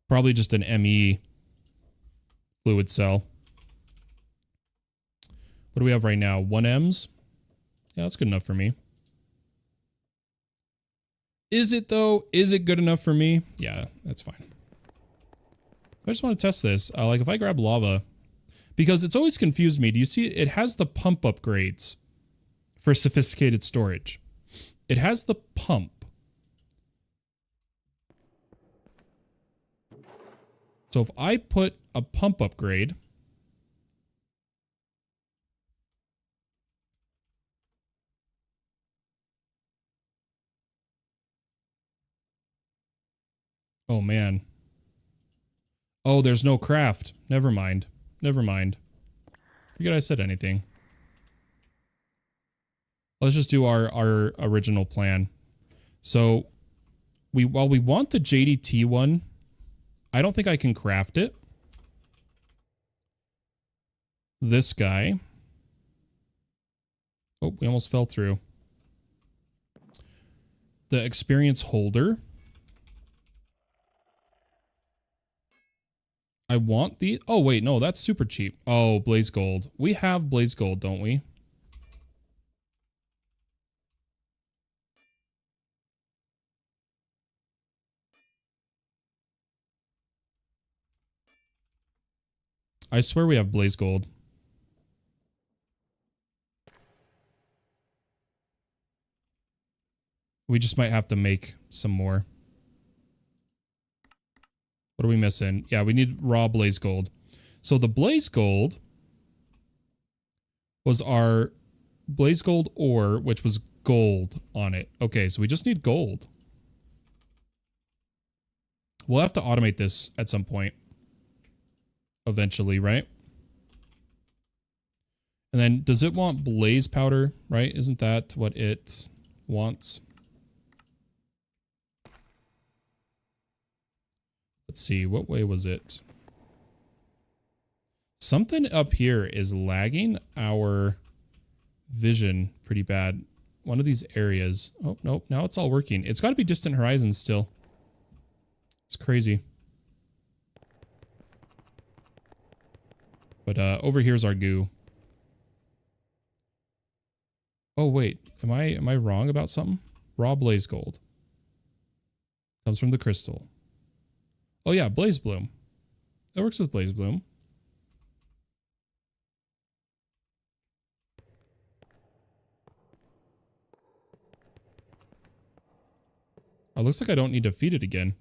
probably just an ME fluid cell. What do we have right now? 1Ms? Yeah, that's good enough for me. Is it though? Is it good enough for me? Yeah, that's fine. I just want to test this. Like if I grab lava, because it's always confused me. Do you see it has the pump upgrades for sophisticated storage? It has the pump. So if I put a pump upgrade, oh man. Oh, there's no craft. Never mind. Never mind. Forget I said anything. Let's just do our original plan. So, while we want the JDT one, I don't think I can craft it. This guy. Oh, we almost fell through. The experience holder. I want the... Oh, wait, no, that's super cheap. Oh, Blaze Gold. We have Blaze Gold, don't we? I swear we have Blaze Gold. We just might have to make some more. What are we missing? Yeah, we need raw Blaze Gold. So the Blaze Gold was our Blaze Gold ore, which was gold on it. Okay, so we just need gold. We'll have to automate this at some point. Eventually, right? And then, does it want blaze powder, right? Isn't that what it wants? Let's see, what way was it? Something up here is lagging our vision pretty bad. One of these areas. Oh, nope, now it's all working. It's got to be distant horizons still. It's crazy. But over here's our goo. Oh wait, am I wrong about something? Raw blaze gold comes from the crystal. Oh yeah, blaze bloom. That works with blaze bloom. Oh, looks like I don't need to feed it again.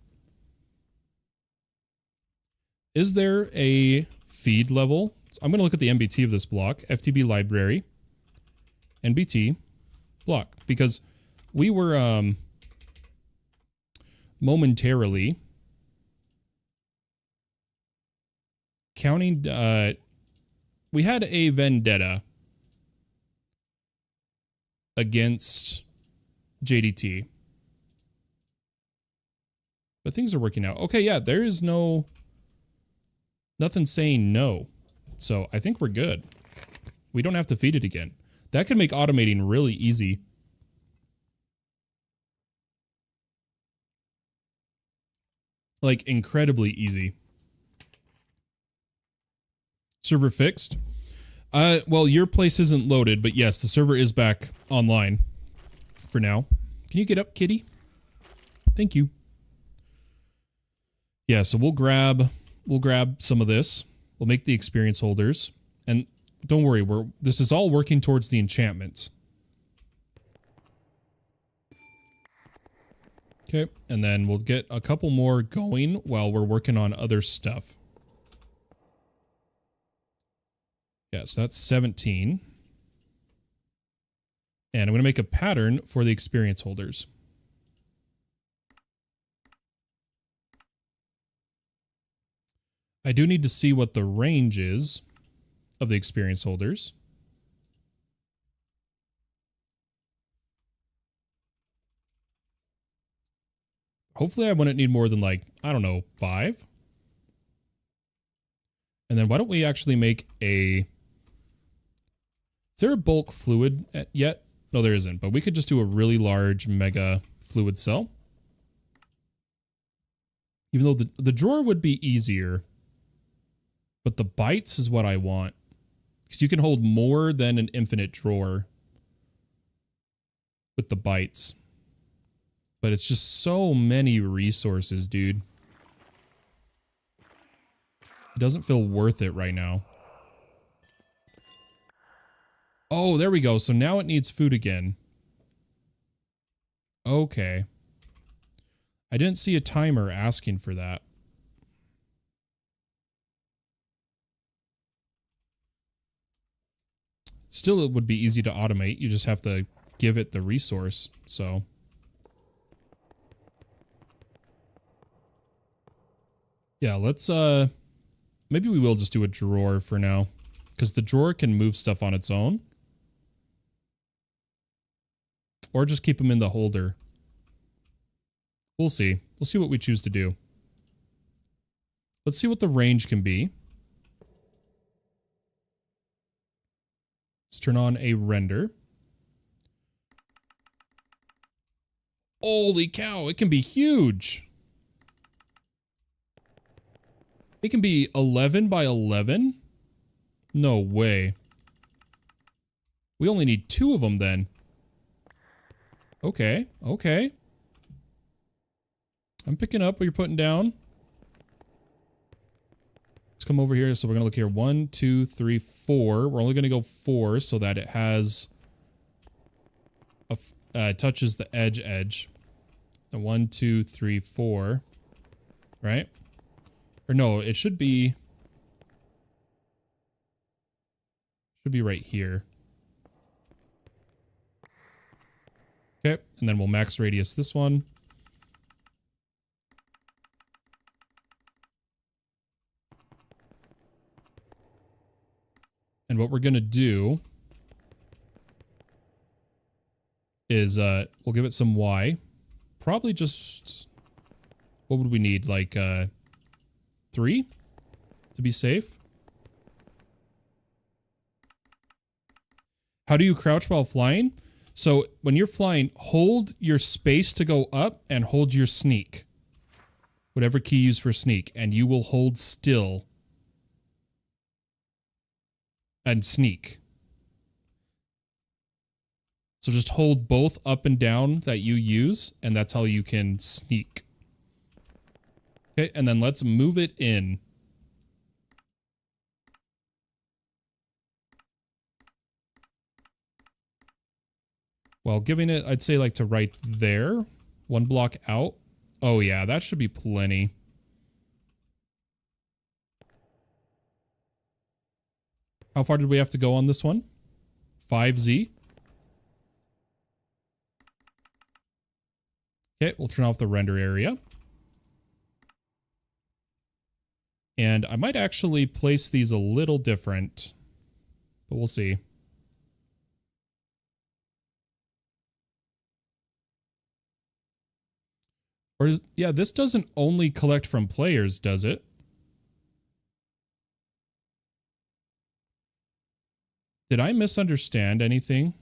Is there a feed level? I'm going to look at the MBT of this block. FTB library. NBT block. Because we were momentarily counting... we had a vendetta against JDT. But things are working out. Okay, yeah, there is nothing saying no. So I think we're good. We don't have to feed it again. That can make automating really easy. Like, incredibly easy. Server fixed. Well, your place isn't loaded, but yes, the server is back online for now. Can you get up, kitty? Thank you. Yeah, so we'll grab some of this. We'll make the experience holders. And don't worry, this is all working towards the enchantments. Okay, and then we'll get a couple more going while we're working on other stuff. Yeah, so that's 17. And I'm going to make a pattern for the experience holders. I do need to see what the range is of the experience holders. Hopefully I wouldn't need more than like, I don't know, 5. And then why don't we actually make a... Is there a bulk fluid yet? No, there isn't, but we could just do a really large mega fluid cell. Even though the drawer would be easier, but the bytes is what I want. Because you can hold more than an infinite drawer with the bytes. But it's just so many resources, dude. It doesn't feel worth it right now. Oh, there we go. So now it needs food again. Okay. I didn't see a timer asking for that. Still, it would be easy to automate. You just have to give it the resource, so... Yeah, let's, maybe we will just do a drawer for now. Because the drawer can move stuff on its own. Or just keep them in the holder. We'll see. We'll see what we choose to do. Let's see what the range can be. Let's turn on a render. Holy cow, it can be huge. It can be 11 by 11? No way. We only need 2 of them then. Okay, okay. I'm picking up what you're putting down. Let's come over here. So we're going to look here. 1, 2, 3, 4. We're only going to go 4 so that it has... touches the edge. 1, 2, 3, 4. Right? Or no, it should be... Should be right here. Okay, and then we'll max radius this one. And what we're going to do is we'll give it some Y. Probably just... What would we need? Like 3 to be safe. How do you crouch while flying? So when you're flying, hold your space to go up and hold your sneak. Whatever key you use for sneak, and you will hold still and sneak. So just hold both up and down that you use, and that's how you can sneak. Okay, and then let's move it in. Well, giving it, I'd say like to right there. 1 block out. Oh yeah, that should be plenty. How far did we have to go on this one? 5Z. Okay, we'll turn off the render area. And I might actually place these a little different, but we'll see. Or is, yeah, this doesn't only collect from players, does it? Did I misunderstand anything?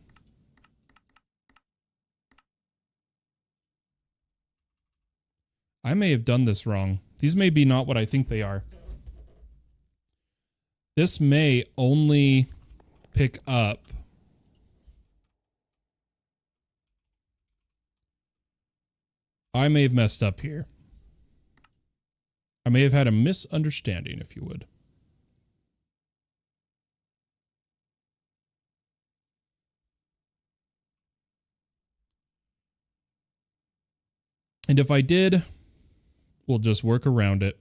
I may have done this wrong. These may be not what I think they are. This may only pick up I may have messed up here. I may have had a misunderstanding, if you would. And if I did, we'll just work around it.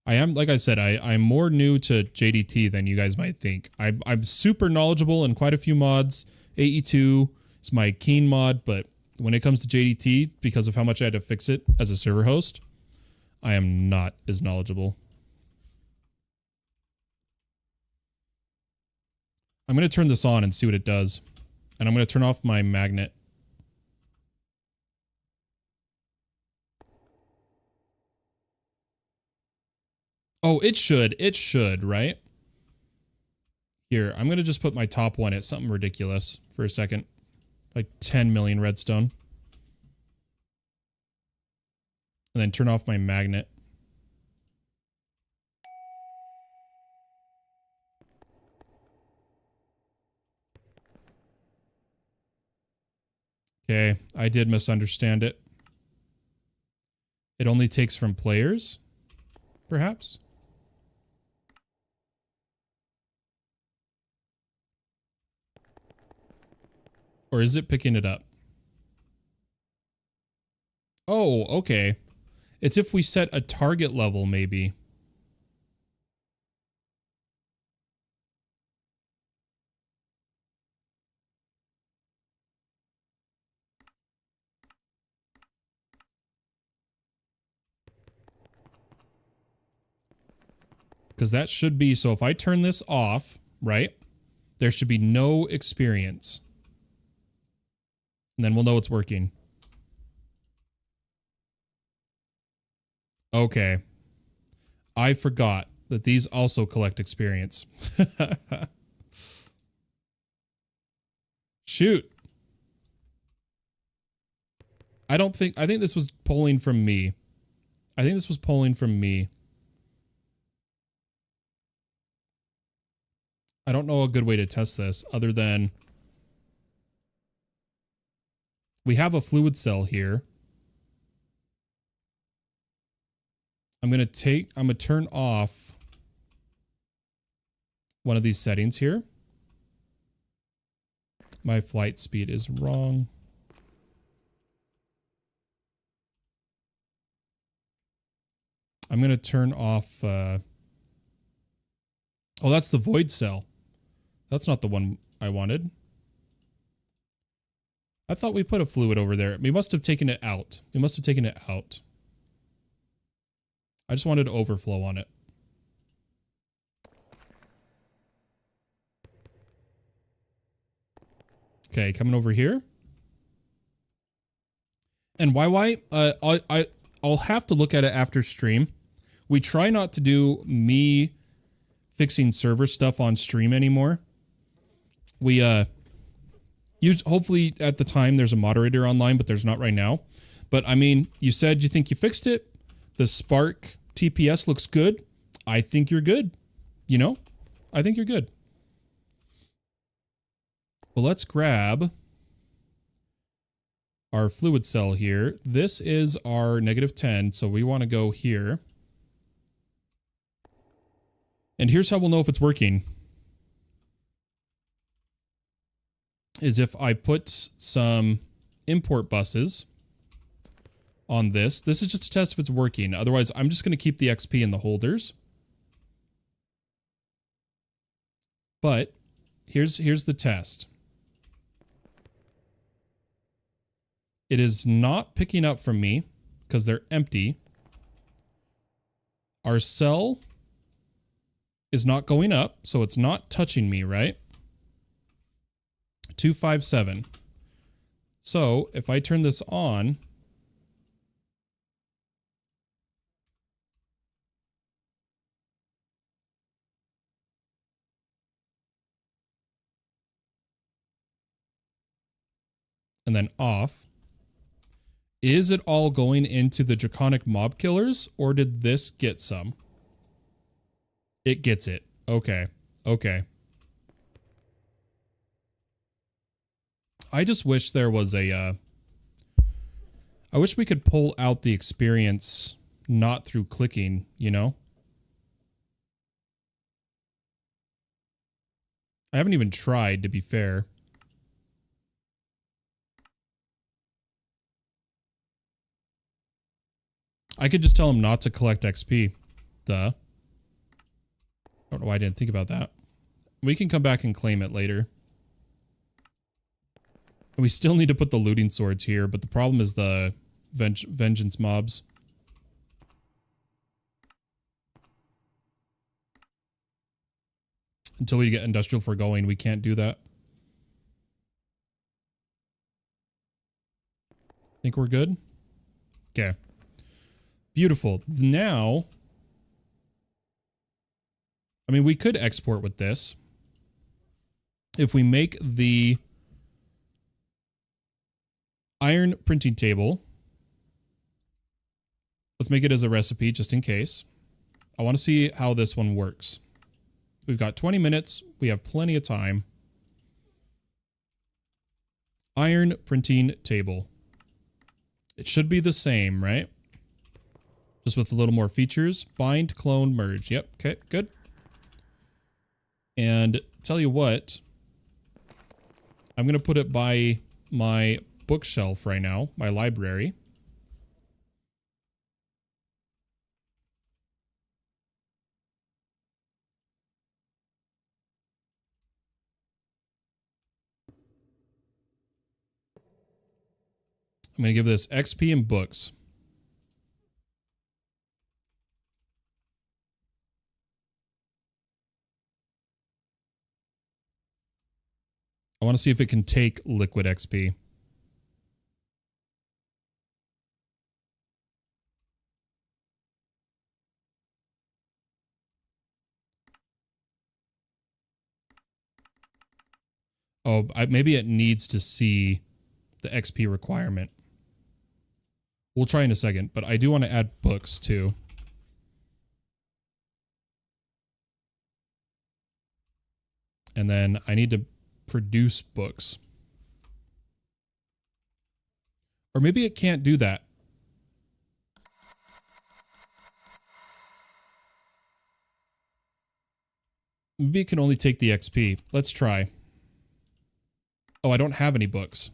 I am, like I said, I'm more new to JDT than you guys might think. I'm super knowledgeable in quite a few mods. AE2, is my Keen mod, but when it comes to JDT, because of how much I had to fix it as a server host, I am not as knowledgeable. I'm going to turn this on and see what it does. And I'm going to turn off my magnet. Oh, it should, right? Here, I'm going to just put my top one at something ridiculous for a second. Like 10 million redstone. And then turn off my magnet. Okay, I did misunderstand it. It only takes from players, perhaps? Or is it picking it up? Oh, okay. It's if we set a target level, maybe. Because that should be, so if I turn this off, right, there should be no experience. And then we'll know it's working. Okay. I forgot that these also collect experience. Shoot. I think this was polling from me. I think this was polling from me. I don't know a good way to test this other than we have a fluid cell here. I'm going to turn off one of these settings here. My flight speed is wrong. I'm going to turn off, oh, that's the void cell. That's not the one I wanted. I thought we put a fluid over there. We must have taken it out. We must have taken it out. I just wanted overflow on it. Okay, coming over here. And YY, I'll have to look at it after stream. We try not to do me fixing server stuff on stream anymore. We, hopefully at the time there's a moderator online, but there's not right now. But I mean, you said you think you fixed it. The Spark TPS looks good. I think you're good. You know? I think you're good. Well, let's grab our fluid cell here. This is our -10, so we want to go here. And here's how we'll know if it's working. Is if I put some import buses on this. This is just to test if it's working. Otherwise, I'm just going to keep the XP in the holders. But here's the test. It is not picking up from me because they're empty. Our cell is not going up, so it's not touching me, right? 257. So if I turn this on, and then off, is it all going into the draconic mob killers, or did this get some? It gets it. Okay. Okay. I just wish there was a, I wish we could pull out the experience not through clicking, you know? I haven't even tried, to be fair. I could just tell him not to collect XP. Duh. I don't know why I didn't think about that. We can come back and claim it later. And we still need to put the looting swords here, but the problem is the vengeance mobs. Until we get industrial foregoing, we can't do that. Think we're good? Okay. Beautiful. Now, I mean, we could export with this. If we make the iron printing table, let's make it as a recipe just in case. I want to see how this one works. We've got 20 minutes. We have plenty of time. Iron printing table. It should be the same, right? Just with a little more features. Bind, clone, merge. Yep. Okay, good. And tell you what, I'm going to put it by my bookshelf right now, my library. I'm going to give this XP and books. I want to see if it can take liquid XP. Oh, maybe it needs to see the XP requirement. We'll try in a second, but I do want to add books too. And then I need to produce books. Or maybe it can't do that. Maybe it can only take the XP. Let's try. Oh, I don't have any books.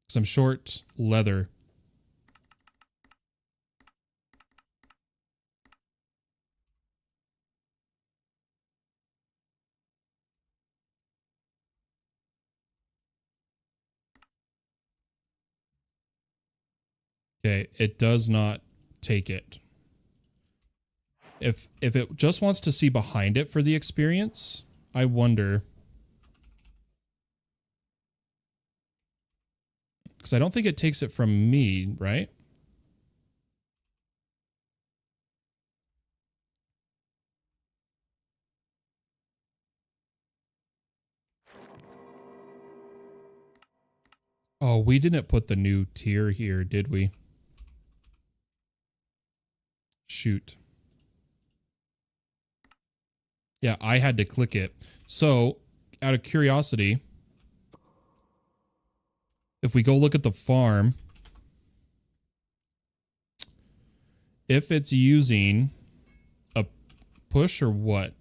Because I'm short leather. Okay, it does not take it. If it just wants to see behind it for the experience, I wonder. Because I don't think it takes it from me, right? Oh, we didn't put the new tier here, did we? Shoot. Yeah, I had to click it. So, out of curiosity, if we go look at the farm, if it's using a push or what?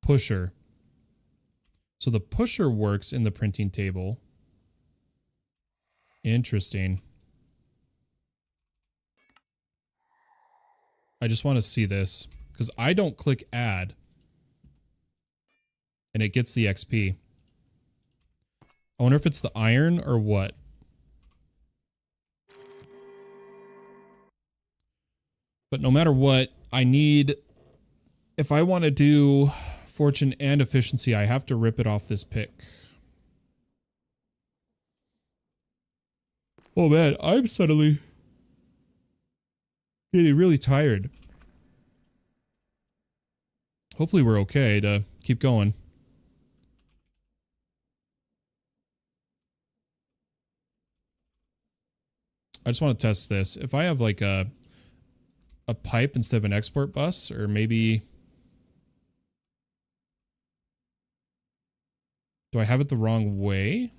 Pusher. So the pusher works in the printing table. Interesting. I just want to see this because I don't click add and it gets the XP. I wonder if it's the iron or what. But no matter what, I need, if I want to do fortune and efficiency, I have to rip it off this pick. Oh man, I'm suddenly getting really tired. Hopefully we're okay to keep going. I just want to test this. If I have like a pipe instead of an export bus, or maybe... Do I have it the wrong way?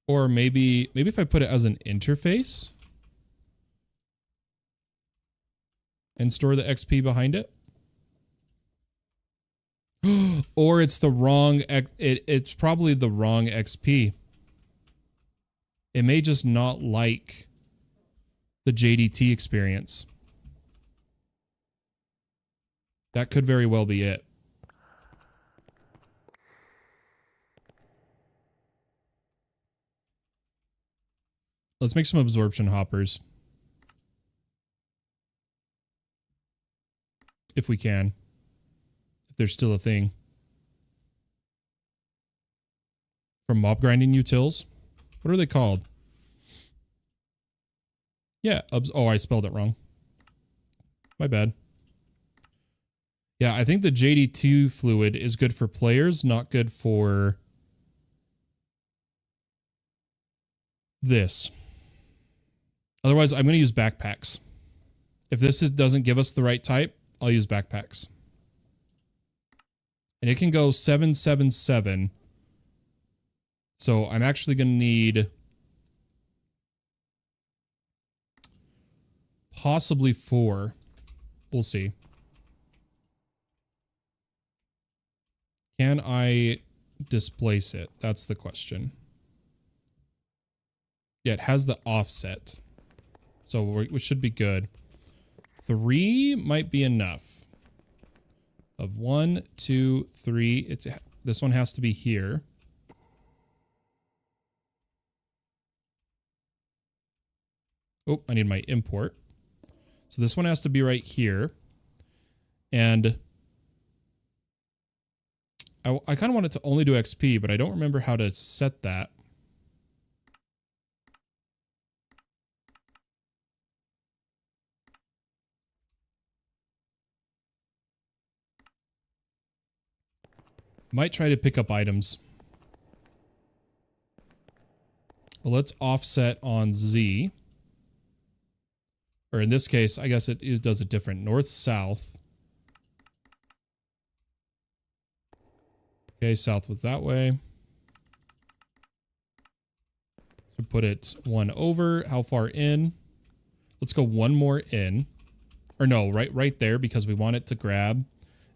Or maybe if I put it as an interface and store the XP behind it. Or it's the wrong, it's probably the wrong XP. It may just not like the JDT experience. That could very well be it. Let's make some absorption hoppers. If we can. If there's still a thing. From mob grinding utils. What are they called? Yeah. Oh, I spelled it wrong. My bad. Yeah, I think the JD2 fluid is good for players, not good for this. Otherwise, I'm going to use backpacks. If this doesn't give us the right type, I'll use backpacks. And it can go 777. So I'm actually going to need possibly 4. We'll see. Can I displace it? That's the question. Yeah, it has the offset. So we should be good. 3 might be enough. Of 1, 2, 3. This one has to be here. Oh, I need my import. So this one has to be right here. And I kind of want it to only do XP, but I don't remember how to set that. Might try to pick up items. Well, let's offset on Z. Or in this case, I guess it does it different. North, south. Okay, south was that way. So put it 1 over. How far in? Let's go 1 more in. Or no, right there, because we want it to grab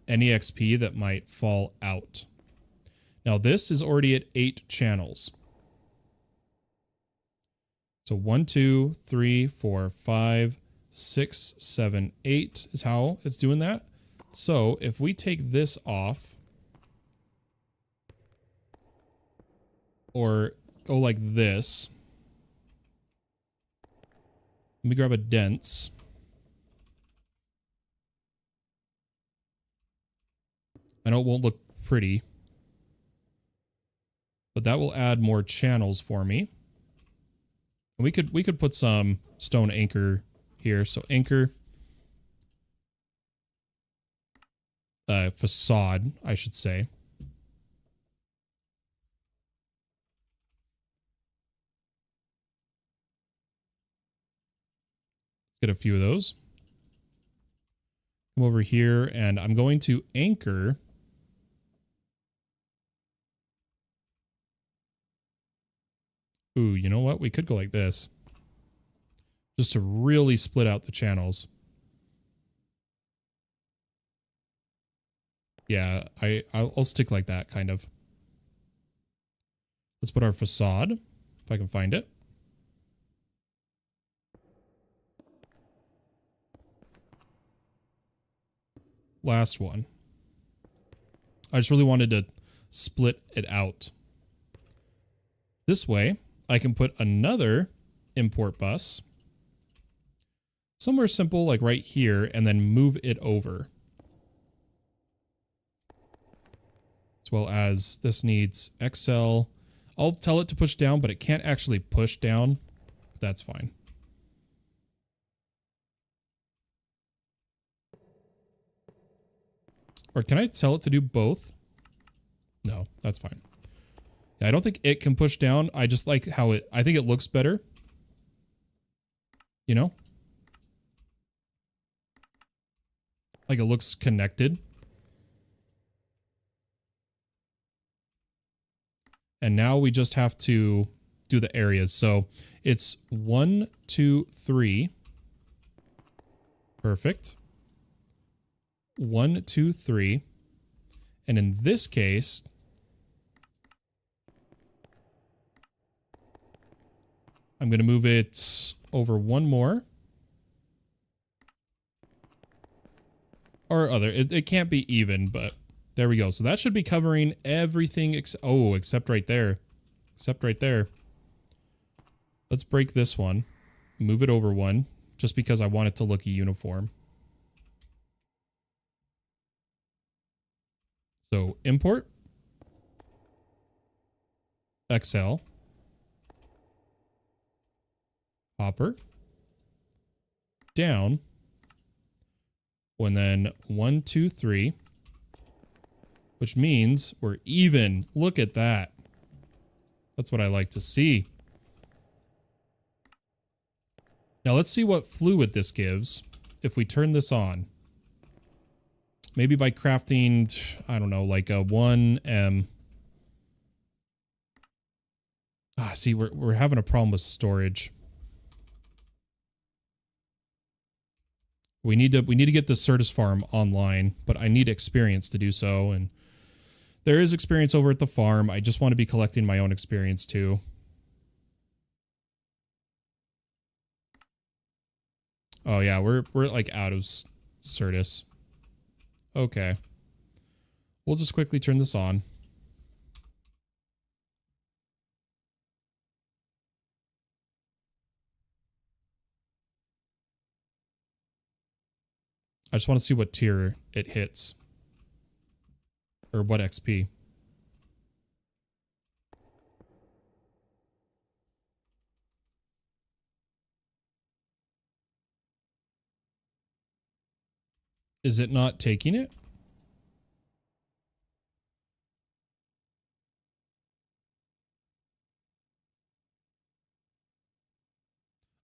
any XP that might fall out. Now this is already at 8 channels. So 1, 2, 3, 4, 5, 6, 7, 8 is how it's doing that. So if we take this off, or go like this, let me grab a dense. I know it won't look pretty, but that will add more channels for me. And we could put some stone anchor here. So anchor facade, I should say. Get a few of those. Come over here and I'm going to anchor ooh, you know what? We could go like this. Just to really split out the channels. Yeah, I'll stick like that, kind of. Let's put our facade, if I can find it. Last one. I just really wanted to split it out. This way, I can put another import bus somewhere simple, like right here, and then move it over. As well as this needs XL. I'll tell it to push down, but it can't actually push down. That's fine. Or can I tell it to do both? No, that's fine. Yeah, I don't think it can push down. I just like how I think it looks better. You know? Like it looks connected. And now we just have to do the areas. So it's 1, 2, 3. Perfect. 1, 2, 3. And in this case, I'm going to move it over 1 more. or other. It can't be even, but there we go. So that should be covering everything except right there. Except right there. Let's break this one. Move it over one, just because I want it to look uniform. So import. XL. Hopper. Down. And then 1, 2, 3. Which means we're even. Look at that. That's what I like to see. Now let's see what fluid this gives if we turn this on. Maybe by crafting, I don't know, like a 1M. See, we're having a problem with storage. We need to get the Certus farm online, but I need experience to do so, and there is experience over at the farm. I just want to be collecting my own experience too. Oh yeah, we're like out of Certus. Okay. We'll just quickly turn this on. I just want to see what tier it hits. Or what XP. Is it not taking it?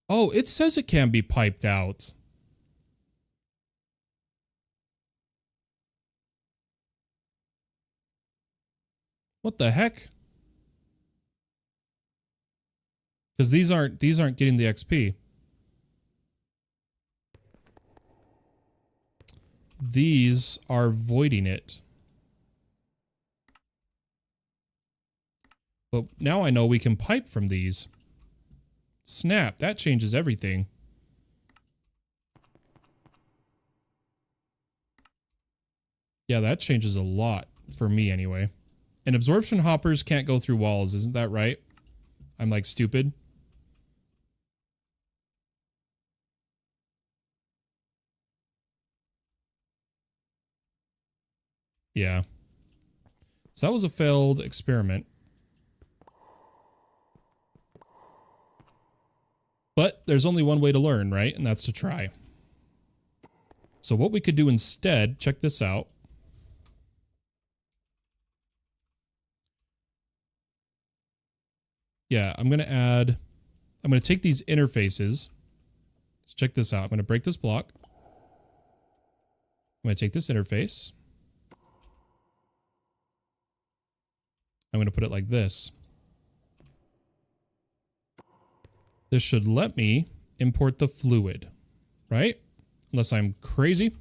Oh, it says it can be piped out. What the heck? Because these aren't getting the XP. These are voiding it. But now I know we can pipe from these. Snap, that changes everything. Yeah, that changes a lot for me anyway. And absorption hoppers can't go through walls, isn't that right? I'm like stupid. Yeah. So that was a failed experiment. But there's only one way to learn, right? And that's to try. So what we could do instead, check this out. Yeah, I'm going to take these interfaces. Let's check this out. I'm going to break this block. I'm going to take this interface. I'm going to put it like this. This should let me import the fluid, right? Unless I'm crazy.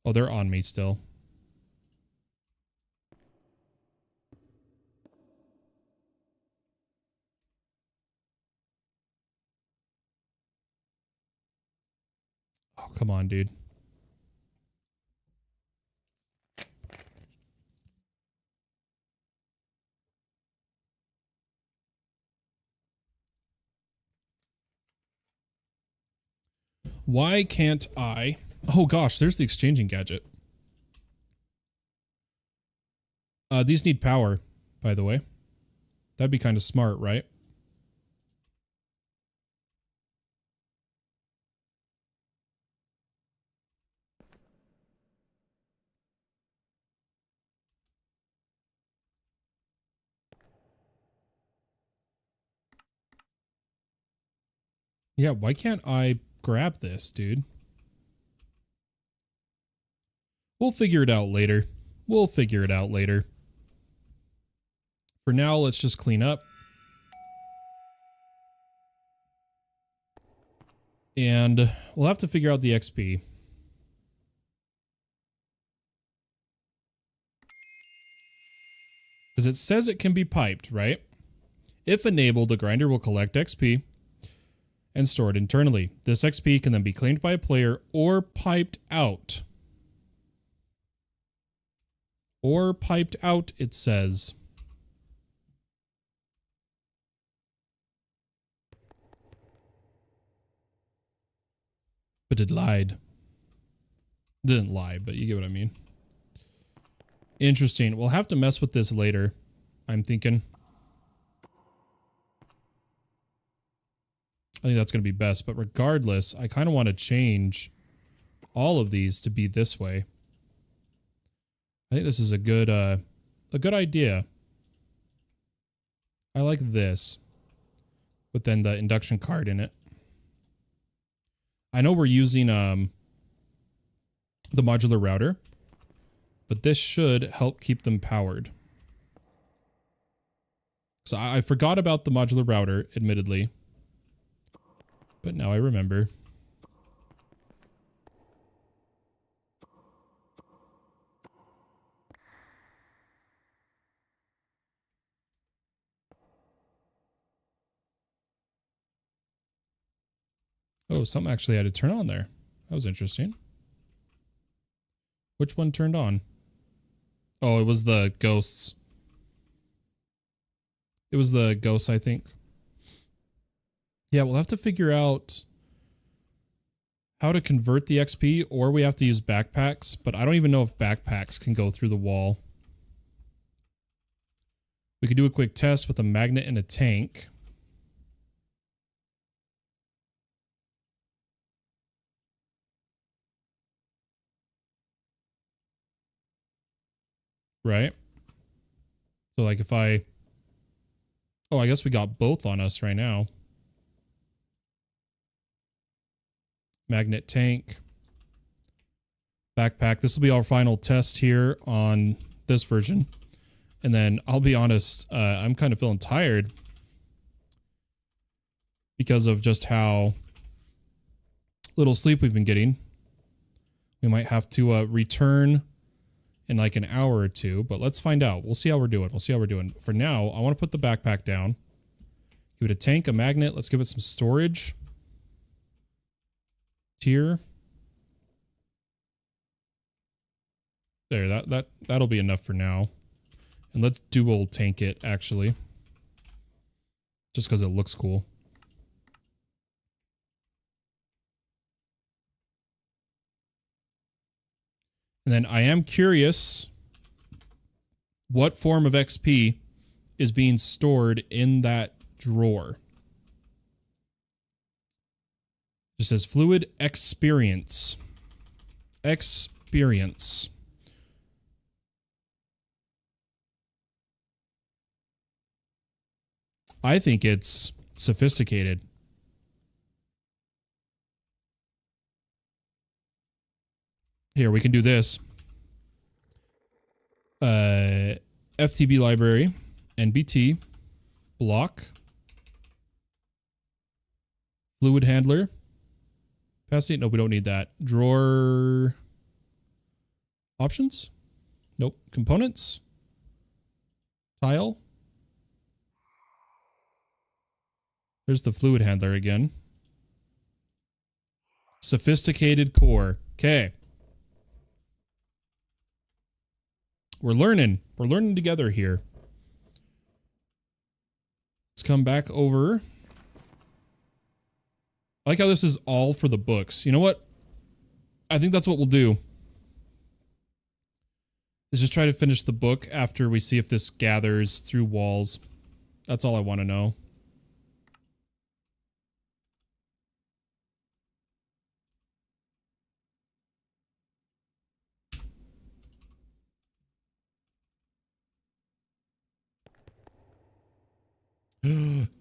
Oh, they're on me still. Oh, come on, dude. Why can't I? Oh gosh, there's the exchanging gadget. These need power, by the way. That'd be kind of smart, right? Yeah, why can't I grab this, dude? We'll figure it out later. We'll figure it out later. For now, let's just clean up. And we'll have to figure out the XP. Because it says it can be piped, right? If enabled, the grinder will collect XP and stored internally. This XP can then be claimed by a player or piped out. Or piped out, it says. But it lied. Didn't lie, but you get what I mean. Interesting. We'll have to mess with this later, I'm thinking. I think that's going to be best, but regardless, I kind of want to change all of these to be this way. I think this is a good idea. I like this, but then the induction card in it. I know we're using the modular router, but this should help keep them powered. So I forgot about the modular router, admittedly. But now I remember. Oh, something actually had to turn on there. That was interesting. Which one turned on? Oh, it was the ghosts. It was the ghosts, I think. Yeah, we'll have to figure out how to convert the XP, or we have to use backpacks, but I don't even know if backpacks can go through the wall. We could do a quick test with a magnet and a tank. Right? So like if I... Oh, I guess we got both on us right now. Magnet tank. Backpack. This will be our final test here on this version. And then I'll be honest, I'm kind of feeling tired because of just how little sleep we've been getting. We might have to return in like an hour or two, but let's find out. We'll see how we're doing. We'll see how we're doing. For now, I want to put the backpack down. Give it a tank, a magnet. Let's give it some storage. Tier. There, that'll be enough for now. And let's dual tank it, actually. Just because it looks cool. And then I am curious what form of XP is being stored in that drawer. It says fluid experience. Experience. I think it's sophisticated. Here, we can do this. FTB library, NBT, block, fluid handler, capacity. No, we don't need that. Drawer options. Nope. Components. Tile. There's the fluid handler again. Sophisticated core. Okay. We're learning. We're learning together here. Let's come back over. I like how this is all for the books. You know what? I think that's what we'll do. Is just try to finish the book after we see if this gathers through walls. That's all I want to know.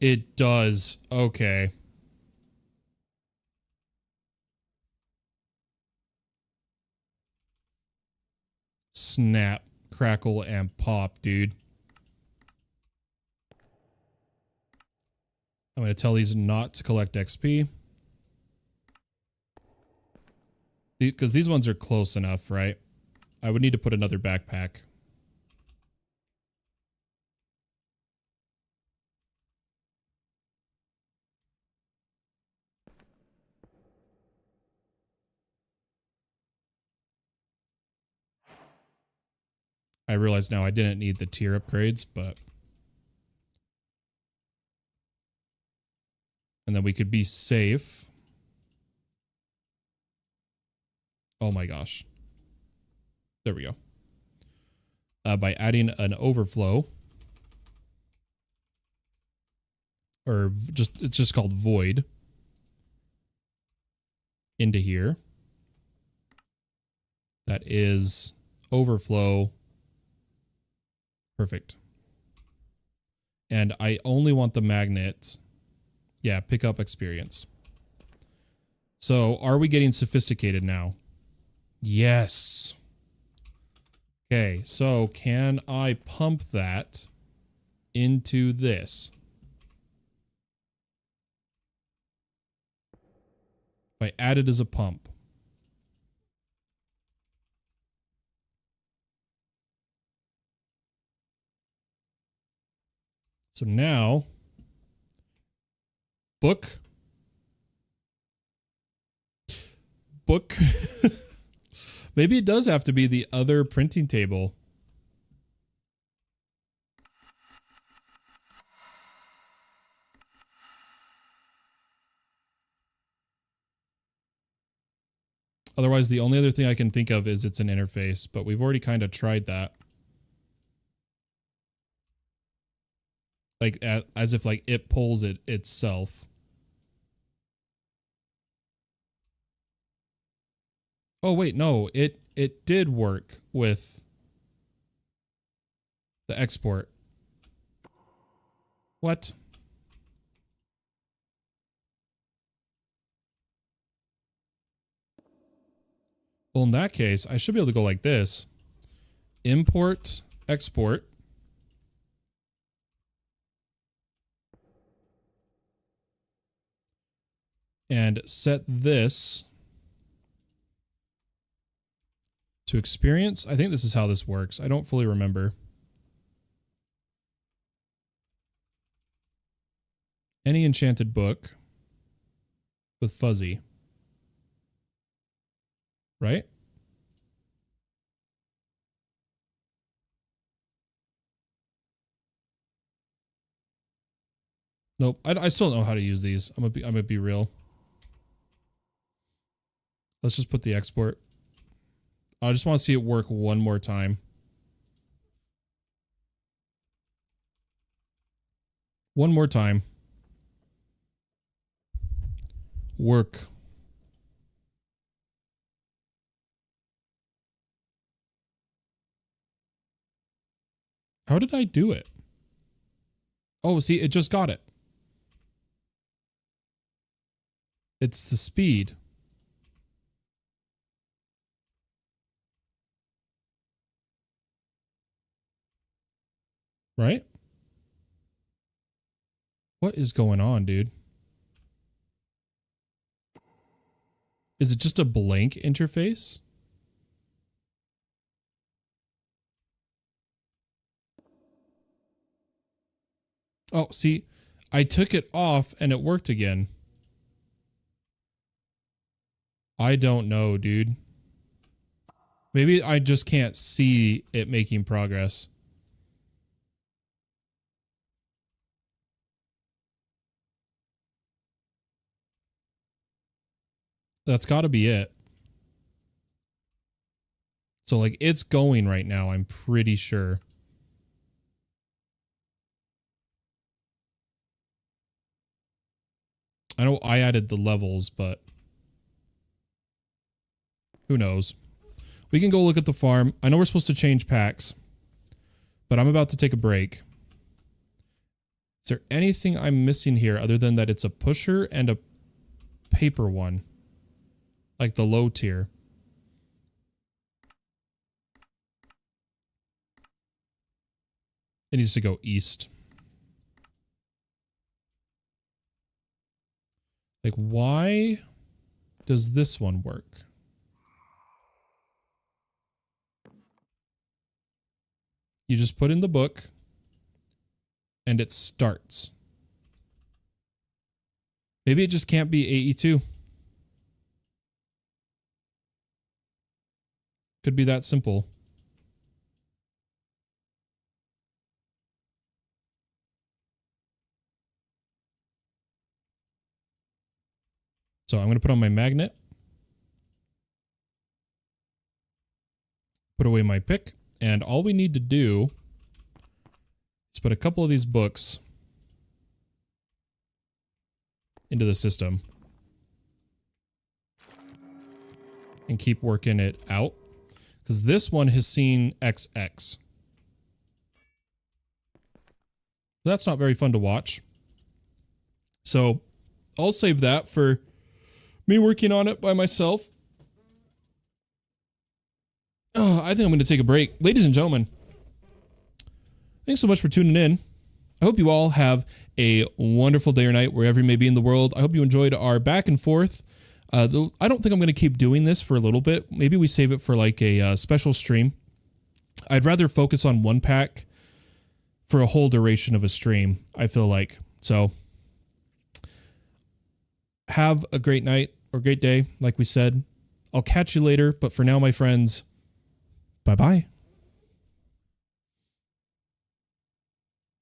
It does. Okay. Snap, crackle, and pop, dude. I'm going to tell these not to collect XP. Because these ones are close enough, right? I would need to put another backpack. I realize now I didn't need the tier upgrades, but... And then we could be safe. Oh my gosh. There we go. By adding an overflow. Or just, it's just called void. Into here. That is overflow. Perfect. And I only want the magnet. Yeah, pick up experience. So, are we getting sophisticated now? Yes. Okay, so can I pump that into this? If I add it as a pump. So now, book. Maybe it does have to be the other printing table. Otherwise, the only other thing I can think of is it's an interface, but we've already kind of tried that. Like, as if like it pulls it itself. Oh wait, no, it did work with the export. What? Well, in that case, I should be able to go like this. Import, export. And set this to experience. I think this is how this works. I don't fully remember. Any enchanted book with fuzzy. Right? Nope. I still don't know how to use these. I'm gonna be real. Let's just put the export. I just want to see it work one more time. One more time. Work. How did I do it? Oh, see, it just got it. It's the speed. Right? What is going on, dude? Is it just a blank interface? Oh, see, I took it off and it worked again. I don't know, dude. Maybe I just can't see it making progress. That's got to be it. So, like, it's going right now, I'm pretty sure. I know I added the levels, but who knows? We can go look at the farm. I know we're supposed to change packs, but I'm about to take a break. Is there anything I'm missing here other than that it's a pusher and a paper one? Like the low tier. It needs to go east. Like, why does this one work? You just put in the book and it starts. Maybe it just can't be AE2. Could be that simple. So I'm going to put on my magnet. Put away my pick. And all we need to do is put a couple of these books into the system. And keep working it out. Because this one has seen XX. That's not very fun to watch. So I'll save that for me working on it by myself. Oh, I think I'm going to take a break. Ladies and gentlemen, thanks so much for tuning in. I hope you all have a wonderful day or night wherever you may be in the world. I hope you enjoyed our back and forth. I don't think I'm going to keep doing this for a little bit. Maybe we save it for like a special stream. I'd rather focus on one pack for a whole duration of a stream, I feel like. So have a great night or great day, like we said. I'll catch you later, but for now, my friends, bye-bye.